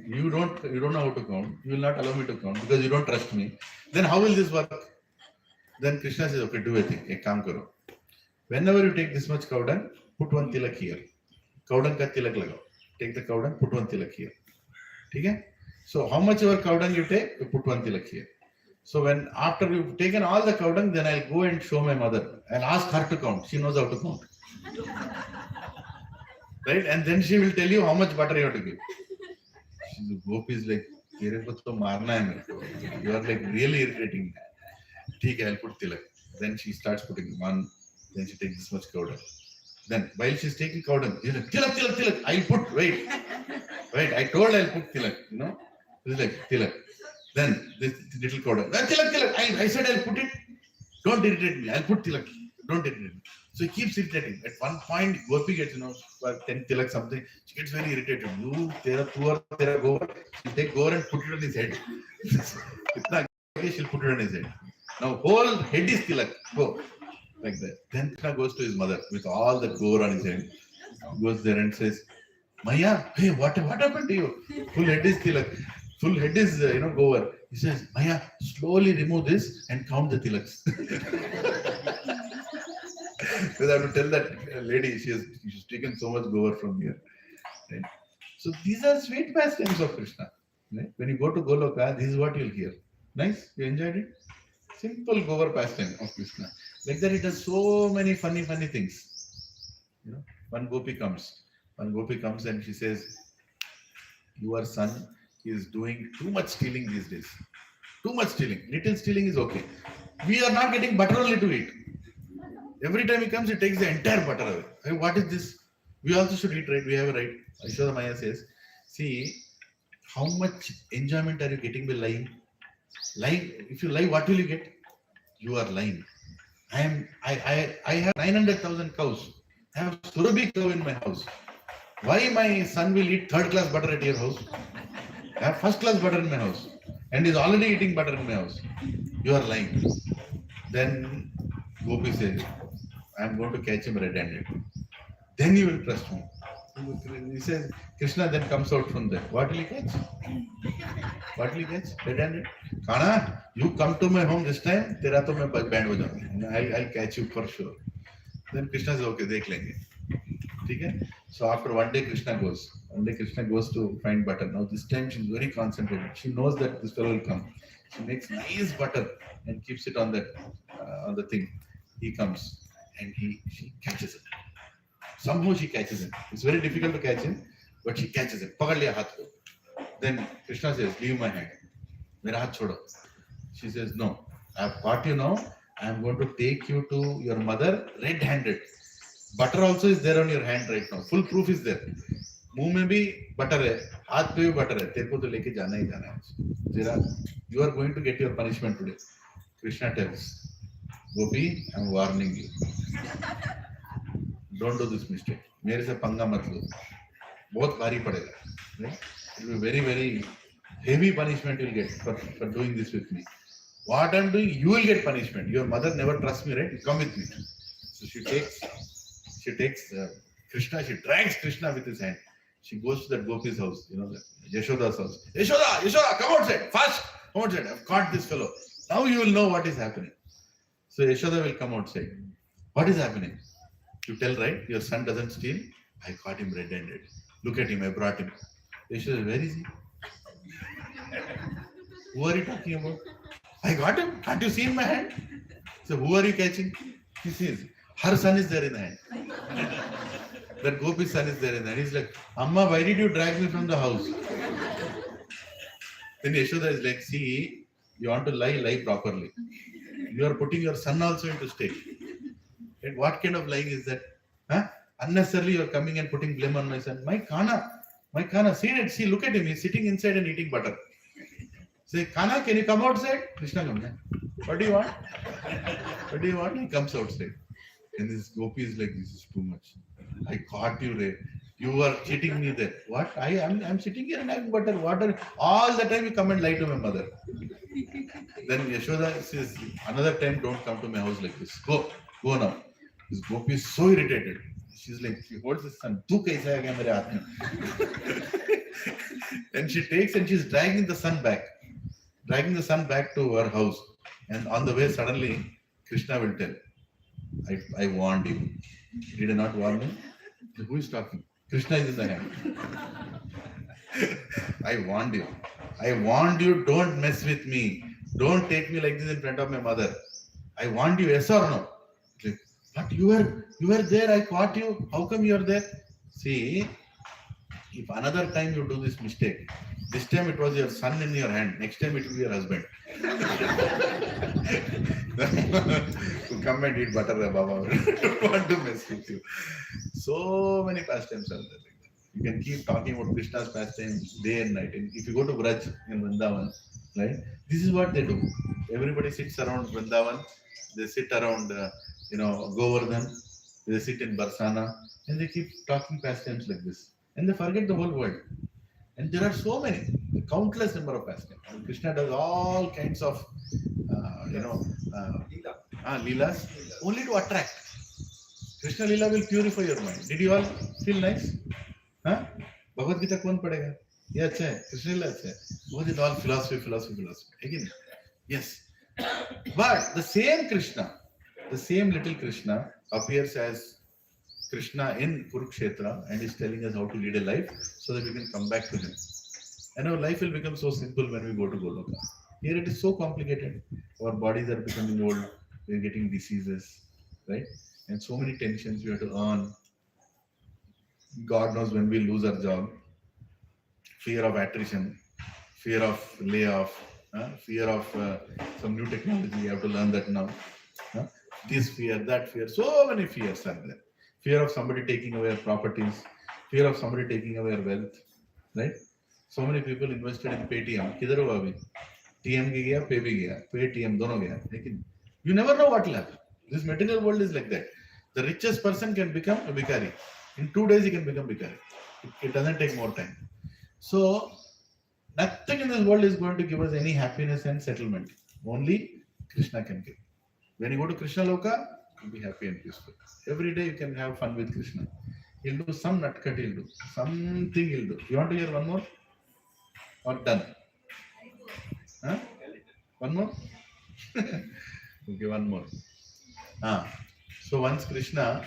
You don't know how to count. You will not allow me to count because you don't trust me. Then how will this work? Then Krishna says, okay, do a thing. एक काम करो. Whenever you take this much cowdung, put one tilak here. Cowdung का tilak लगाओ. Take the cowdung, put one tilak here. ठीक है? So how much ever cowdung you take, you put one tilak here. So when after you've taken all the cowdung, then I'll go and show my mother. I'll ask her to count. She knows how to count. Right? And then she will tell you how much butter you have to give. Gopi is like, तेरे को तो मारना है मेरे को. You are like really irritating me. ठीक है, I'll put tilak. Then she starts putting one. Then she takes this much cowdung. Then while she's taking cowdung, you're like, tilak. I'll put, wait. I told I'll put tilak, It's like, tilak. Then this little cowdung, tilak. I said I'll put it. Don't irritate me. I'll put tilak. Don't irritate me. So he keeps irritating. At one point, Gopi gets, for 10 tilak something, she gets very irritated. You, tera gover. She'll take gover and put it on his head. She'll put it on his head. Now whole head is tilak. Go. Like that. Then Krishna goes to his mother with all the gore on his head. Goes there and says, Maya, hey, what happened to you? Full head is tilak. Full head is, gover. He says, Maya, slowly remove this and count the tilaks. Because I have to tell that lady, she's taken so much gover from here. Right? So these are sweet pastimes of Krishna. Right? When you go to Goloka, this is what you'll hear. Nice? You enjoyed it? Simple gover pastime of Krishna. Like that, it does so many funny things. One Gopi comes and she says, your son is doing too much stealing these days. Too much stealing. Little stealing is okay. We are not getting butter only to eat. Every time he comes, he takes the entire butter away. Hey, what is this? We also should eat, right? We have a right. Aishwarya Maya says, see, how much enjoyment are you getting by lying? Lying, if you lie, what will you get? You are lying. I have 900,000 cows. I have Surabhi cow in my house. Why my son will eat third class butter at your house? I have first class butter in my house. And is already eating butter in my house. You are lying. Then Gopi says, I am going to catch him red-handed. Then you will trust me. He says, Krishna then comes out from there. What will he catch? Red-handed. Kana, you come to my home this time, tera to main band bajaunga. I'll catch you for sure. Then Krishna says, okay, dekh lenge. Okay? So after one day Krishna goes to find butter. Now this time she's very concentrated. She knows that this fellow will come. She makes nice butter and keeps it on the thing. He comes and she catches him. Somehow she catches him. It's very difficult to catch him, but she catches him. Pakad liya haath ko. Then Krishna says, leave my hand. Mera haath chodo. She says, no, I've caught you now. I'm going to take you to your mother red-handed. Butter also is there on your hand right now. Full proof is there. मुंह में भी butter है, हाथ पे भी butter है. तेरे को तो लेके जाना ही जाना है. You are going to get your punishment today. Krishna tells, Gopi, I'm warning you. Don't do this mistake. मेरे से पंगा मत लो. बहुत भारी पड़ेगा. Right? It will be very, very heavy punishment you'll get for doing this with me. What I'm doing, you will get punishment. Your mother never trusts me, right? Come with me. So she takes Krishna, she drags Krishna with his hand. She goes to that Gopi's house, Yashoda's house. Yashoda, come outside, fast, come outside. I've caught this fellow. Now you will know what is happening. So Yashoda will come outside. What is happening? You tell, right? Your son doesn't steal. I caught him red-handed. Look at him, I brought him. Yashoda, where is he? Who are you talking about? I got him. Can't you see in my hand? So who are you catching? He says, her son is there in the hand. that Gopi's son is there, and he's like, Amma, why did you drag me from the house? Then Yashoda is like, see, you want to lie properly. You are putting your son also into stake. And what kind of lying is that? Huh? Unnecessarily you are coming and putting blame on my son. My Kana, see, look at him. He's sitting inside and eating butter. Say, Kana, can you come outside? Krishna comes in. What do you want? What do you want? He comes outside. And this Gopi is like, this is too much. I caught you there. You are cheating me there. What? I'm sitting here and having butter, water. All the time you come and lie to my mother. Then Yashoda says, another time don't come to my house like this. Go now. This Gopi is so irritated. She's like, she holds the son. Tu kaisa hai gaya mere haath mein? Then she takes and she's dragging the son back. Dragging the son back to her house. And on the way, suddenly, Krishna will tell, I warned you. Did I not warn you? Who is talking? Krishna is in the hand. I warned you. I warned you, don't mess with me. Don't take me like this in front of my mother. I warned you, yes or no? Like, but you were there, I caught you. How come you are there? See, if another time you do this mistake, this time it was your son in your hand, next time it will be your husband. To come and eat butter, Baba. Don't want to mess with you. So many pastimes are there like that. You can keep talking about Krishna's pastimes day and night. And if you go to Braj in Vrindavan, right, this is what they do. Everybody sits around Vrindavan, they sit around, Govardhan, they sit in Barsana, and they keep talking pastimes like this. And they forget the whole world. And there are so many, countless number of pastimes. And Krishna does all kinds of, leelas, only to attract. Krishna Leela will purify your mind. Did you all feel nice? Huh? Bhagavad Gita कौन पढ़ेगा? ये अच्छा है. Krishna Leela अच्छा है. What is all philosophy? Again, yes. But the same Krishna, the same little Krishna appears as Krishna in Kurukshetra and is telling us how to lead a life so that we can come back to him. And our life will become so simple when we go to Goloka. Here it is so complicated. Our bodies are becoming old. We are getting diseases, right? And so many tensions we have to earn. God knows when we lose our job. Fear of attrition, fear of layoff, fear of some new technology. We have to learn that now. This fear, that fear. So many fears are there. Fear of somebody taking away our properties. Fear of somebody taking away our wealth, right? So many people invested in Paytm. किधर हुआ अभी? TM भी गया, Pay भी गया, Paytm दोनों गया. लेकिन you never know what will happen. This material world is like that. The richest person can become a bhikari. In 2 days he can become bhikari. It doesn't take more time. So nothing in this world is going to give us any happiness and settlement. Only Krishna can give. When you go to Krishna Loka, you'll be happy and peaceful. Every day you can have fun with Krishna. He'll do some nutcut, he'll do. Something he'll do. You want to hear one more? Or done? Huh? One more? Okay, one more. So once Krishna,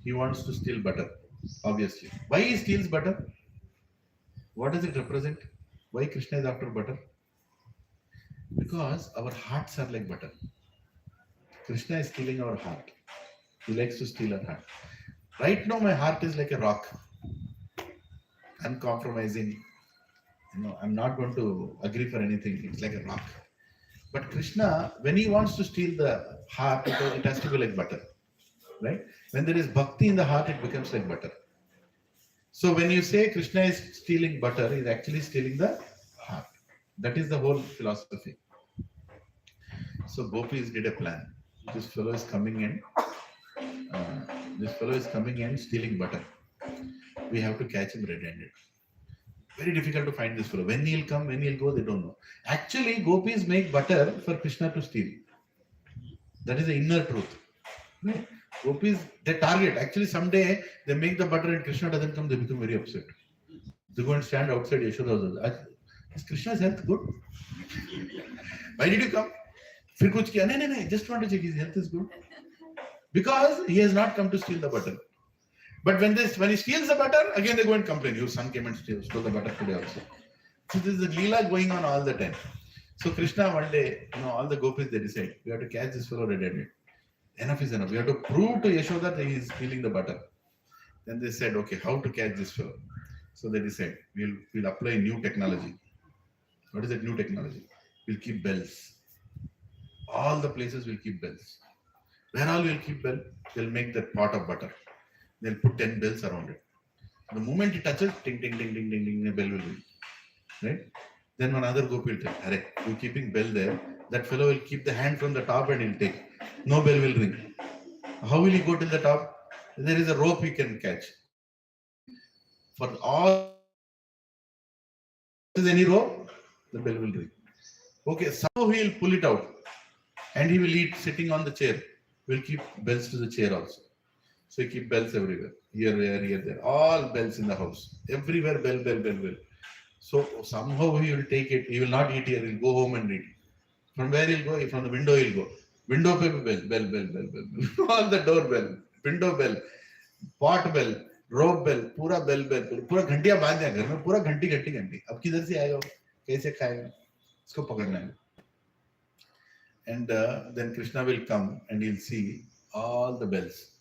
he wants to steal butter, obviously. Why he steals butter? What does it represent? Why Krishna is after butter? Because our hearts are like butter. Krishna is stealing our heart. He likes to steal our heart. Right now, my heart is like a rock, uncompromising. I'm not going to agree for anything. It's like a rock. But Krishna, when he wants to steal the heart, it has to be like butter, right? When there is bhakti in the heart, it becomes like butter. So when you say Krishna is stealing butter, he's actually stealing the heart. That is the whole philosophy. So gopis did a plan. This fellow is coming in. Stealing butter. We have to catch him red-handed. Very difficult to find this fellow. When he'll come, when he'll go, they don't know. Actually, gopis make butter for Krishna to steal. That is the inner truth. Right? Gopis, they target. Actually, someday they make the butter and Krishna doesn't come, they become very upset. They go and stand outside Yashoda's house. Is Krishna's health good? Why did you come? फिर कुछ किया नहीं just want to check his health is good because he has not come to steal the butter. But when he steals the butter, again they go and complain. Your son came and stole the butter today also. So this is a leela going on all the time. So Krishna one day, all the gopis they decide we have to catch this fellow red-handed. Enough is enough. We have to prove to Yashoda that he is stealing the butter. Then they said, okay, how to catch this fellow? So they decided, we'll apply new technology. What is that new technology? We'll keep bells. All the places will keep bells. Where all will keep bell? They'll make that pot of butter. They'll put 10 bells around it. The moment it touches, ting, ting, ting, ting, ting, ting, the bell will ring. Right? Then one other gopi will tell, Hare, you're keeping bell there. That fellow will keep the hand from the top and he'll take. No bell will ring. How will he go to the top? There is a rope he can catch. For all, is any rope, the bell will ring. Okay, somehow he will pull it out and he will eat sitting on the chair. We'll keep bells to the chair also. So you keep bells everywhere. Here, there. All bells in the house. Everywhere, bell, bell, bell, bell. So somehow he will take it. He will not eat here. He'll go home and eat. From where he'll go? From the window he'll go. Window pe bell, bell, bell, bell, bell. All the door bell, window bell, pot bell, rope bell, पूरा bell bell, पूरा घंटियां बांध दिया घर में, पूरा घंटी घंटी घंटी. अब किधर से आएगा? कैसे खाएगा? इसको पकड़ना है. And then Krishna will come and he'll see all the bells.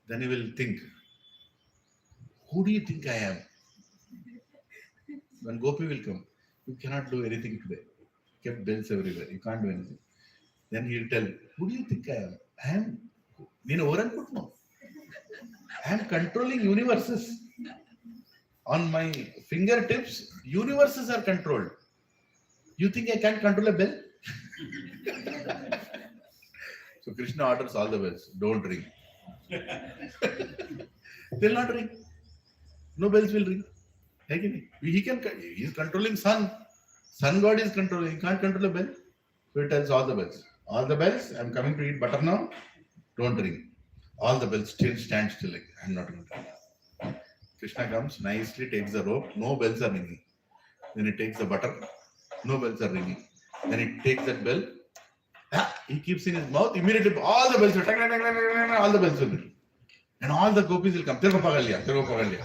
Then he will think, who do you think I am? When Gopi will come, you cannot do anything today. Kept bells everywhere. You can't do anything. Then he'll tell, who do you think I am? I am, I am controlling universes. On my fingertips, universes are controlled. You think I can't control a bell? So Krishna orders all the bells, don't ring. They'll not ring. No bells will ring. He is controlling sun. Sun god is controlling. He can't control a bell. So he tells all the bells. All the bells, I'm coming to eat butter now. Don't ring. All the bells still stand still. Like, I'm not going to ring. Krishna comes, nicely takes the rope. No bells are ringing. Then he takes the butter. No bells are ringing. Then he takes that bell. He keeps in his mouth. Immediately, all the bells will all the bells will ring. And all the gopis will come. Terko pakad liya.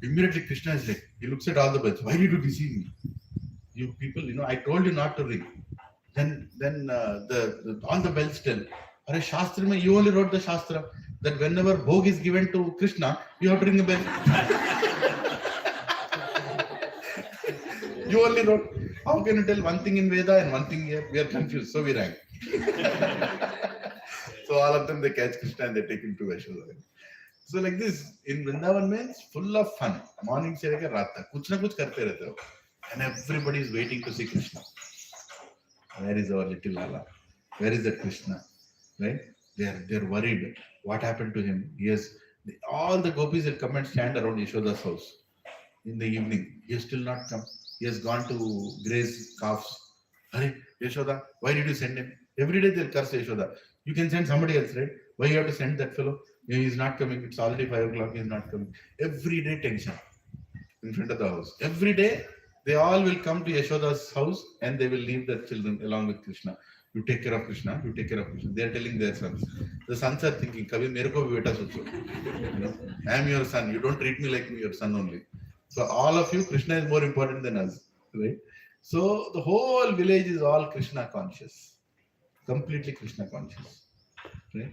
Immediately Krishna is like, he looks at all the bells. Why did you deceive me? You people, I told you not to ring. Then all the bells tell, Are Shastra, you only wrote the Shastra that whenever Bhog is given to Krishna, you have to ring a bell. You only wrote. How can you tell one thing in Veda and one thing here? We are confused, so we rang. So all of them, they catch Krishna and they take him to Yashoda. So like this, in Vrindavan means full of fun. Morning se leke raat tak. Kuch na kuch karte rehte ho. And everybody is waiting to see Krishna. Where is our little Lala? Where is that Krishna? Right? They're worried. What happened to him? Yes, all the gopis will come and stand around Yashoda's house in the evening. He has still not come. He has gone to graze calves. Hare, Yashoda, why did you send him? Every day they'll curse Yashoda. You can send somebody else, right? Why you have to send that fellow? He's not coming. It's already 5 o'clock. He's not coming. Every day tension in front of the house. Every day they all will come to Yashoda's house and they will leave their children along with Krishna. You take care of Krishna. You take care of Krishna. They are telling their sons. The sons are thinking, Kavi, mere ko bhi beta socho. I am your son. You don't treat me like your son only. So all of you, Krishna is more important than us, right? So the whole village is all Krishna conscious, completely Krishna conscious, right?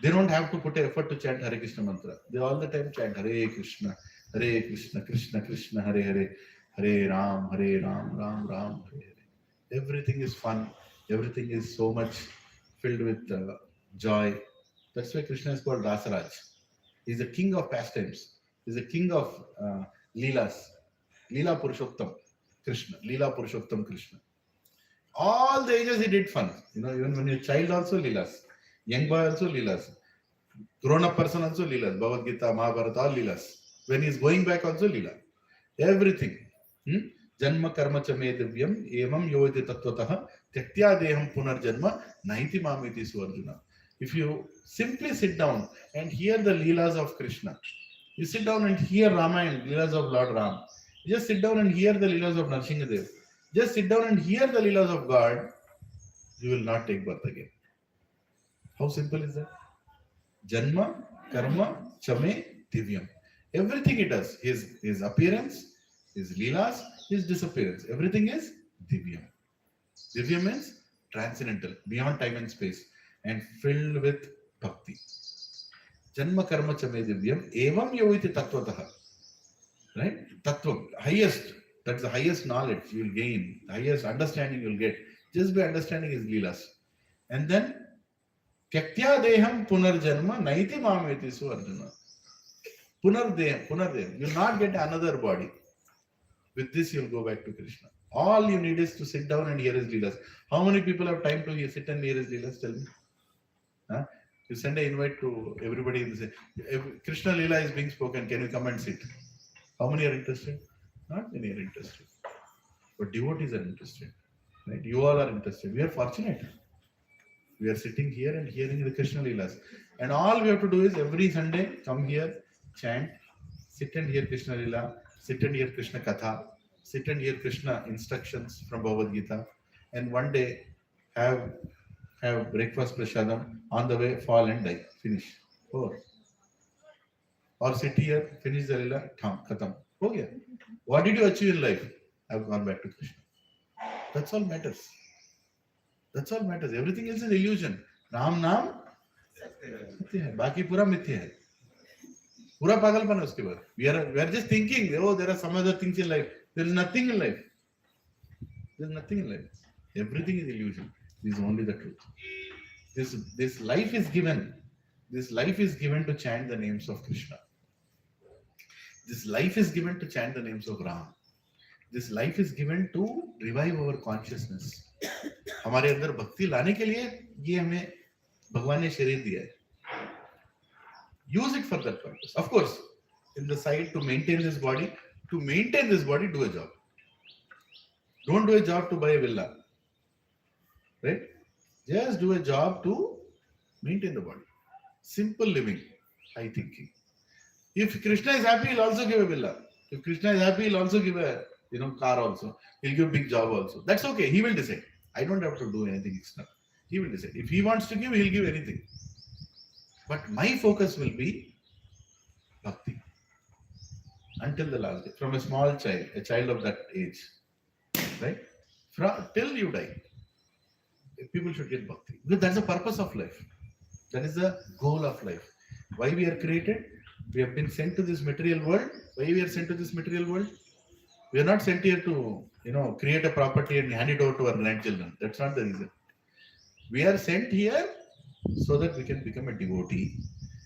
They don't have to put effort to chant Hare Krishna mantra. They all the time chant Hare Krishna, Krishna Krishna, Hare Hare, Hare Ram, Ram Ram, Hare Hare. Everything is fun. Everything is so much filled with joy. That's why Krishna is called Rasaraj. He's the king of pastimes. He's the king of Leelas. Leela Purushottam Krishna. Leela Purushottam Krishna. All the ages he did fun. Even when you're a child also Leelas. Young boy also Leelas. Grown up person also Leelas. Bhagavad Gita, Mahabharata, all Leelas. When he's going back also Leela. Everything. Janma karma cha me divyam evam yovati tattvataha tyaktya deham punarjanma naiti mamiti suarjuna. If you simply sit down and hear the Leelas of Krishna, you sit down and hear Ramayana, Leelas of Lord Ram. You just sit down and hear the Leelas of Narsingadev. Just sit down and hear the Leelas of God. You will not take birth again. How simple is that? Janma, karma, chame, divyam. Everything he does, his appearance, his Leelas, his disappearance. Everything is divyam. Divyam means transcendental, beyond time and space, and filled with bhakti. Janma karma chame divyam evam yoviti tattvataha. Right? Tattva, highest. That's the highest knowledge you'll gain, the highest understanding you'll get. Just by understanding his leelas. And then, Kyaktya deham punarjanma naiti mameti su Arjuna. Punardeham. You'll not get another body. With this, you'll go back to Krishna. All you need is to sit down and hear his leelas. How many people have time to sit and hear his leelas? Tell me. Huh? You send an invite to everybody and say, Krishna Leela is being spoken, can you come and sit? How many are interested? Not many are interested. But devotees are interested. Right? You all are interested. We are fortunate. We are sitting here and hearing the Krishna Leelas. And all we have to do is every Sunday, come here, chant, sit and hear Krishna Leela, sit and hear Krishna Katha, sit and hear Krishna instructions from Bhagavad Gita, and one day have breakfast prasadam, on the way fall and die. Finish. Over. Or sit here, finish the Leela, khatam. Oh yeah. What did you achieve in life? I've gone back to Krishna. That's all matters. That's all matters. Everything else is illusion. Ram naam सत्य है, बाकी पूरा मिथ्या है, पूरा पागलपन है उसके बाद. We are just thinking, oh, there are some other things in life. There is nothing in life. There is nothing in life. Everything is illusion. This is only the truth. This life is given. This life is given to chant the names of Krishna. This life is given to chant the names of Ram. This life is given to revive our consciousness. हमारे अंदर भक्ति लाने के लिए ये हमें भगवान ने शरीर दिया है. Use it for that purpose. Of course, in the side to maintain this body, do a job. Don't do a job to buy a villa. Right? Just do a job to maintain the body. Simple living, high thinking. If Krishna is happy, he'll also give a villa. If Krishna is happy, he'll also give a car also. He'll give a big job also. That's okay. He will decide. I don't have to do anything extra. He will decide. If he wants to give, he'll give anything. But my focus will be bhakti. Until the last day. From a small child, a child of that age. Right? Till you die. People should get bhakti. Because that's the purpose of life. That is the goal of life. Why we are created? We have been sent to this material world. Why we are sent to this material world? We are not sent here to, create a property and hand it over to our grandchildren. That's not the reason. We are sent here so that we can become a devotee.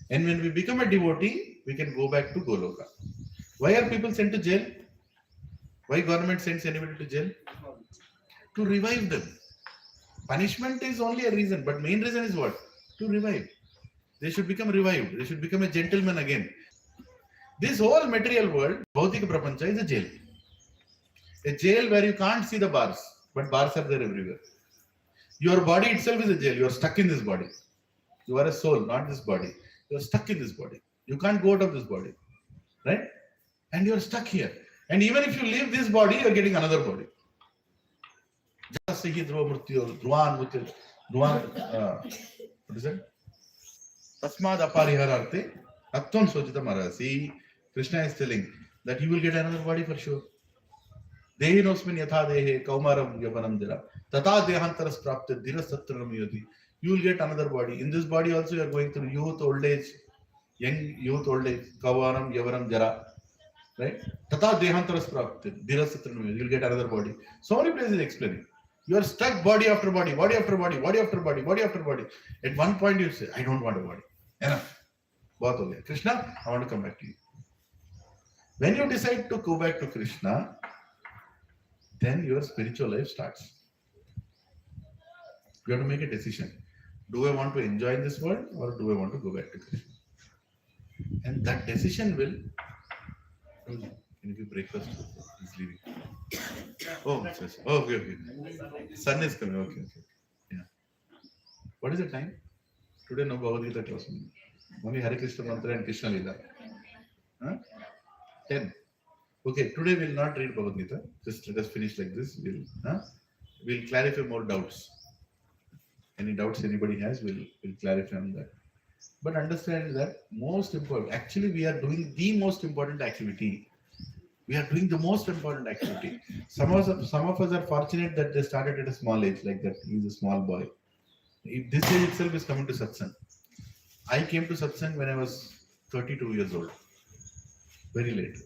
And when we become a devotee, we can go back to Goloka. Why are people sent to jail? Why government sends anybody to jail? To revive them. Punishment is only a reason, but main reason is what? To revive. They should become revived. They should become a gentleman again. This whole material world, Bhautika Prapancha, is a jail. A jail where you can't see the bars, but bars are there everywhere. Your body itself is a jail. You are stuck in this body. You are a soul, not this body. You are stuck in this body. You can't go out of this body. Right? And you are stuck here. And even if you leave this body, you are getting another body. What is it? Tasmad aparihararte atvam sojita marasi. Krishna is telling that you will get another body for sure. Dehinosmin yatha dehe kaumaram yavanam jara tata dehantaras prapte dirasatranam yoti. You will get another body. In this body also you are going through youth, old age, young youth, old age, kaumaram yavanam jara. Right? Tata dehantaras prapte dirasatranam yoti. You will get another body. So many places explaining. You are stuck body after body, body after body, body after body, body after body. At one point you say, I don't want a body. Enough. Bahut ho gaya. Krishna, I want to come back to you. When you decide to go back to Krishna, then your spiritual life starts. You have to make a decision. Do I want to enjoy this world or do I want to go back to Krishna? And that decision will... Can you give breakfast? He's leaving. Oh, okay. Sun is coming. Okay. Yeah. What is the time? Today no Bhagavad Gita class. Only Hare Krishna Mantra and Krishna Leela. 10. Okay, today we will not read Bhagavad Gita. Just let us finish like this. We'll clarify more doubts. Any doubts anybody has, we'll clarify on that. But understand that most important. Actually, we are doing the most important activity. We are doing the most important activity. Some of us are fortunate that they started at a small age, like that. He's a small boy. If this age itself is coming to Satsang. I came to Satsang when I was 32 years old, very late.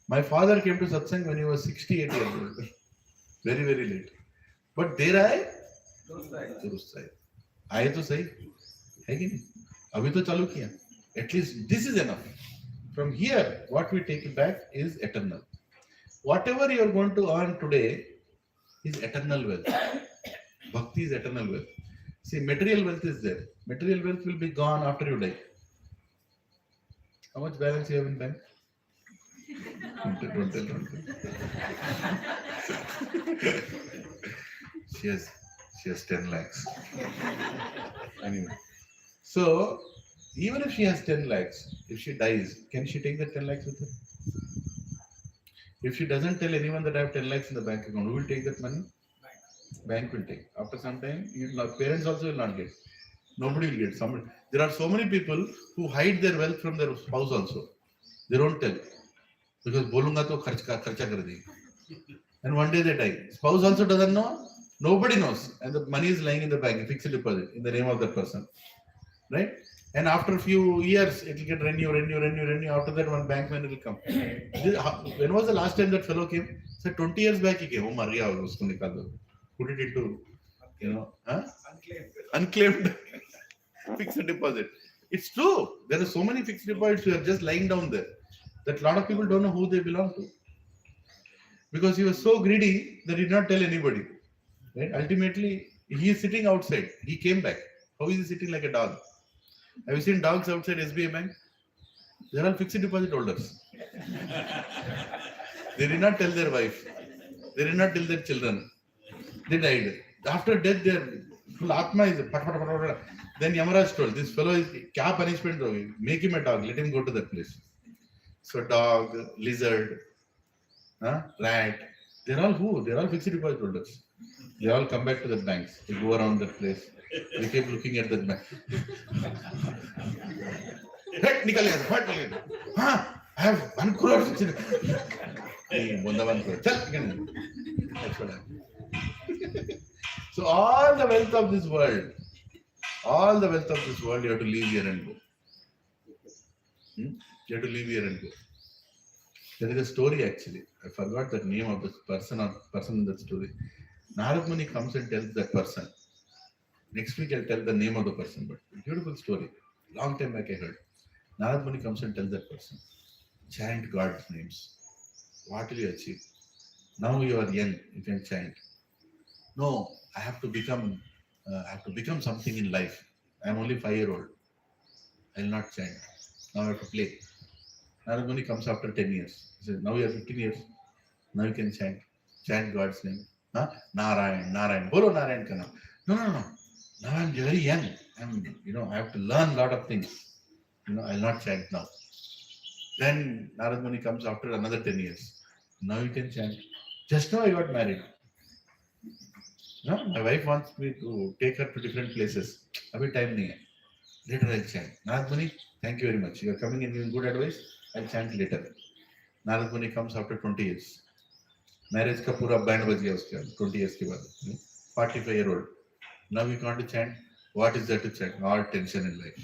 My father came to Satsang when he was 68 years old, very, very late. But there I दुरुस्त है आए तो सही है कि नहीं अभी तो चालू किया at least this is enough from here what we take back is eternal whatever you are going to earn today is eternal wealth bhakti is eternal wealth see material wealth is there material wealth will be gone after you die how much balance you have in bank don't tell she has 10 lakhs anyway so even if she has 10 lakhs if she dies can she take the 10 lakhs with her if she doesn't tell anyone that I have 10 lakhs in the bank account who will take that money bank will take after some time parents also will not get nobody will get somebody there are so many people who hide their wealth from their spouse also they don't tell because bolunga to kharcha kar degi and one day they die spouse also doesn't know nobody knows and the money is lying in the bank fixed deposit in the name of that person right and after a few years it will get renew after that one bank man will come when was the last time that fellow came said 20 years back he came oh mar gaya usko nikal do put it into unclaimed fixed deposit it's true there are so many fixed deposits who are just lying down there that a lot of people don't know who they belong to because he was so greedy that he did not tell anybody right ultimately he is sitting outside he came back how is he sitting like a dog have you seen dogs outside SBI bank they are all fixed deposit holders they did not tell their wife they did not tell their children they died after death their full atma is then Yamaraj told this fellow is kya punishment doge make him a dog let him go to that place so dog lizard rat they're all who they're all fixed deposit holders they all come back to the banks they go around that place they keep looking at that bank hey nikal gaya I have 1 crore hey bonda 1 crore chal that's what happened so all the wealth of this world you have to leave here and go you have to leave here and go there is a story actually I forgot the name of this person in that story Narad Muni comes and tells that person next week I'll tell the name of the person but beautiful story long time back I heard Narad Muni comes and tells that person chant God's names what will you achieve now you are young you can chant no I have to become something in life I am only 5-year-old I will not chant now I have to play Narad Muni comes after 10 years he says now you are 15 years now you can chant God's name Narayan bolo Narayan ka naam no now I'm very young I'm I have to learn a lot of things I'll not chant now then Narad Muni comes after another 10 years now you can chant just now I got married no my wife wants me to take her to different places abhi time nahi hai later I'll chant Narad Muni thank you very much you are coming and giving good advice I'll chant later Narad Muni comes after 20 years marriage ka pura band baj gaya uske 20 years ke baad 45-year-old now we want to chant what is there to chant all tension in life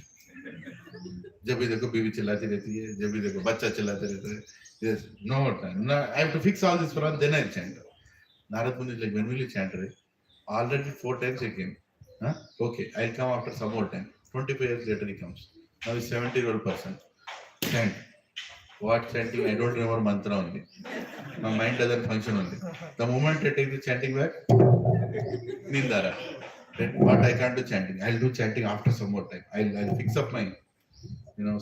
जब भी देखो बीवी चिल्लाती रहती है जब भी देखो बच्चा चिल्लाते रहता है yes no time no, I have to fix all this for then I'll chant Narad Muni is like when will you chant right already 4 times he came okay I'll come after some more time 25 years later he comes now he's 70-year-old person chant what chanting I don't remember mantra only my mind doesn't function only the moment I take the chanting back nindara what I can't do chanting I'll do chanting after some more time I'll fix up my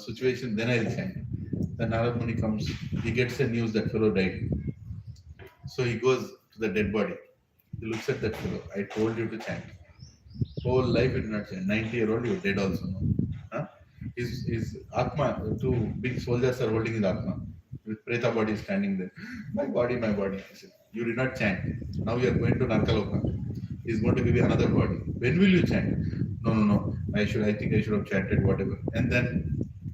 situation then I'll chant then Narad Muni comes he gets the news that fellow died so he goes to the dead body he looks at that fellow I told you to chant whole life you did not chant 90-year-old you're dead also now his atma 2 big soldiers are holding his atma with preta body standing there my body I said you did not chant now you are going to Narkaloka he's going to give you another body when will you chant no I think I should have chanted whatever and then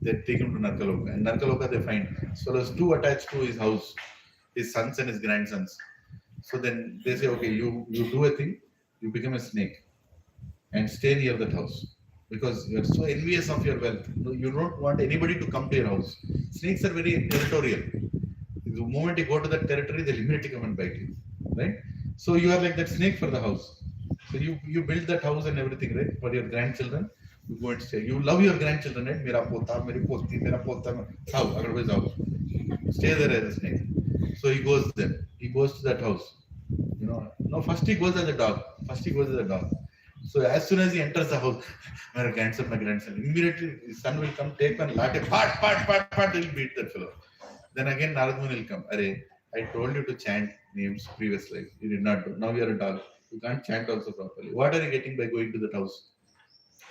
they take him to Narkaloka and Narkaloka they find so there's 2 attached to his house his sons and his grandsons so then they say okay you do a thing you become a snake and stay near that house because you are so envious of your wealth. No, you don't want anybody to come to your house. Snakes are very territorial. The moment you go to that territory, they'll immediately come and bite you, right? So you are like that snake for the house. So you build that house and everything, right, for your grandchildren. You go and stay. You love your grandchildren, right? Mera pota, meri poti, mera pota. How? Otherwise, how? Stay there as a snake. So he goes there. He goes to that house. No, first he goes as a dog. First he goes as a dog. So as soon as he enters the house, my grandson, immediately his son will come, take one latte, pat, he'll beat that fellow. Then again Narad Muni will come. Arey, I told you to chant names previous life. You did not do. Now you are a dog. You can't chant also properly. What are you getting by going to that house?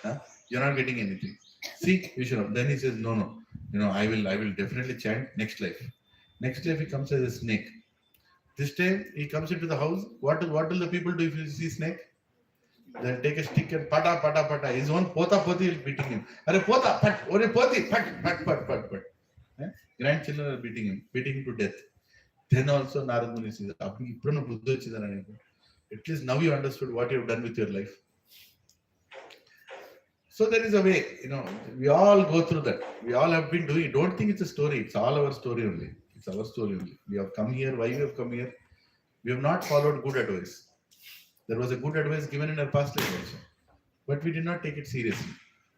Huh? You're not getting anything. See, you should have. Then he says, no. I will definitely chant next life. Next life he comes as a snake. This time he comes into the house. What will the people do if you see snake? They'll take a stick and pata. His own poti is beating him. Arey pota, pat, ore poti, pat. Eh? Grandchildren are beating him to death. Then also Narad Muni says, at least now you understood what you have done with your life. So there is a way, we all go through that. We all have been doing it. Don't think it's a story. It's all our story only. It's our story only. We have come here. Why we have come here? We have not followed good advice. There was a good advice given in our past life also. But we did not take it seriously.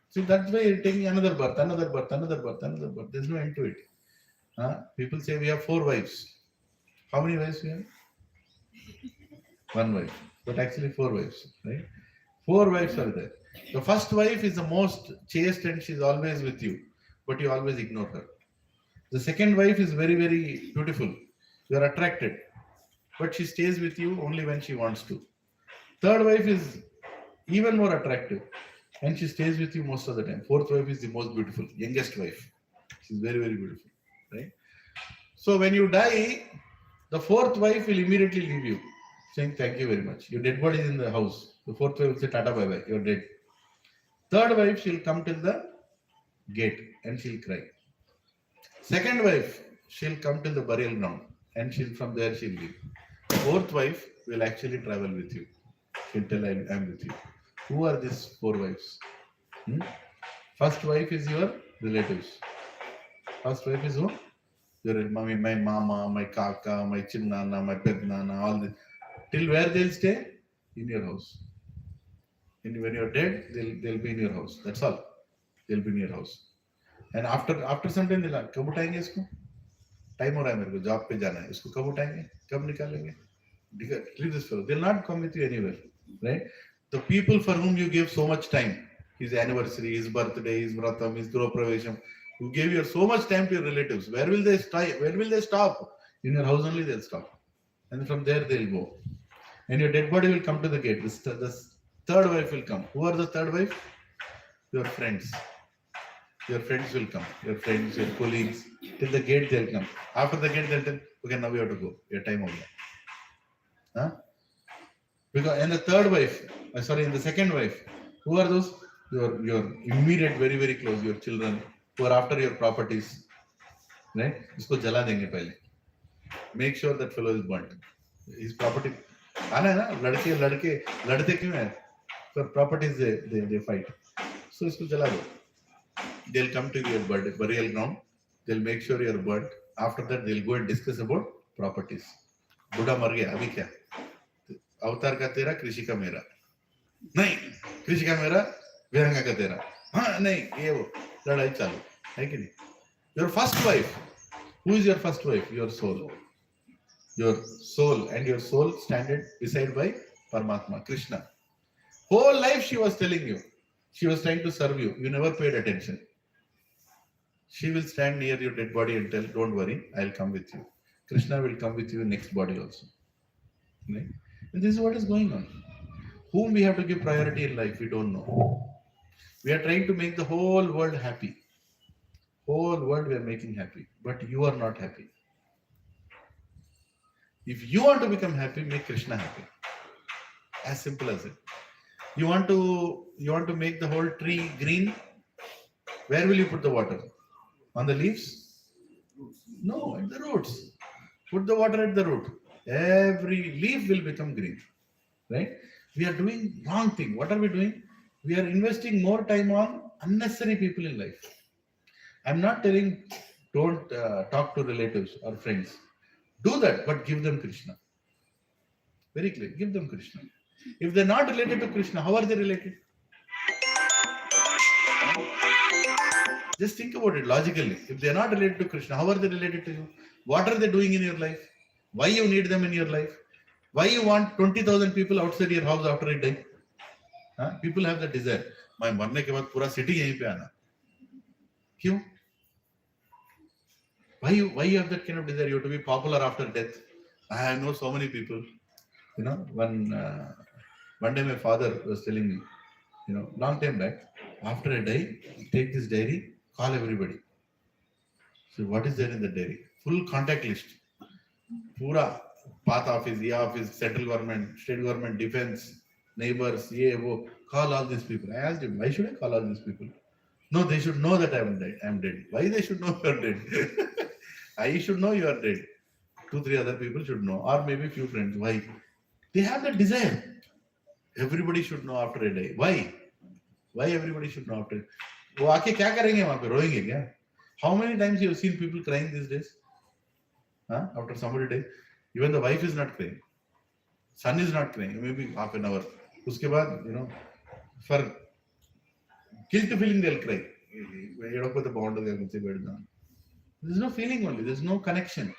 So that's why you're taking another birth. There's no end to it. People say we have 4 wives. How many wives we have? 1 wife. But actually 4 wives, right? 4 wives are there. The first wife is the most chaste and she's always with you, but you always ignore her. The second wife is very, very beautiful. You are attracted, but she stays with you only when she wants to. Third wife is even more attractive and she stays with you most of the time. Fourth wife is the most beautiful, youngest wife. She's very, very beautiful, right? So when you die, the 4th wife will immediately leave you, saying thank you very much. Your dead body is in the house. The 4th wife will say tata bye bye, you're dead. 3rd wife, she'll come till the gate and she'll cry. 2nd wife, she'll come till the burial ground and from there she'll leave. 4th wife will actually travel with you. She'll tell I'm with you. Who are these 4 wives? First wife is your relatives. First wife is who? Your mommy, my mama, my kaka, my chinnana, my pednana, all this. Till where they'll stay? In your house. And when you're dead, they'll be in your house. That's all. They'll be in your house. And after some time, they'll ask, कब उठाएंगे इसको? Time हो रहा है मेरे को, job पे जाना है. इसको कब उठाएंगे? कब निकालेंगे? Leave this fellow. They'll not come with you anywhere, right? The people for whom you gave so much time, his anniversary, his birthday, his vratam, his Guru Pravesham, you gave so much time to your relatives. Where will they stop? In your house only they'll stop. And from there they'll go. And your dead body will come to the gate. The 3rd wife will come. Who are the 3rd wife? Your friends. Your friends will come. Your friends, your colleagues. Till the gate they'll come. After the gate they'll tell, okay, now we have to go. Your time over. Because in the 3rd wife, in the 2nd wife, who are those? Your immediate, very, very close, your children, who are after your properties. Right? Isko jala denge pehle. Make sure that fellow is burnt. His property. ladke kyun hai? For properties they fight. So isko jala do. They'll come to your burial ground. They'll make sure you're burnt. After that, they'll go and discuss about properties. Buddha mar gaya, abhi kya? अवतार का तेरा, कृषि का मेरा. नहीं, कृषि का मेरा, विरंगा का तेरा. हाँ, नहीं, ये वो लड़ाई चालू है कि नहीं? Your first wife. Who is your first wife? Your soul. Your soul, and your soul standing beside by Paramatma, Krishna. Whole life she was telling you. She was trying to serve you. You never paid attention. She will stand near your dead body and tell, don't worry, I'll come with you. Krishna will come with you in next body also. Right? And this is what is going on. Whom we have to give priority in life, we don't know. We are trying to make the whole world happy. Whole world we are making happy, but you are not happy. If you want to become happy, make Krishna happy. As simple as it. You want to make the whole tree green. Where will you put the water? On the leaves? No, at the roots. Put the water at the root. Every leaf will become green. Right? We are doing wrong thing. What are we doing? We are investing more time on unnecessary people in life. I'm not telling don't talk to relatives or friends. Do that, but give them Krishna. Very clear. Give them Krishna. If they're not related to Krishna, how are they related? Just think about it logically. If they're not related to Krishna, how are they related to you? What are they doing in your life? Why you need them in your life? Why you want 20,000 people outside your house after a day? Huh? People have the desire. मैं मरने के बाद पूरा city यहीं पे आना. क्यों? Why you have that kind of desire? You have to be popular after death. I know so many people. You know, one day my father was telling me, long time back, after I die, take this diary, call everybody. So what is there in the diary? Full contact list. Pura path office, office, central government, state government, defense, neighbors, call all these people. I asked him, why should I call all these people? No, they should know that I'm dead. Why they should know you're dead? I should know you are dead. 2-3 other people should know, or maybe few friends. Why? They have that desire. Everybody should know after a day. Why? Why everybody should know after? वो आके क्या करेंगे वहाँ पे रोएंगे क्या? How many times you have seen people crying these days? Huh? After somebody dies, even the wife is not crying, son is not crying. Maybe half an hour. उसके बाद, for guilt feeling they'll cry. There's no feeling only. There's no connection.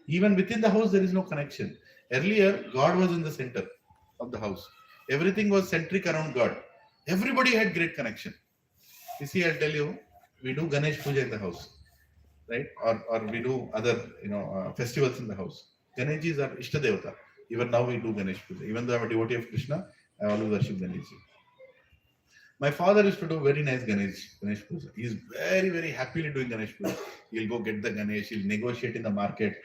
Even within the house, there is no connection. Earlier, God was in the center of the house. Everything was centric around God. Everybody had great connection. You see, I'll tell you, we do Ganesh Puja in the house, right? Or we do other, festivals in the house. Ganesh is our Ishta Devata. Even now we do Ganesh Puja. Even though I'm a devotee of Krishna, I always worship Ganesh. My father used to do very nice Ganesh Puja. He's very, very happily doing Ganesh Puja. He'll go get the Ganesh, he'll negotiate in the market,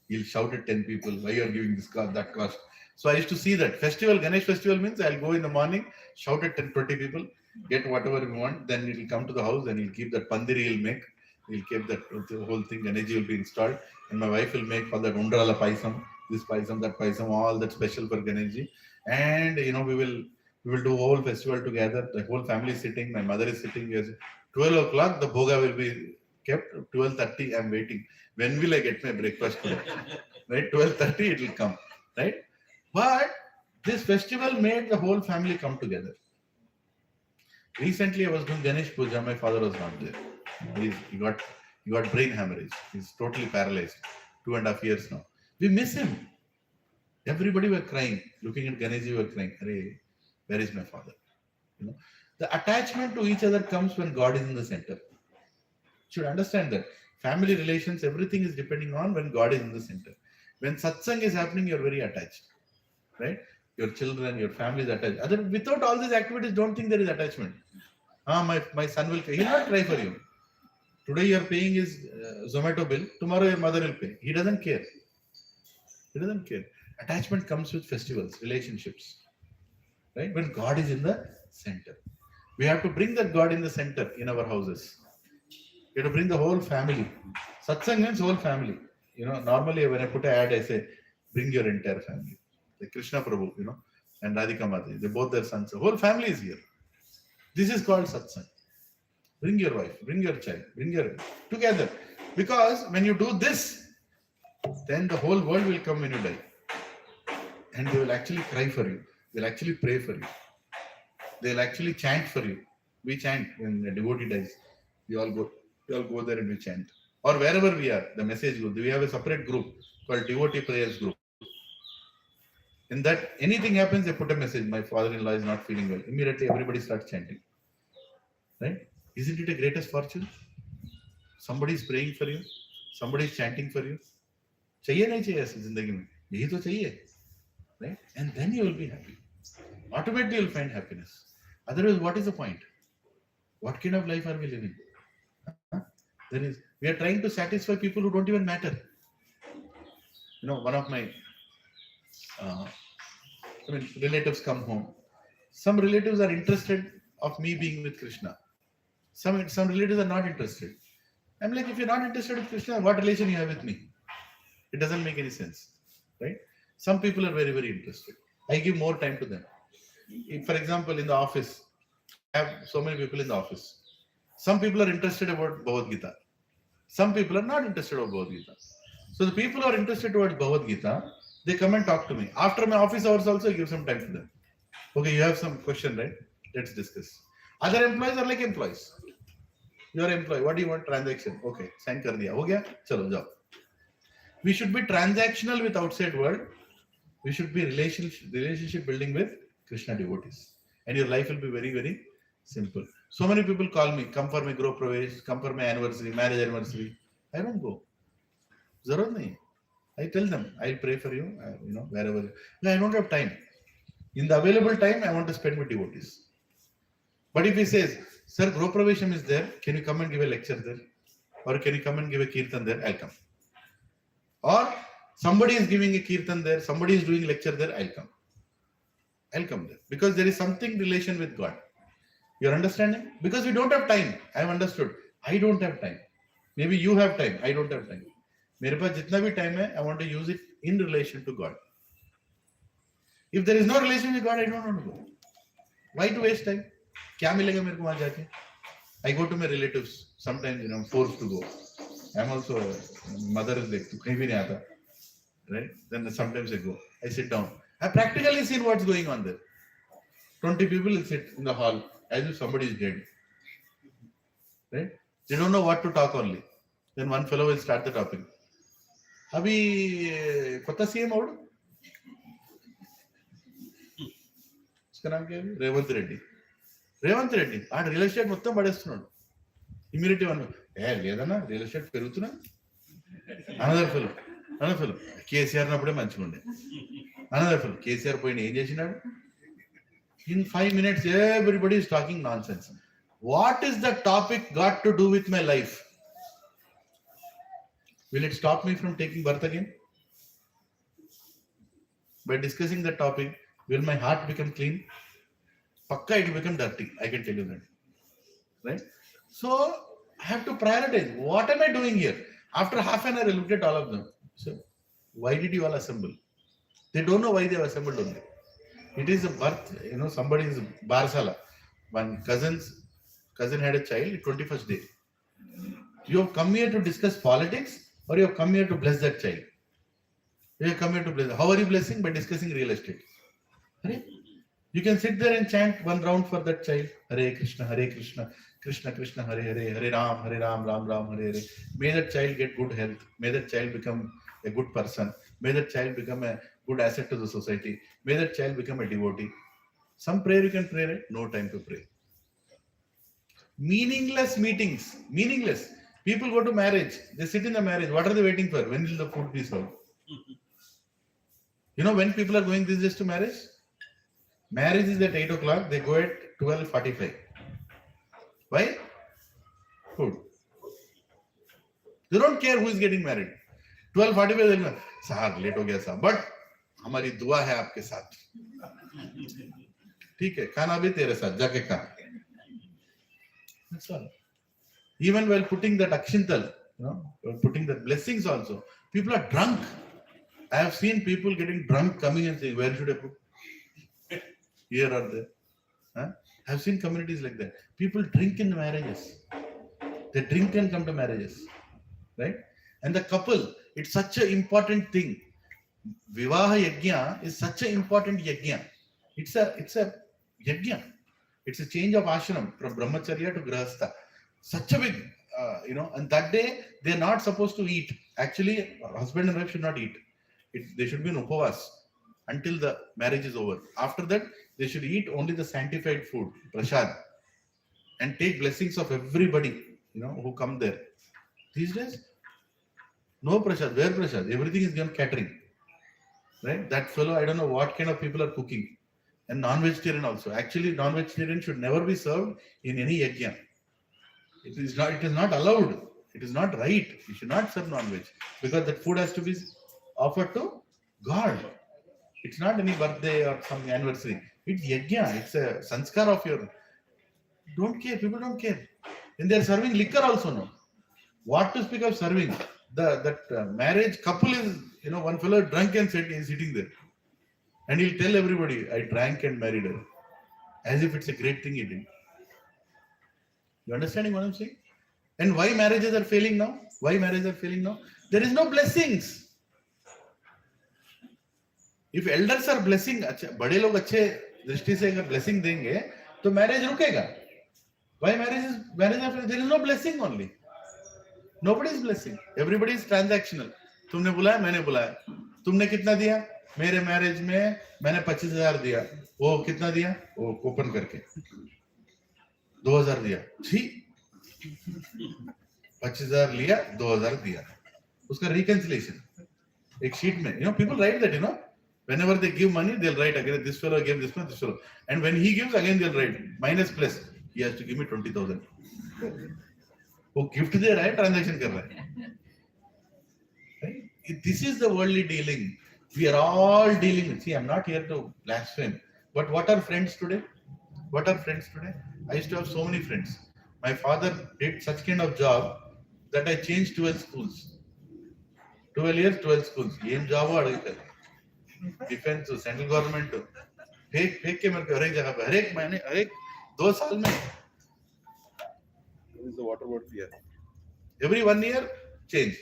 he'll shout at 10 people, why you are giving this cost, that cost. So I used to see that. Ganesh festival means I'll go in the morning, shout at 10, 20 people, get whatever we want, then he'll come to the house and he'll keep that pandiri he'll make. He'll keep that the whole thing, Ganesh will be installed, and my wife will make all that undrala paisam, this paisam, that paisam, all that special for Ganesh. And we will do whole festival together. The whole family is sitting. My mother is sitting. 12 o'clock, the bhoga will be kept. 12:30, I'm waiting. When will I get my breakfast today? Right? 12:30, it will come. Right? But this festival made the whole family come together. Recently, I was doing Ganesh Puja. My father was not there. He got brain hemorrhage. He's totally paralyzed. 2.5 years now. We miss him. Everybody were crying. Looking at Ganesh, we were crying. Arey, where is my father? The attachment to each other comes when God is in the center. You should understand that. Family relations, everything is depending on when God is in the center. When satsang is happening, you're very attached. Right? Your children, your family is attached. Without all these activities, don't think there is attachment. My son will cry. He will not cry for you. Today you are paying his Zomato bill. Tomorrow your mother will pay. He doesn't care. He doesn't care. Attachment comes with festivals, relationships. Right? When God is in the center. We have to bring that God in the center in our houses. We have to bring the whole family. Satsang means whole family. Normally when I put an ad, I say, bring your entire family. Like Krishna Prabhu, and Radhika Mataji, they both their sons. The whole family is here. This is called satsang. Bring your wife, bring your child, together. Because when you do this, then the whole world will come when you die. And they will actually cry for you. They'll actually pray for you. They'll actually chant for you. We chant when a devotee dies. We all go there and we chant. Or wherever we are, the message goes. We have a separate group called Devotee Prayers Group. In that, anything happens, they put a message. My father-in-law is not feeling well. Immediately, everybody starts chanting. Right? Isn't it a greatest fortune? Somebody is praying for you. Somebody is chanting for you. चाहिए नहीं चाहिए ऐसे जिंदगी में. यही तो चाहिए. Right? And then you will be happy. Automatically, you will find happiness. Otherwise, what is the point? What kind of life are we living? We are trying to satisfy people who don't even matter. One of my relatives come home. Some relatives are interested of me being with Krishna. Some relatives are not interested. I'm like, if you're not interested with Krishna, what relation you have with me? It doesn't make any sense, right? Some people are very, very interested. I give more time to them. For example, in the office, I have so many people in the office. Some people are interested about Bhagavad Gita. Some people are not interested about Bhagavad Gita. So the people who are interested towards Bhagavad Gita, they come and talk to me. After my office hours also, I give some time to them. Okay, you have some question, right? Let's discuss. Other employees are like employees. You are employee. What do you want? Transaction. Okay, sign kar diya. Ho gaya? Chalo, jao. We should be transactional with outside world. We should be relationship building with Krishna devotees. And your life will be very, very simple. So many people call me, come for my Gro Pravesh, come for my anniversary, marriage anniversary. I don't go. Zarurat nahi. I tell them, I'll pray for you, wherever. No, I don't have time. In the available time, I want to spend with devotees. But if he says, sir, Gro Pravesham is there, can you come and give a lecture there? Or can you come and give a kirtan there? I'll come. Or somebody is giving a kirtan there, somebody is doing lecture there, I'll come. I'll come there. Because there is something relation with God. You're understanding? Because we don't have time. I have understood. I don't have time. Maybe you have time. I don't have time. मेरे पास जितना भी time है, I want to use it in relation to God. If there is no relation with God, I don't want to go. Why to waste time? क्या मिलेगा मेरे को वहाँ जाके? I go to my relatives. Sometimes, I'm forced to go. I'm also Mother's Day. तो कहीं भी नहीं आता. Right? Then sometimes I go. I sit down. I practically seen what's going on there. 20 people will sit in the hall as if somebody is dead. Right? They don't know what to talk only. Then one fellow will start the topic. अभी कोता CM और उसका नाम क्या है? रेवंत रेड्डी आठ real estate మొత్తం పడేస్తున్నాడు ఇమిడియట్ వన్ లేదన్నా రియల్ ఎస్టేట్ పెరుగుతున్నా అనదర్ ఫెలో కేసీఆర్ నప్పుడే మంచిగా ఉండే అనదర్ ఫెలో కేసీఆర్ పోయిన ఏం చేసినాడు in 5 minutes everybody is talking nonsense. What is the topic got to do with my life? Will it stop me from taking birth again? By discussing the topic, will my heart become clean? Pakka it will become dirty. I can tell you that. Right? So I have to prioritize. What am I doing here? After half an hour, I looked at all of them. So why did you all assemble? They don't know why they have assembled only. It is a birth, somebody's Barsala. One cousin had a child, 21st day. You have come here to discuss politics, or you have come here to bless that child? You have come here to bless. How are you blessing? By discussing real estate. Right? You can sit there and chant one round for that child. Hare Krishna, Krishna Krishna, Hare Hare, Hare Ram, Ram Ram, Hare Hare. May that child get good health. May that child become a good person. May that child become a good asset to the society. May that child become a devotee. Some prayer you can pray, right? No time to pray. Meaningless meetings. Meaningless. People go to marriage. They sit in the marriage. What are they waiting for? When will the food be served? When people are going these days to marriage? Marriage is at 8 o'clock. They go at 12:45. Why? Food. They don't care who is getting married. 12:45 they'll go, साहब late हो गया साहब. But हमारी दुआ है आपके साथ. ठीक है, खाना भी तेरे साथ जाके खा. That's all. Even while putting that akshintal, putting the blessings also, people are drunk. I have seen people getting drunk coming and saying, where should I put? Here or there. I have seen communities like that. People drink in marriages. They drink and come to marriages. Right? And the couple, it's such an important thing. Vivaha yajna is such an important yajna. It's a yajna. It's a change of ashram from brahmacharya to grahastha. Such a big, and that day they're not supposed to eat. Actually, husband and wife should not eat. They should be in upavas until the marriage is over. After that, they should eat only the sanctified food, prasad, and take blessings of everybody, who come there. These days, no prasad. Where prasad? Everything is given catering. Right? That fellow, I don't know what kind of people are cooking. And non-vegetarian also. Actually, non-vegetarian should never be served in any yajna. It is not allowed. It is not right. You should not serve non-veg. Because that food has to be offered to God. It's not any birthday or some anniversary. It's yajna. It's a sanskar of your... Don't care. People don't care. And they're serving liquor also now. What to speak of serving? That marriage couple is, one fellow drunk and is sitting there. And he'll tell everybody, I drank and married her. As if it's a great thing he did. You understanding what I'm saying? And why marriages are failing now? Why marriages are failing now? There is no blessings. If elders are blessing, बड़े लोग अच्छे दृष्टि से अगर blessing देंगे, तो marriage रुकेगा. Why marriage after there is no blessing only. Nobody is blessing. Everybody is transactional. तुमने बुलाया, मैंने बुलाया. तुमने कितना दिया? मेरे मैरिज में मैंने 25,000 दिया. वो कितना दिया? वो ओपन करके 2,000 दिया. ठीक, 25,000 लिया, 2,000 दिया. उसका reconciliation एक sheet में, people write that, whenever they give money, they'll write again, this fellow gave this one, this fellow, and when he gives again, they'll write minus plus. He has to give me 20,000. वो gift दे रहा है, transaction कर रहा है. Right? This is the worldly dealing. We are all dealing with. See, I'm not here to blaspheme, but what are friends today? What are friends today? I used to have so many friends. My father did such kind of job that I changed 12 schools. 12 years, 12 schools. Yem job हो defence हो, central government हो, फेंक के मेरे को हर एक जगह पे, हर एक महीने, हर एक 2 साल में. What is the water bottle here? Every 1 year, change.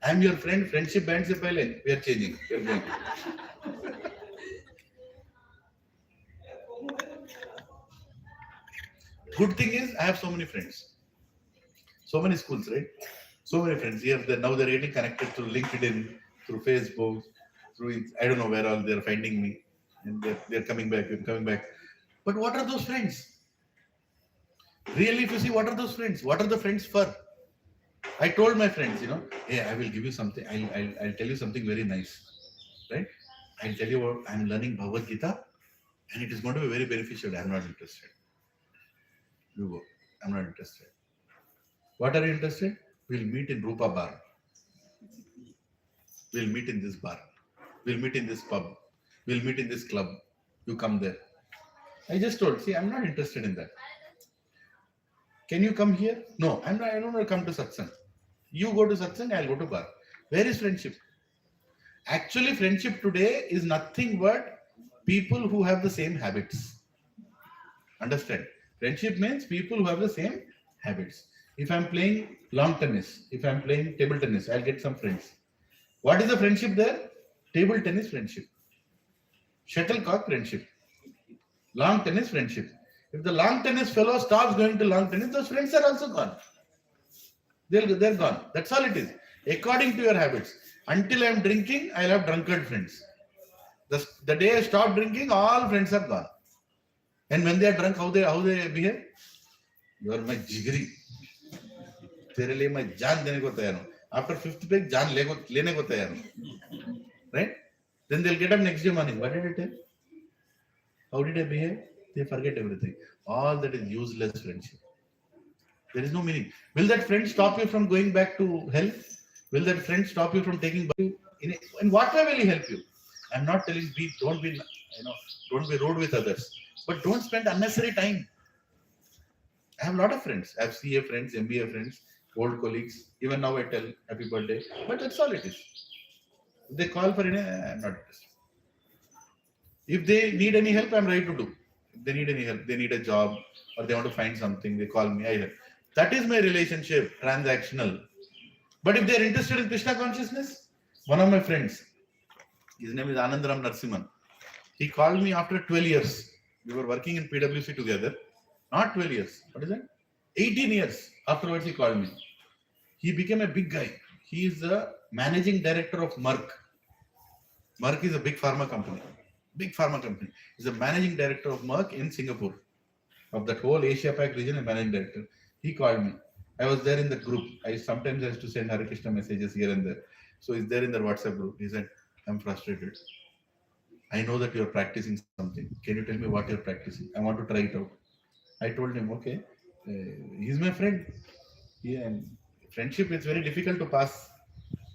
I am your friend. Friendship band से पहले we are changing. We are going. Good thing is I have so many friends, so many schools, right? So many friends here. Now they're getting connected through LinkedIn, through Facebook. I don't know where all they're finding me, and they're coming back. I'm coming back. But what are those friends? Really, if you see, what are those friends? What are the friends for? I told my friends, hey, I will give you something. I'll tell you something very nice, right? I'll tell you what I'm learning Bhagavad Gita, and it is going to be very beneficial. I'm not interested. You go. I'm not interested. What are you interested? We'll meet in Rupa Bar. We'll meet in this bar. We'll meet in this pub. We'll meet in this club. You come there. I just told, see, I'm not interested in that. Can you come here? No, I don't want to come to Satsang. You go to Satsang, I'll go to bar. Where is friendship? Actually, friendship today is nothing but people who have the same habits. Understand? Friendship means people who have the same habits. If I'm playing lawn tennis, if I'm playing table tennis, I'll get some friends. What is the friendship there? Table tennis friendship. Shuttlecock friendship. Long tennis friendship. If the long tennis fellow stops going to long tennis, those friends are also gone. They're gone. That's all it is. According to your habits. Until I'm drinking, I'll have drunkard friends. The day I stop drinking, all friends are gone. And when they are drunk, how they behave? You are my jigri. तेरे लिए मैं जान देने को तैयार हूँ. After 5th peg, जान लेने को तैयार हूँ. Right? Then they'll get up next day morning. What did I tell? How did I behave? They forget everything. All that is useless friendship. There is no meaning. Will that friend stop you from going back to hell? Will that friend stop you from taking you? In what way will he help you? I'm not telling don't be rude with others, but don't spend unnecessary time. I have a lot of friends. I have CA friends, MBA friends, old colleagues. Even now I tell happy birthday, but that's all it is. If they call for it, I'm not interested. If they need any help, I'm ready to do. If they need any help, they need a job or they want to find something, they call me. I help. That is my relationship, transactional. But if they're interested in Krishna consciousness, one of my friends, his name is Anandaram Narsimhan. He called me after 12 years. We were working in PwC together. Not 12 years. What is it? 18 years. Afterwards, he called me. He became a big guy. He is the managing director of Merck. Merck is a big pharma company. Big pharma company. He's the managing director of Merck in Singapore. Of that whole Asia Pac region, a managing director. He called me. I was there in the group. Sometimes I used to send Hare Krishna messages here and there. So he's there in the WhatsApp group. He said, I'm frustrated. I know that you're practicing something. Can you tell me what you're practicing? I want to try it out. I told him, okay. He's my friend. Yeah, and friendship, it's very difficult to pass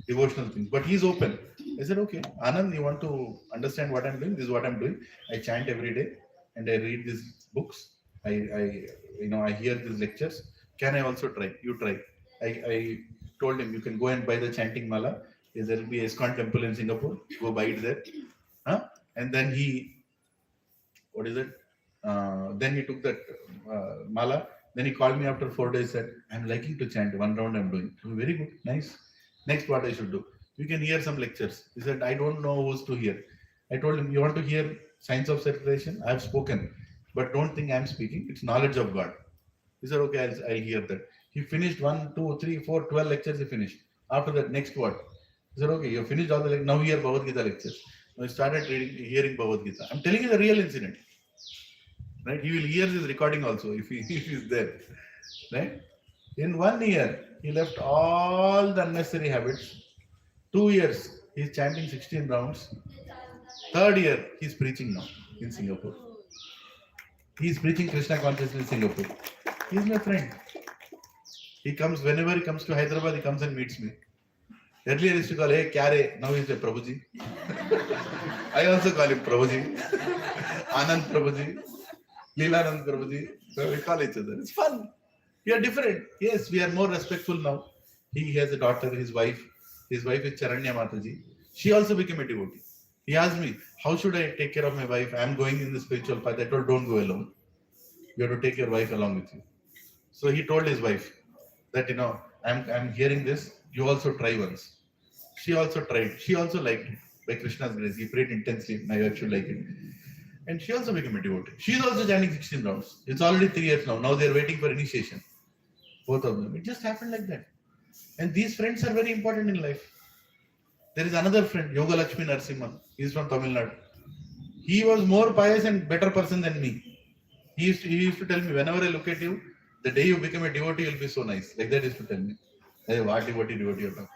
devotional things, but he's open. I said, okay, Anand, you want to understand what I'm doing? This is what I'm doing. I chant every day and I read these books. I hear these lectures. Can I also try? You try. I told him, you can go and buy the chanting mala. There will be ISKCON temple in Singapore. Go buy it there. And then he, then he took that mala, Then he called me after 4 days, said, I'm liking to chant. One round I'm doing. Very good, nice. Next, what I should do? You can hear some lectures. He said, I don't know who's to hear. I told him, you want to hear science of circulation? I have spoken, but don't think I'm speaking. It's knowledge of God. He said, okay, I'll hear that. He finished 1, 2, 3, 4, 12 lectures. He finished. After that, next what? He said, okay, you finished all the lectures. Now hear Bhagavad Gita lectures. Now he started hearing Bhagavad Gita. I'm telling you the real incident. Right? He will hear this recording also if he's there. Right? In 1 year, he left all the unnecessary habits. 2 years, he's chanting 16 rounds. 3rd year, he's preaching now in Singapore. He's preaching Krishna consciousness in Singapore. He's my friend. He comes, whenever he comes to Hyderabad, he comes and meets me. Earlier he used to call, hey, Kyare. Now he's a Prabhuji. I also call him Prabhuji. Anand Prabhuji. Leelanand Prabhuji. So we call each other. It's fun. We are different. Yes, we are more respectful now. He has a daughter, his wife. His wife is Charanya Mataji. She also became a devotee. He asked me, how should I take care of my wife? I am going in the spiritual path. I told, don't go alone. You have to take your wife along with you. So he told his wife that, I'm hearing this. You also try once. She also tried. She also liked it. By Krishna's grace, he prayed intensely. My wife should like it. And she also became a devotee. She is also chanting 16 rounds. It's already 3 years now. Now they are waiting for initiation. Both of them. It just happened like that. And these friends are very important in life. There is another friend, Yoga Lakshmi Narasimhan. He is from Tamil Nadu. He was more pious and better person than me. He used to tell me, whenever I look at you, the day you become a devotee, you'll be so nice. Like that he used to tell me. Hey, what devotee you're talking.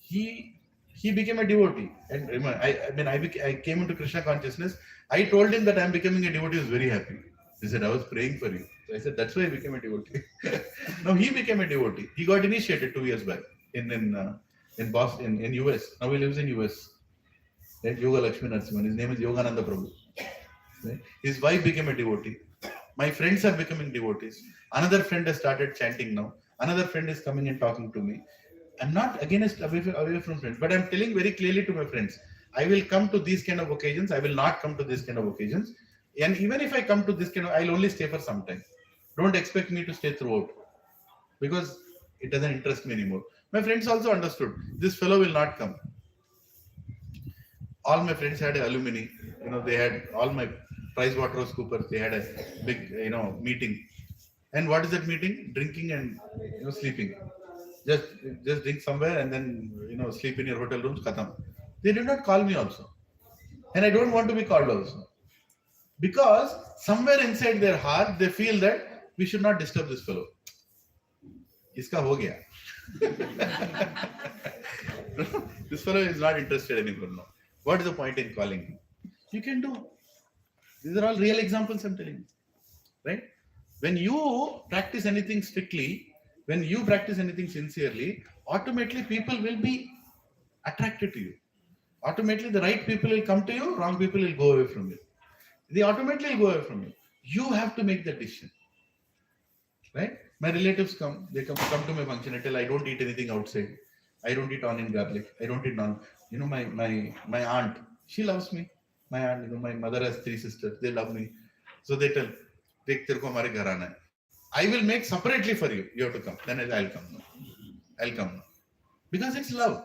He became a devotee. And remember, I came into Krishna consciousness. I told him that I'm becoming a devotee. He was very happy. He said, I was praying for you. So I said, that's why I became a devotee. Now he became a devotee. He got initiated 2 years back in Boston, in US. Now he lives in US. Right? Yoga Lakshmi Narasimhan. His name is Yogananda Prabhu. Right? His wife became a devotee. My friends are becoming devotees. Another friend has started chanting now. Another friend is coming and talking to me. I'm not against away from friends, but I'm telling very clearly to my friends, I will come to these kind of occasions. I will not come to this kind of occasions. And even if I come to this kind of, I'll only stay for some time. Don't expect me to stay throughout because it doesn't interest me anymore. My friends also understood this fellow will not come. All my friends had alumni. They had all my PricewaterhouseCoopers. They had a big, meeting. And what is that meeting? Drinking and sleeping. Just drink somewhere and then sleep in your hotel rooms. Khatam. They did not call me also, and I don't want to be called also, because somewhere inside their heart they feel that we should not disturb this fellow. Iska ho gaya. This fellow is not interested anymore now. What is the point in calling him? You can do. These are all real examples I'm telling you. Right? When you practice anything strictly, when you practice anything sincerely, automatically people will be attracted to you. Automatically the right people will come to you, wrong people will go away from you. They automatically will go away from you. You have to make the decision. Right? My relatives come to my function. I tell I don't eat anything outside. I don't eat onion garlic. I don't eat non. My aunt, she loves me. My aunt, my mother has 3 sisters. They love me. So they tell, "Dekh tere ko hamare ghar aana hai. I will make separately for you. You have to come. Then I'll come now. I'll come now." Because it's love.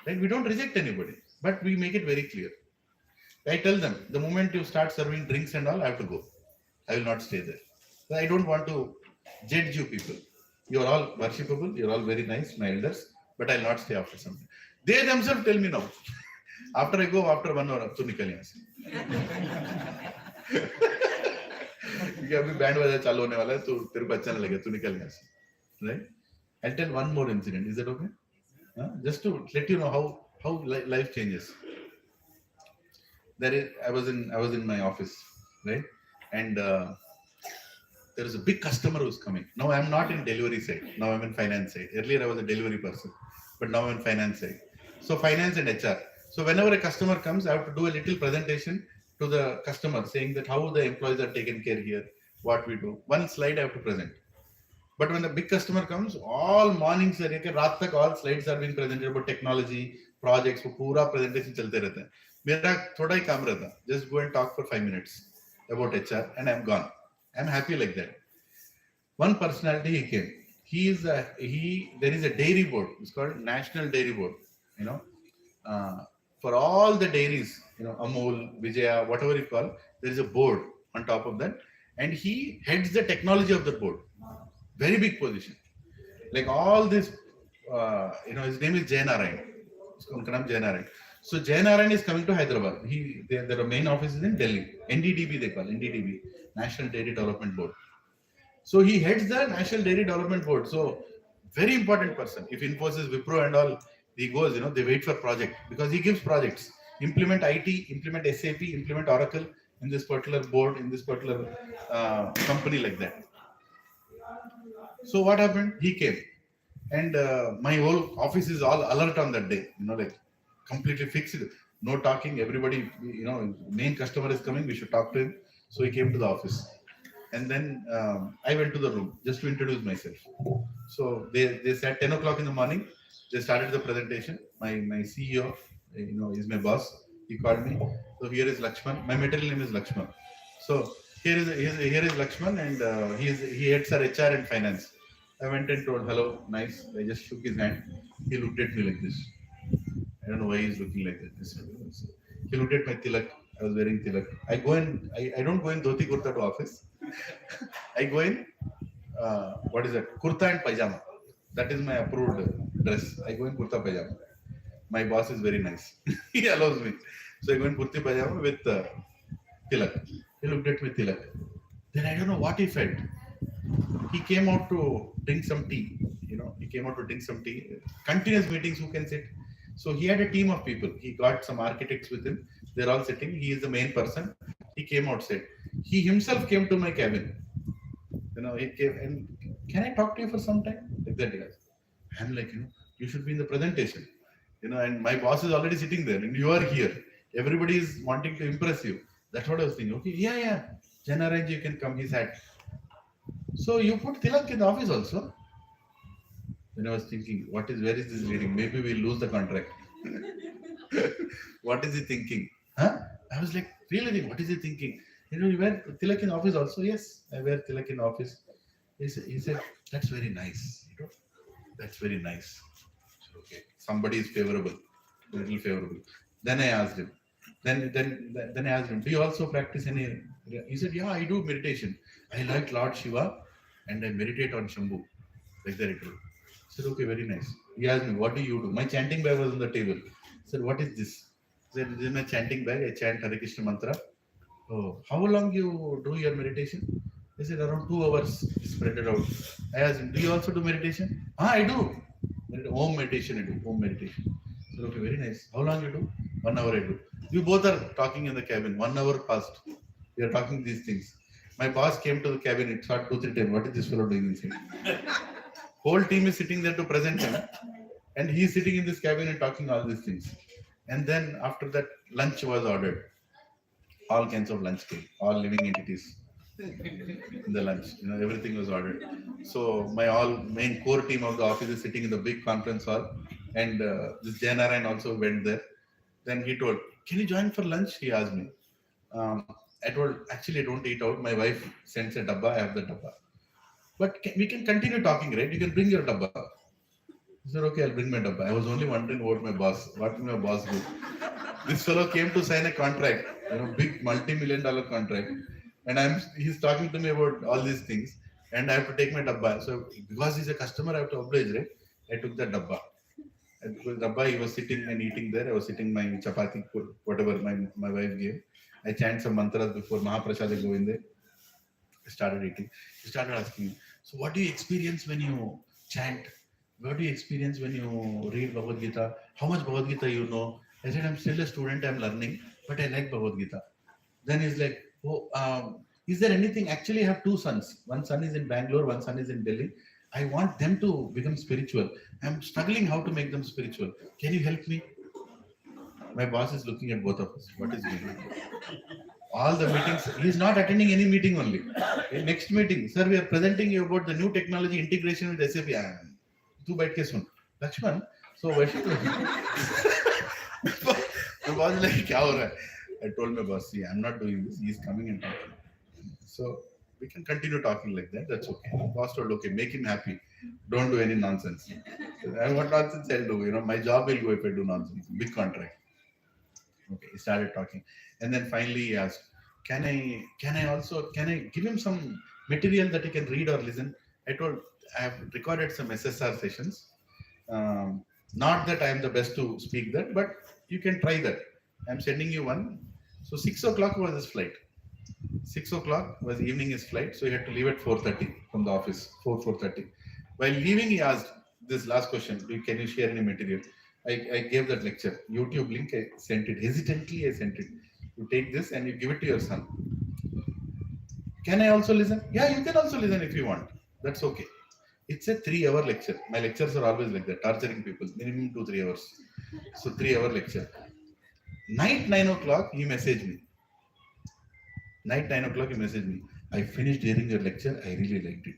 Right? We don't reject anybody, but we make it very clear. I tell them, the moment you start serving drinks and all, I have to go. I will not stay there. So I don't want to judge you people. You are all worshipable. You are all very nice, my elders, but I'll not stay after some time. They themselves tell me now. After I go, after 1 hour, tu nikal yahan se. क्योंकि अभी band बजा चालू होने वाला है तो तेरे को अच्छा नहीं लगेगा तू निकल यहाँ से. Right? I'll tell one more incident. Is that okay? Just to let you know how life changes. I was in my office, right? And there is a big customer who's coming. Now I'm not in delivery side. Now I'm in finance side. Earlier I was a delivery person, but now I'm in finance side. So finance and HR. So whenever a customer comes, I have to do a little presentation to the customer saying that how the employees are taken care here, what we do. One slide I have to present. But when the big customer comes, all mornings से लेकर रात तक all slides are being presented about technology, projects, वो पूरा presentation चलते रहता है. मेरा थोड़ा ही काम रहता. Just go and talk for 5 minutes about HR and I'm gone. I'm happy like that. One personality he came. There is a dairy board. It's called National Dairy Board. You know, uh, for all the dairies, Amul, Vijaya, whatever you call, there is a board on top of that, and he heads the technology of the board. Very big position. Like all this, his name is Jayanarayan. Unkanam Jayanarayan. So Jayanarayan is coming to Hyderabad. Their main office is in Delhi. NDDB they call NDDB, National Dairy Development Board. So he heads the National Dairy Development Board. So very important person. If Infosys, Wipro and all, he goes, they wait for project because he gives projects. Implement IT, implement SAP, implement Oracle in this particular board, in this particular company like that. So what happened? He came. And my whole office is all alert on that day, like completely fixed. No talking, everybody, main customer is coming, we should talk to him. So he came to the office. And then I went to the room just to introduce myself. So they said 10 o'clock in the morning, they started the presentation. My CEO, is my boss. He called me. So here is Lakshman. My material name is Lakshman. So here is Lakshman, and he heads our HR and finance. I went and told, hello, nice. I just shook his hand. He looked at me like this. I don't know why he's looking like this. He looked at my tilak. I was wearing tilak. I don't go in dhoti kurta to office. I go in, what is that? Kurta and pajama. That is my approved dress. I go in kurta pajama. My boss is very nice. He allows me. So I go in kurti pajama with tilak. He looked at me tilak. Then I don't know what he felt. He came out to drink some tea. He came out to drink some tea. Continuous meetings, who can sit? So he had a team of people. He got some architects with him. They're all sitting. He is the main person. He came outside. He himself came to my cabin. He came and, can I talk to you for some time? Like that, guys. I'm like, you should be in the presentation. And my boss is already sitting there and you are here. Everybody is wanting to impress you. That's what I was thinking. Okay, yeah. Janaraj, you can come. He said. So you put tilak in the office also? Then I was thinking, where is this leading? Maybe we'll lose the contract. What is he thinking? Huh? I was like, really? What is he thinking? You wear tilak in office also? Yes, I wear tilak in office. He said, that's very nice. That's very nice. Okay, somebody is favorable, a little favorable. Then I asked him. Then I asked him, do you also practice any? He said, yeah, I do meditation. I like Lord Shiva and I meditate on Shambhu. Like that it was. I said, okay, very nice. He asked me, what do you do? My chanting bag was on the table. I said, what is this? He said, this is my chanting bag. I chant Hare Krishna mantra. Oh, how long you do your meditation? He said, around 2 hours, spread it out. I asked him, do you also do meditation? I do. Home meditation, I do. Home meditation. I said, okay, very nice. How long you do? 1 hour I do. We both are talking in the cabin. 1 hour passed. We are talking these things. My boss came to the cabin. It thought 2-3 times. What is this fellow doing inside? Whole team is sitting there to present him. And he is sitting in this cabin and talking all these things. And then after that, lunch was ordered. All kinds of lunch came. All living entities. In the lunch, everything was ordered. So my main core team of the office is sitting in the big conference hall, and this Janarayan also went there. Then he told, "Can you join for lunch?" He asked me. I told, actually I don't eat out. My wife sends a dabba. I have the dabba. But we can continue talking, right? You can bring your dabba. I said, okay, I'll bring my dabba. I was only wondering what my boss do. This fellow came to sign a contract, big multi-million-dollar contract. And he's talking to me about all these things, and I have to take my dabba. So because he's a customer, I have to oblige, right? I took the dabba. And because dabba, he was sitting and eating there. I was sitting my chapati, whatever my wife gave. I chant some mantras before Mahaprasada go in there. I started eating. He started asking me, so what do you experience when you chant? What do you experience when you read Bhagavad Gita? How much Bhagavad Gita you know? I said, I'm still a student, I'm learning, but I like Bhagavad Gita. Then he's like, is there anything? Actually, I have 2 sons. One son is in Bangalore, one son is in Delhi. I want them to become spiritual. I'm struggling how to make them spiritual. Can you help me? My boss is looking at both of us. What is going on? All the meetings, he's not attending any meeting only. Next meeting, sir, we are presenting you about the new technology integration with SAP. Tu baith ke sun. Lakshman, so why should my boss is like, kya ho raha hai? I told my boss, see, I'm not doing this. He's coming and talking. So we can continue talking like that. That's okay. Boss told, okay, make him happy. Don't do any nonsense. And what nonsense I'll do? My job will go if I do nonsense. Big contract. Okay, he started talking, and then finally he asked, can I give him some material that he can read or listen? I told, I have recorded some SSR sessions. Not that I am the best to speak that, but you can try that. I'm sending you one. So 6 o'clock was his flight. 6 o'clock was evening his flight, so he had to leave at 4:30 from the office. 4:30. While leaving, he asked this last question: can you share any material? I gave that lecture. YouTube link, I sent it. Hesitantly, I sent it. You take this and you give it to your son. Can I also listen? Yeah, you can also listen if you want. That's okay. It's a 3-hour lecture. My lectures are always like that, torturing people. Minimum 2-3 hours. So 3-hour lecture. Night 9 o'clock, he messaged me. Night 9 o'clock, he messaged me. I finished hearing your lecture. I really liked it.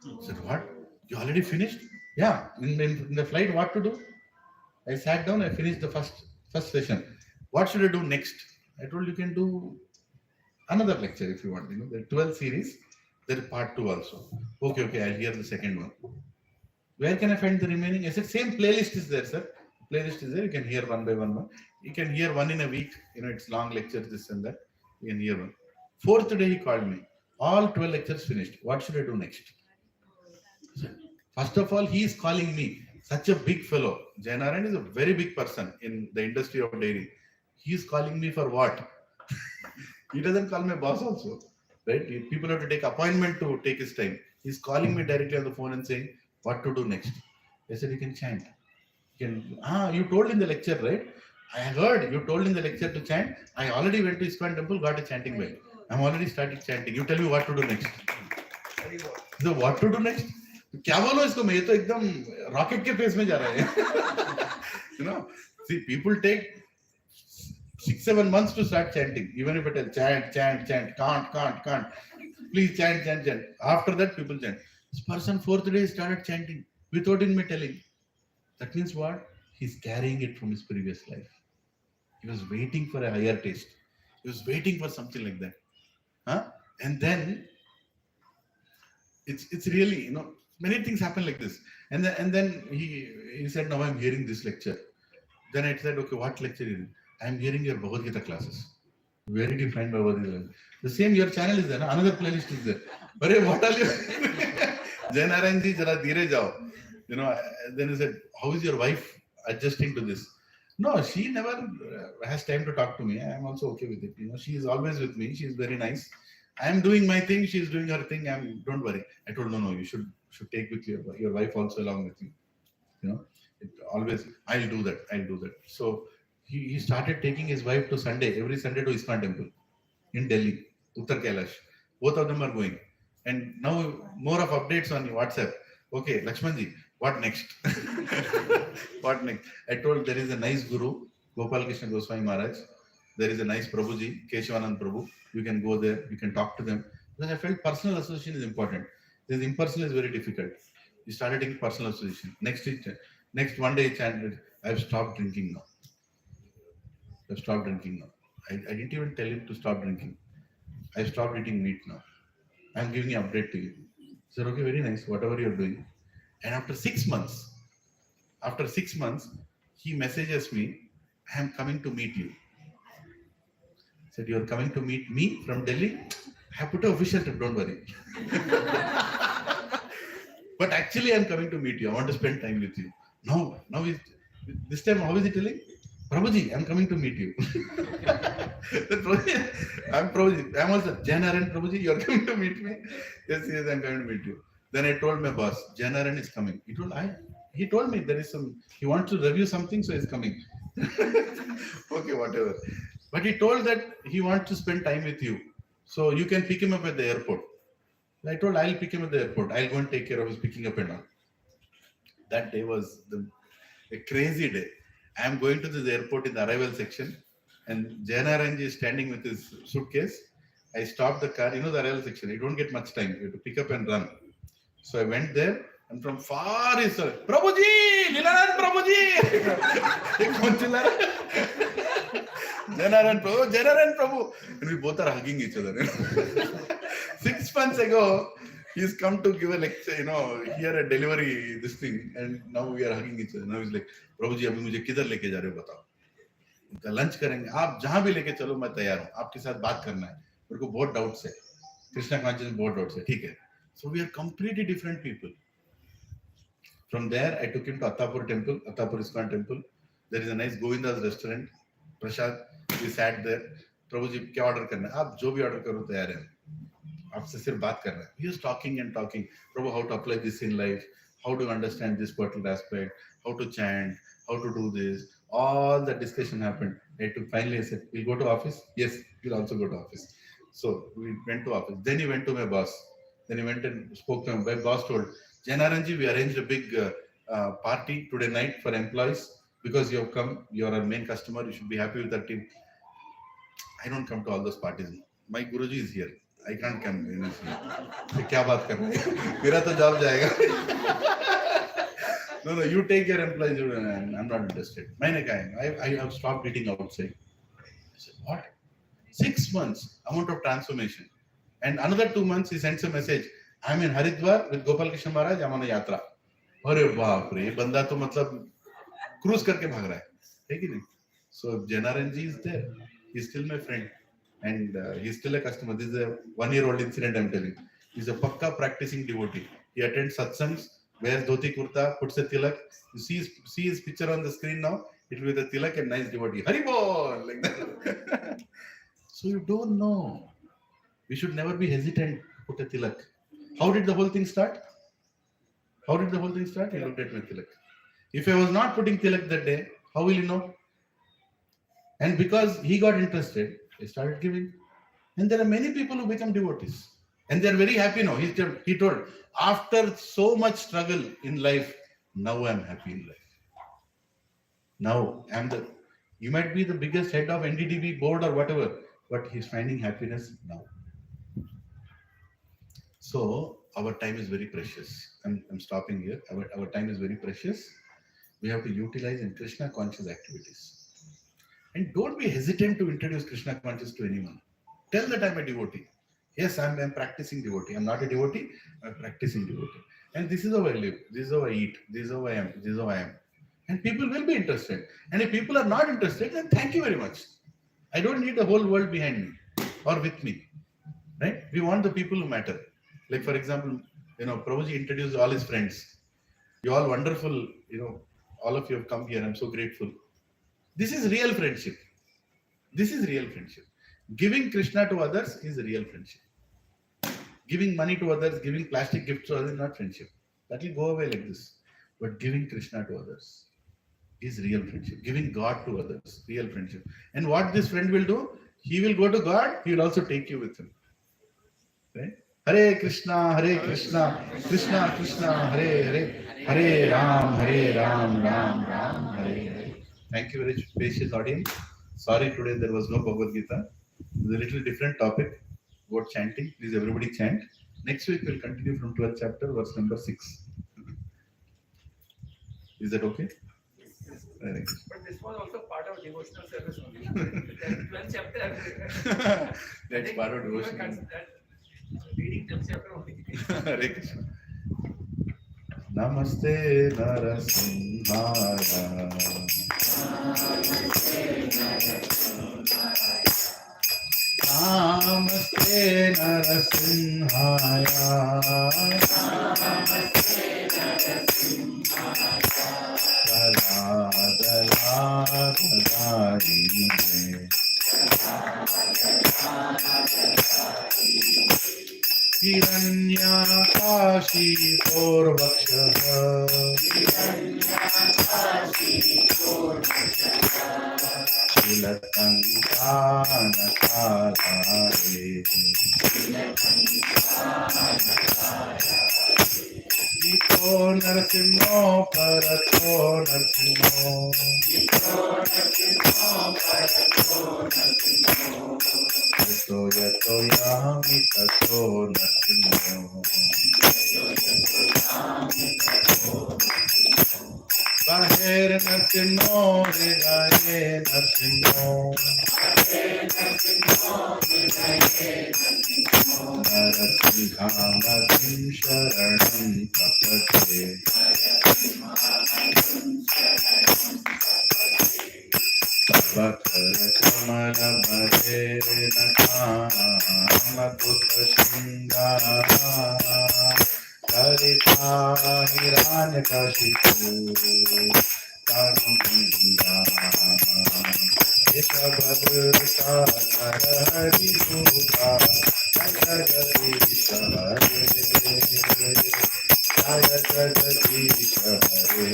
I said, what? You already finished? Yeah. In the flight, what to do? I sat down. I finished the first session. What should I do next? I told you can do another lecture if you want. There are 12 series. There is part 2 also. Okay. I'll hear the second one. Where can I find the remaining? I said, same playlist is there, sir. Playlist is there. You can hear one by one. You can hear one in a week. It's long lectures, this and that. You can hear one. 4th day, he called me. All 12 lectures finished. What should I do next? First of all, he is calling me. Such a big fellow. Jayanaran is a very big person in the industry of dairy. He is calling me for what? He doesn't call my boss also. Right? People have to take appointment to take his time. He's calling me directly on the phone and saying, what to do next? I said, you can chant. You told in the lecture, right? I heard you told in the lecture to chant. I already went to ISKCON temple, got a chanting bell. I'm already started chanting. You tell me what to do next. So what to do next? क्या बोलो इसको मैं ये तो एकदम rocket के pace में जा रहा है. See, people take 6-7 months to start chanting. Even if it is chant, can't. Please chant. After that, people chant. This person 4th day started chanting without me telling. That means what? He's carrying it from his previous life. He was waiting for a higher taste. He was waiting for something like that. And then it's really, many things happen like this. And then he said, now I'm hearing this lecture. Then I said, okay, what lecture is it? I'm hearing your Bhagavad Gita classes. Where did you find Bhagavad Gita? The same, your channel is there. Another playlist is there. But what are you? Jayanaran ji, jara dheere jao. Then he said, how is your wife adjusting to this? No, she never has time to talk to me. I am also okay with it. She is always with me. She is very nice. I am doing my thing. She is doing her thing. Don't worry. I told, no, you should take with your wife also along with you. I'll do that. So he started taking his wife to every Sunday to ISKCON temple in Delhi, Uttar Kailash. Both of them are going. And now more of updates on WhatsApp. Okay, Lakshmanji, what next? What next? I told there is a nice guru, Gopal Krishna Goswami Maharaj. There is a nice Prabhuji, Keshavanand Prabhu. You can go there, you can talk to them. Because I felt personal association is important. This impersonal is very difficult. You started taking personal association. Next one day he chanted, I've stopped drinking now. I didn't even tell him to stop drinking. I've stopped eating meat now. I'm giving an update to you. I said, okay, very nice, whatever you're doing. And after 6 months, he messages me, I am coming to meet you. I said, you're coming to meet me from Delhi? I have put an official trip, don't worry. But actually, I'm coming to meet you. I want to spend time with you. Now this time, how is he telling? Prabhuji, I'm coming to meet you. I'm Prabhuji. I'm also Jayanaran Prabhuji. You're coming to meet me? Yes, I'm coming to meet you. Then I told my boss, Jayanaran is coming. He told me there is he wants to review something, so he's coming. Okay, whatever. But he told that he wants to spend time with you. So you can pick him up at the airport. I told I'll pick him at the airport. I'll go and take care of his picking up and all. That day was a crazy day. I'm going to this airport in the arrival section, and Jayanaran is standing with his suitcase. I stopped the car. The arrival section. You don't get much time. You have to pick up and run. So I went there, and from far he said, Prabhuji! Lilaran Prabhuji! Jayanaran Prabhu! And we both are hugging each other. 6 months ago, he's come to give a lecture, here a delivery, this thing, and now we are hugging each other. Now he's like, Prabhuji, अभी मुझे किधर लेके जा रहे हो बताओ. Lunch करेंगे, आप जहां भी लेके चलो मैं तैयार हूँ, आपके साथ बात करना है, मेरे को बहुत डाउट्स है, कृष्णा कॉन्शियस बहुत डाउट्स है, ठीक है. So we are completely different people. From there, I took him to Attapur temple, Attapur ISKCON temple. There is a nice Govinda's restaurant. Prashad, we sat there. प्रभु जी क्या ऑर्डर करना है, आप जो भी ऑर्डर करो तैयार है, आपसे सिर्फ बात करना है. He is talking and talking. Prabhu, how to apply this in life, how to understand this particular aspect, how to chant, how to do this. All the discussion happened. Finally I said, we'll go to office. Yes, we'll also go to office. So we went to office. Then he went to my boss. Then he went and spoke to him. My boss told, Jainaranji, we arranged a big party today night for employees because you have come. You are our main customer. You should be happy with our team. I don't come to all those parties. My Guruji is here. I can't come. क्या बात कर रहे हैं? मेरा तो job जाएगा. No, you take your employees. I'm not interested. मैंने कहा, I have stopped eating outside. I said, what? 6 months amount of transformation. And another 2 months, he sends a message. I'm in Haridwar with Gopal Krishna Maharaj. I'm on a yatra. अरे बाप रे, ये बंदा तो मतलब cruise करके भाग रहा है कि नहीं? So Janaranji is there. He's still my friend, and he's still a customer. This is a 1-year-old incident I'm telling. He's a pakka practicing devotee. He attends satsangs, wears dhoti kurta, puts a tilak. You see his picture on the screen now. It will be the tilak and nice devotee. Hari bol, like that. So you don't know. We should never be hesitant to put a tilak. How did the whole thing start? He looked at my tilak. If I was not putting tilak that day, how will you know? And because he got interested, I started giving. And there are many people who become devotees. And they are very happy now. He told, after so much struggle in life, now I'm happy in life. Now you might be the biggest head of NDDB board or whatever, but he's finding happiness now. So our time is very precious. I'm stopping here. Our time is very precious. We have to utilize in Krishna conscious activities. And don't be hesitant to introduce Krishna conscious to anyone. Tell that I'm a devotee. Yes, I'm practicing devotee. I'm not a devotee, I'm practicing devotee. And this is how I live. This is how I eat. This is how I am. This is how I am. And people will be interested. And if people are not interested, then thank you very much. I don't need the whole world behind me or with me. Right? We want the people who matter. Like for example, Prabhuji introduced all his friends. You all wonderful, all of you have come here. I'm so grateful. This is real friendship. This is real friendship. Giving Krishna to others is real friendship. Giving money to others, giving plastic gifts to others is not friendship. That will go away like this. But giving Krishna to others is real friendship. Giving God to others, real friendship. And what this friend will do, he will go to God, he will also take you with him. Right? Hare Krishna, Krishna Krishna, Hare Hare, Hare Ram, Ram Ram, Hare Hare. Thank you very much, patient audience. Sorry today there was no Bhagavad Gita. It was a little different topic about chanting. Please everybody chant. Next week we'll continue from 12th chapter, verse number 6. Is that okay? But this was also part of devotional service only. 12th chapter. That's part of devotional. Reading 12th chapter only. Hare Krishna. Namaste Narasimhaya. Namaste Narasimhaya. Dala dala dadari. Hiranyakashi Purvakshaha. Chilatankanakare. Ito Narasimho Parato Narasimho. Yato yami tato Narasimho. Baher Narsimho, Hare Narsimho. Narasimhamagim Sharanam Prapate. Bhattara Bhare Nakamaduta Shinga Karita Hiranya Kashipu Tanubinda Ishabhadra Hari Rupa Jagadeesha Hare Jaya Jagadeesha Hare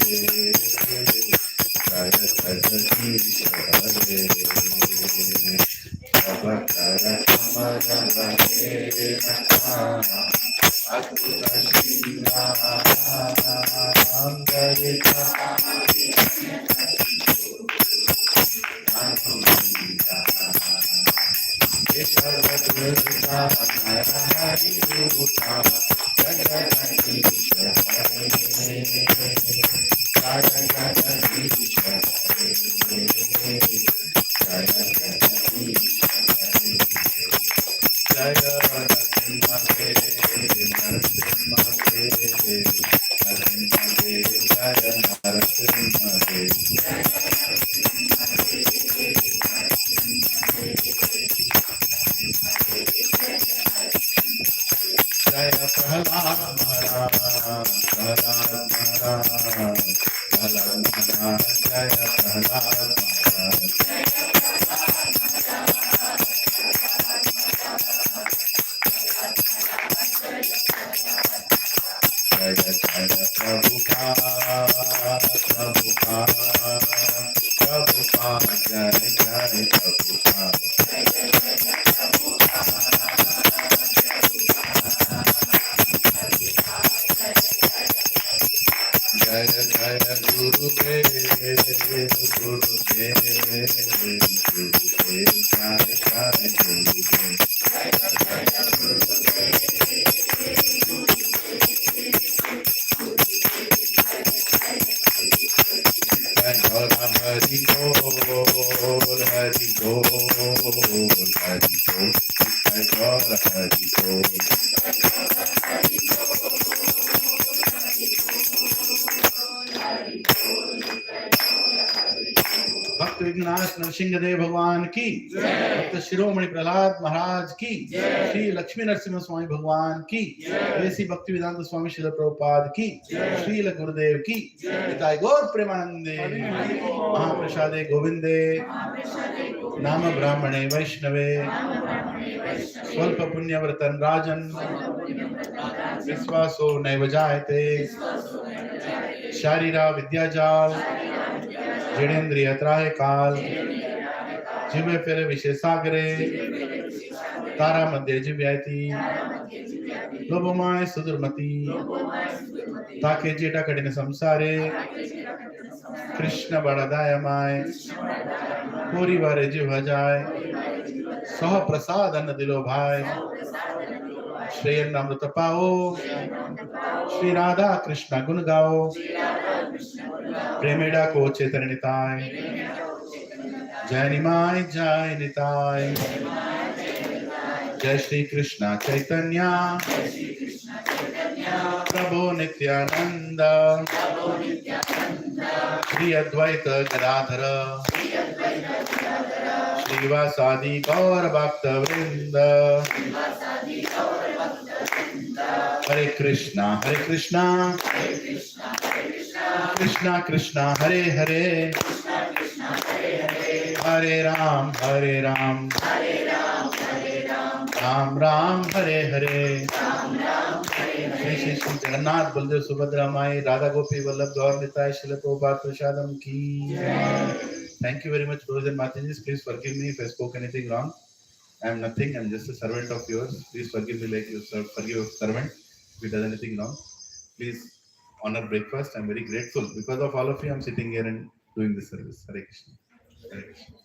Jaya Jagadeesha Hare Bhattara Kamala Hare Nakama Adhuta Shinga Angarita Anubinda Ishabhadra Hari Rupa Jagadeesha Hare Jaya Jagadeesha Hare Jaya Jagadeesha Hare Jaya Narasimha Deva Narasimha Deva Narasimha Deva Jaya Narasimha Deva Jaya Prahlad Maharaj Prahlad Maharaj Prahlad Maharaj Jaya Prahlad Maharaj Jaya Jaya Prabhupada Prabhupada Prabhupada Jaya Jaya Prabhupada Jaya Jaya Gurudev Gurudev Gurudev Jaya Jaya Gurudev Jai Gaura Hari Bol Hari Bol Hari Bol Jai Gaura Hari Bol भक्त विघ्नाश नरसिंहदेव भगवान की भक्त शिरोमणि प्रहलाद महाराज की श्री लक्ष्मी नरसिंह स्वामी भगवान की ऐसी भक्ति वेदांत स्वामी श्रील प्रभुपाद की श्रील गुरुदेव की निताय गौर प्रेमानंदे महाप्रसादे गोविंदे नाम ब्राह्मणे वैष्णवे स्वल्प पुण्यव्रतन राजन विश्वासो नैव जायते शारीरा विद्याजाल जड़ेन्द्रिय त्राय काल जिवे फिर विशेषाग्रे तारा मध्य जिव्याति लोभमाय सुदुर्मति ताके जेटा कठिन संसारे कृष्ण बड़दायमाय पूरी बारे जिव जाय सह प्रसाद अन्न दिलो भाई श्री अमृत पाओ श्री राधा कृष्ण गुण गाओ प्रेमेड़ा को चेतनिताय जय निमाय जय निताय जय श्री कृष्ण चैतन्य प्रभु नित्यानंद श्री अद्वैत गदाधर श्रीवासादि गौर भक्त वृंद हरे कृष्णा कृष्णा कृष्णा हरे हरे हरे राम राम राम हरे हरे श्री श्री जगन्नाथ बलदेव सुभद्रा माई राधा गोपी वल्लभ गौर निताय श्रील प्रभुपाद प्रसादम की Thank you very much, brothers and Mataji. Please forgive me if I spoke anything wrong. I am nothing. I am just a servant of yours. Please forgive me like you forgive a servant if he does anything wrong. Please honor breakfast. I am very grateful. Because of all of you, I am sitting here and doing this service. Hare Krishna. Hare Krishna.